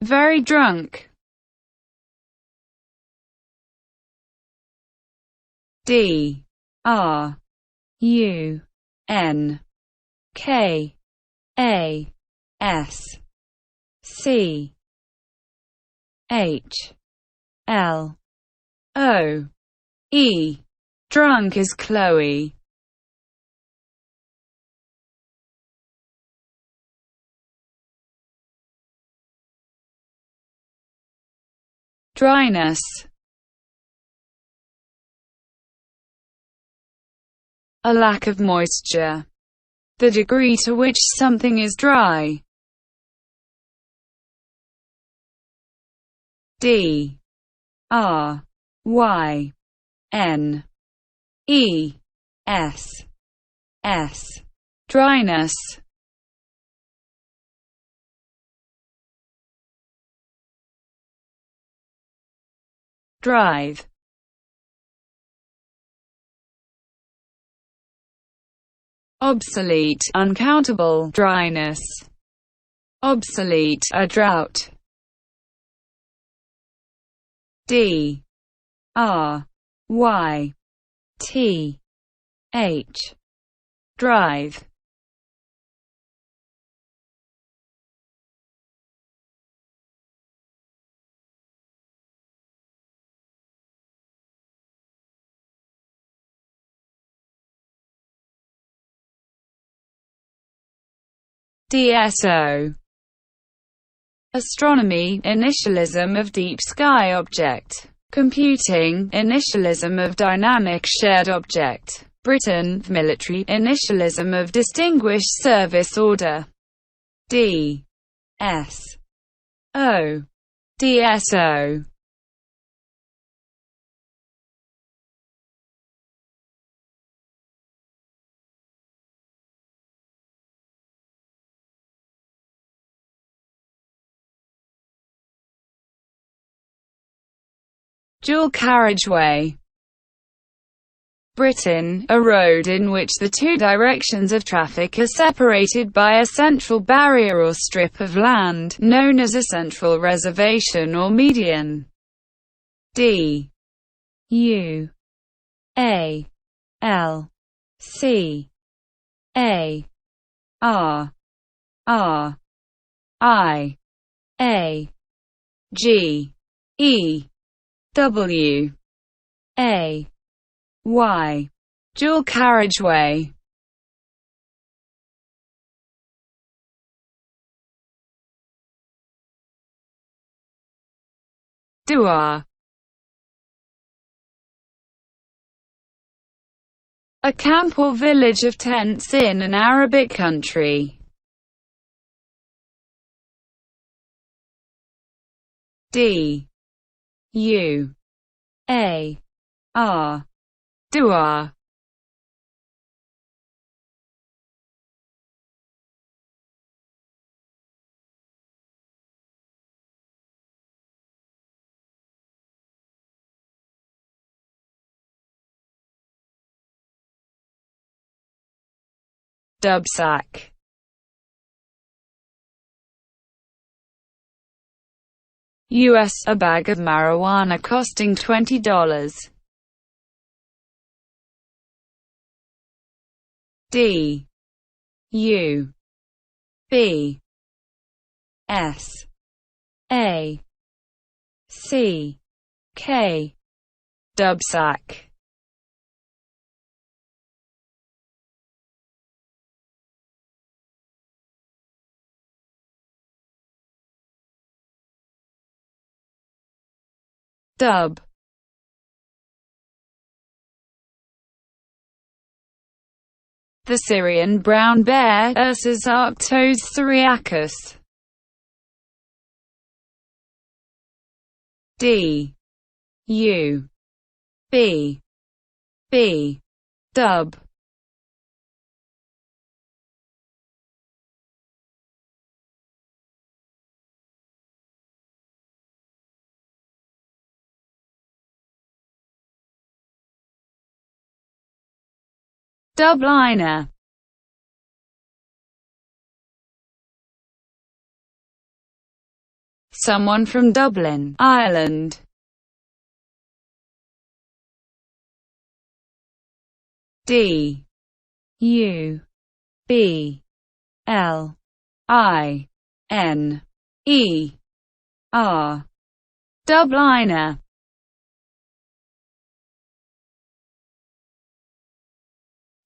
very drunk. D R U N K A S C H L O E, drunk as Chloe. Dryness, a lack of moisture, the degree to which something is dry. D R Y N E S S, dryness. Drive, obsolete, uncountable, dryness. Obsolete, a drought. D R Y T H, drive. DSO, astronomy, initialism of deep sky object. Computing, initialism of dynamic shared object. Britain, military, initialism of distinguished service order. D S O, DSO. Dual carriageway. Britain, a road in which the two directions of traffic are separated by a central barrier or strip of land, known as a central reservation or median. D U A L C A R R I A G E W A Y, dual carriageway. Douar, A camp or village of tents in an Arabic country. D U A R Dua. Dubsack. US, a bag of marijuana costing $20. D U B S A C K. Dubsack. Dub. The Syrian brown bear, Ursus arctos theriacus. D U B B. Dub. Dubliner. Someone from Dublin, Ireland. D U B L I N E R. Dubliner.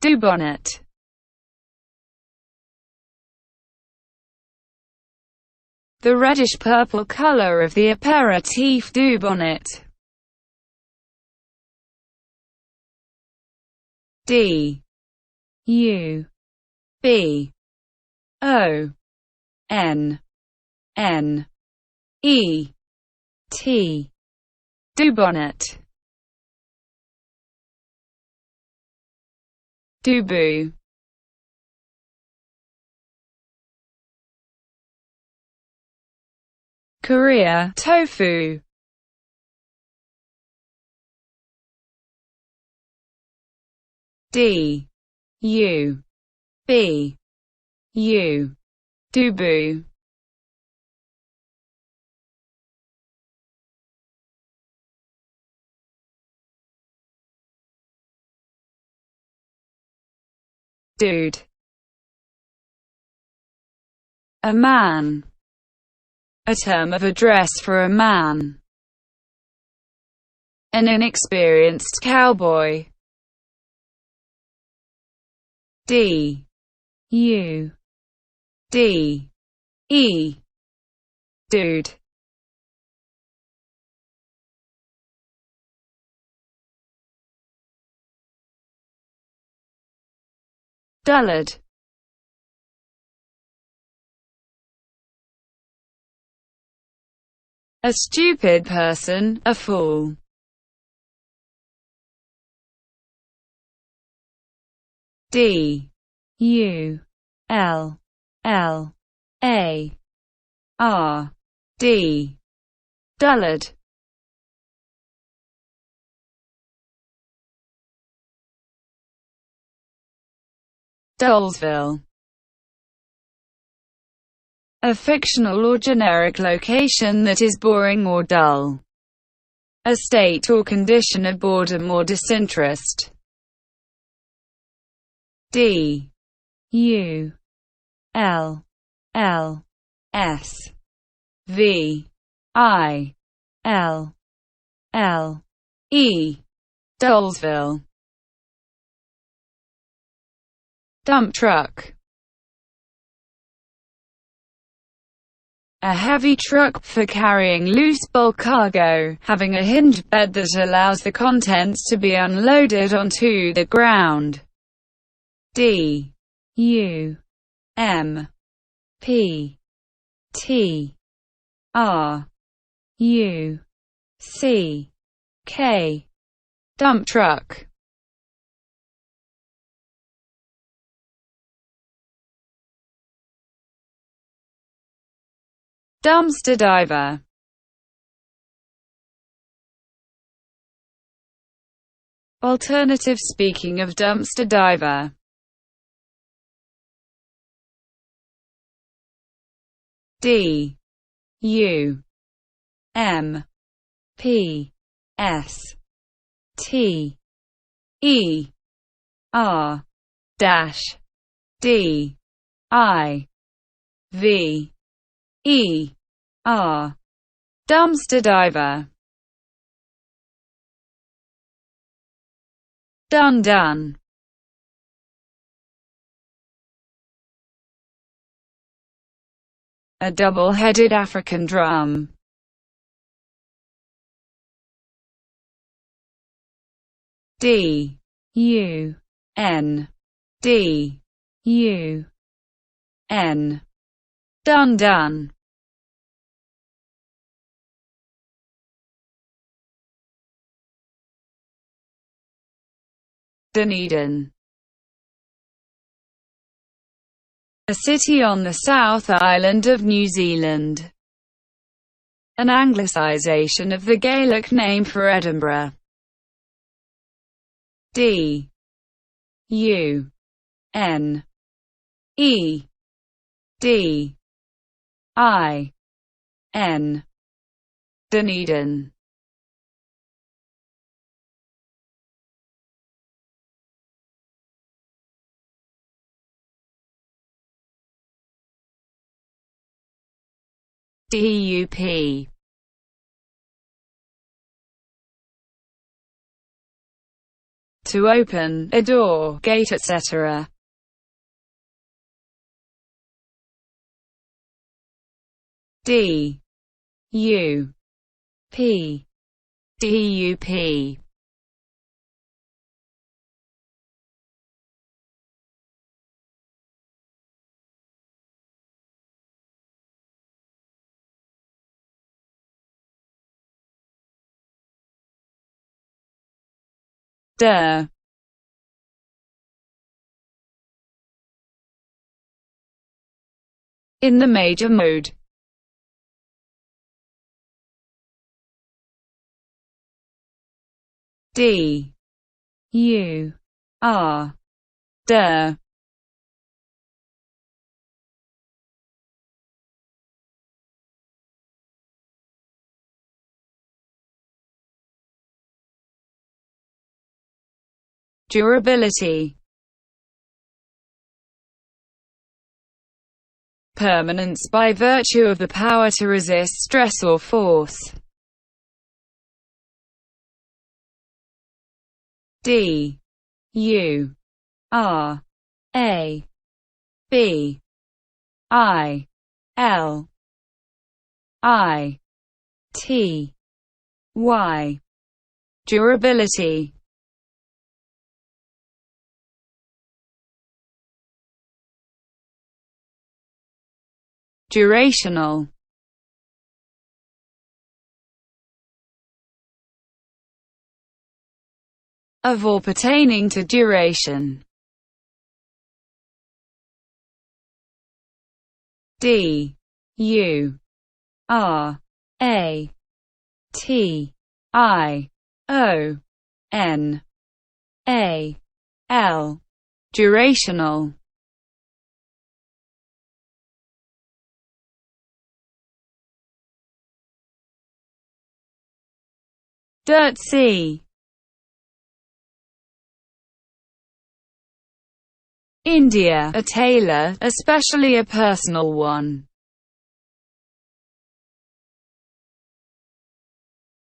Dubonnet. The reddish-purple color of the aperitif dubonnet. D U B O N N E T. Dubonnet. Dubu. Korea, tofu. D U B U. Dubu. Dude. A man. A term of address for a man. An inexperienced cowboy. D U D E. Dude. Dullard. A stupid person, a fool. D U L L A R D. Dullard. Dullsville. A fictional or generic location that is boring or dull. A state or condition of boredom or disinterest. D U L L S V I L L E. Dullsville. Dump truck. A heavy truck for carrying loose bulk cargo, having a hinged bed that allows the contents to be unloaded onto the ground. D U M P T R U C K. Dump truck. Dumpster diver. Alternative speaking of dumpster diver. D U M P S T E R dash D I V E R. Dumpster diver. Done. A double-headed African drum. D U N D U N. Done. Dunedin. A city on the South Island of New Zealand. An anglicisation of the Gaelic name for Edinburgh. D U N E D I N. Dunedin. DUP. To open a door, gate, etc. D U P DUP. Duh. In the major mode. D U R. Duh. Durability. Permanence by virtue of the power to resist stress or force. D U R A B I L I T Y. Durability. Durational. Of or pertaining to duration. D U R A T I O N A L. Durational. Dirty. India, a tailor, especially a personal one.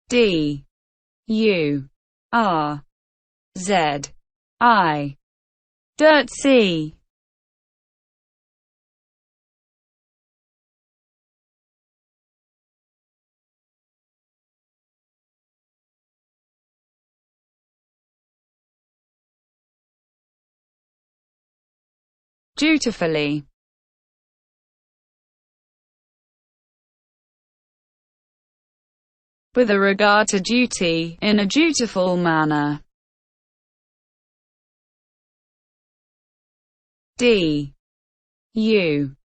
D U R Z I. Dirty. dutifully. With a regard to duty, in a dutiful manner. D U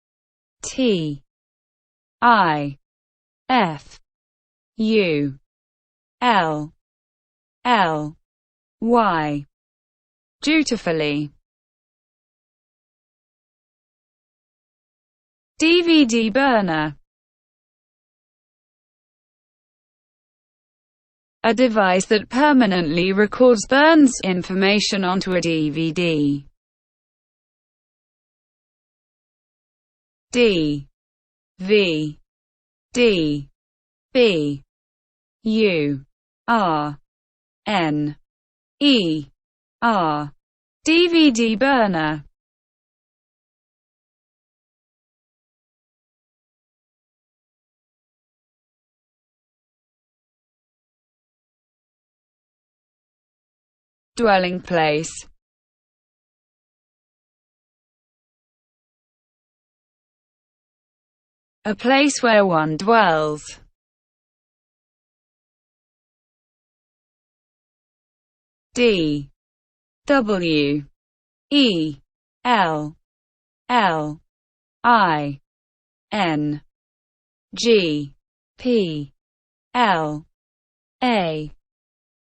T I F U L L Y, dutifully. DVD burner. A device that permanently records burns information onto a DVD. D V D B U R N E R, DVD burner. Dwelling place. A place where one dwells. D W E L L I N G P L A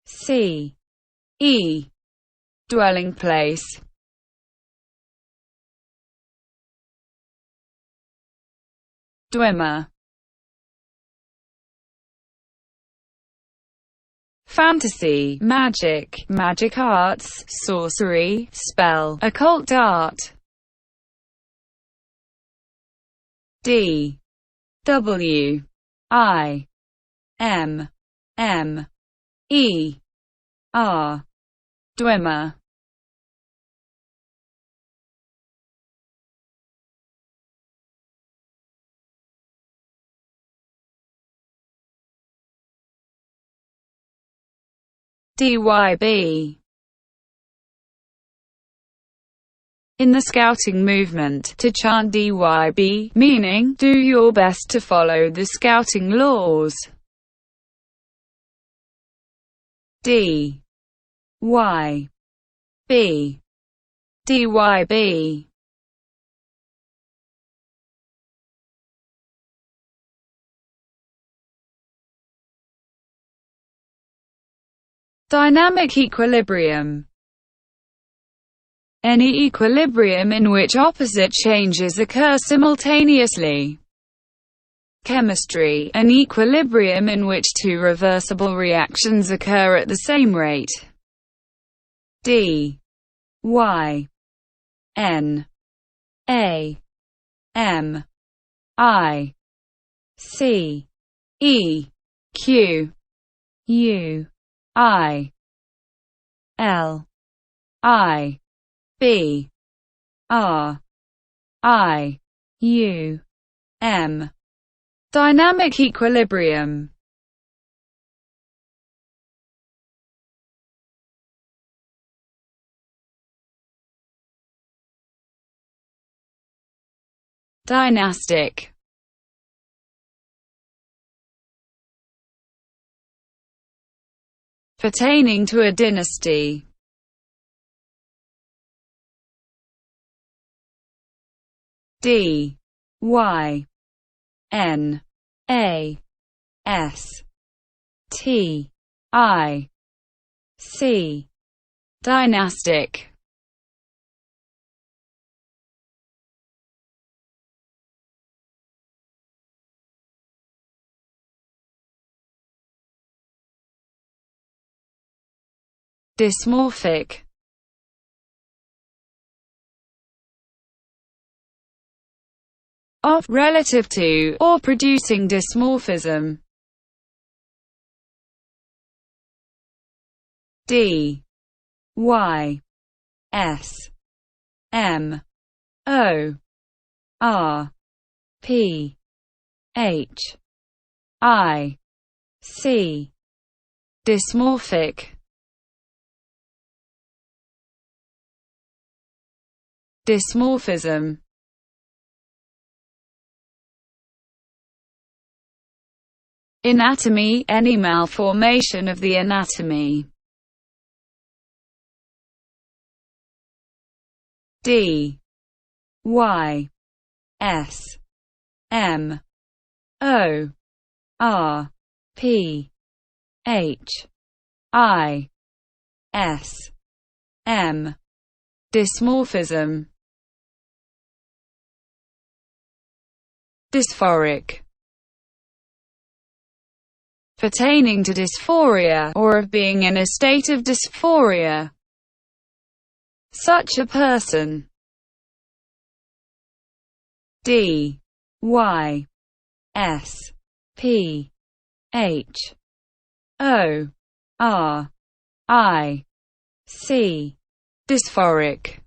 C E, dwelling place. Dwemer. Fantasy, magic, magic arts, sorcery, spell, occult art. D W I M M E R, Dwemer. DYB. In the Scouting movement, to chant DYB, meaning, do your best to follow the Scouting laws. D Y B DYB. Dynamic equilibrium. Any equilibrium in which opposite changes occur simultaneously. Chemistry, an equilibrium in which two reversible reactions occur at the same rate. D Y N A M I C E Q U I L I B R I U M. Dynamic equilibrium. Dynastic. Pertaining to a dynasty. D Y N A S T I C. Dynastic. Dysmorphic. Of, relative to, or producing dysmorphism. D Y S M O R P H I C. Dysmorphic. Dysmorphism. Anatomy, any malformation of the anatomy. D Y S M O R P H I S M. Dysmorphism. Dysphoric. Pertaining to dysphoria, or of being in a state of dysphoria. Such a person. D Y S P H O R I C. Dysphoric.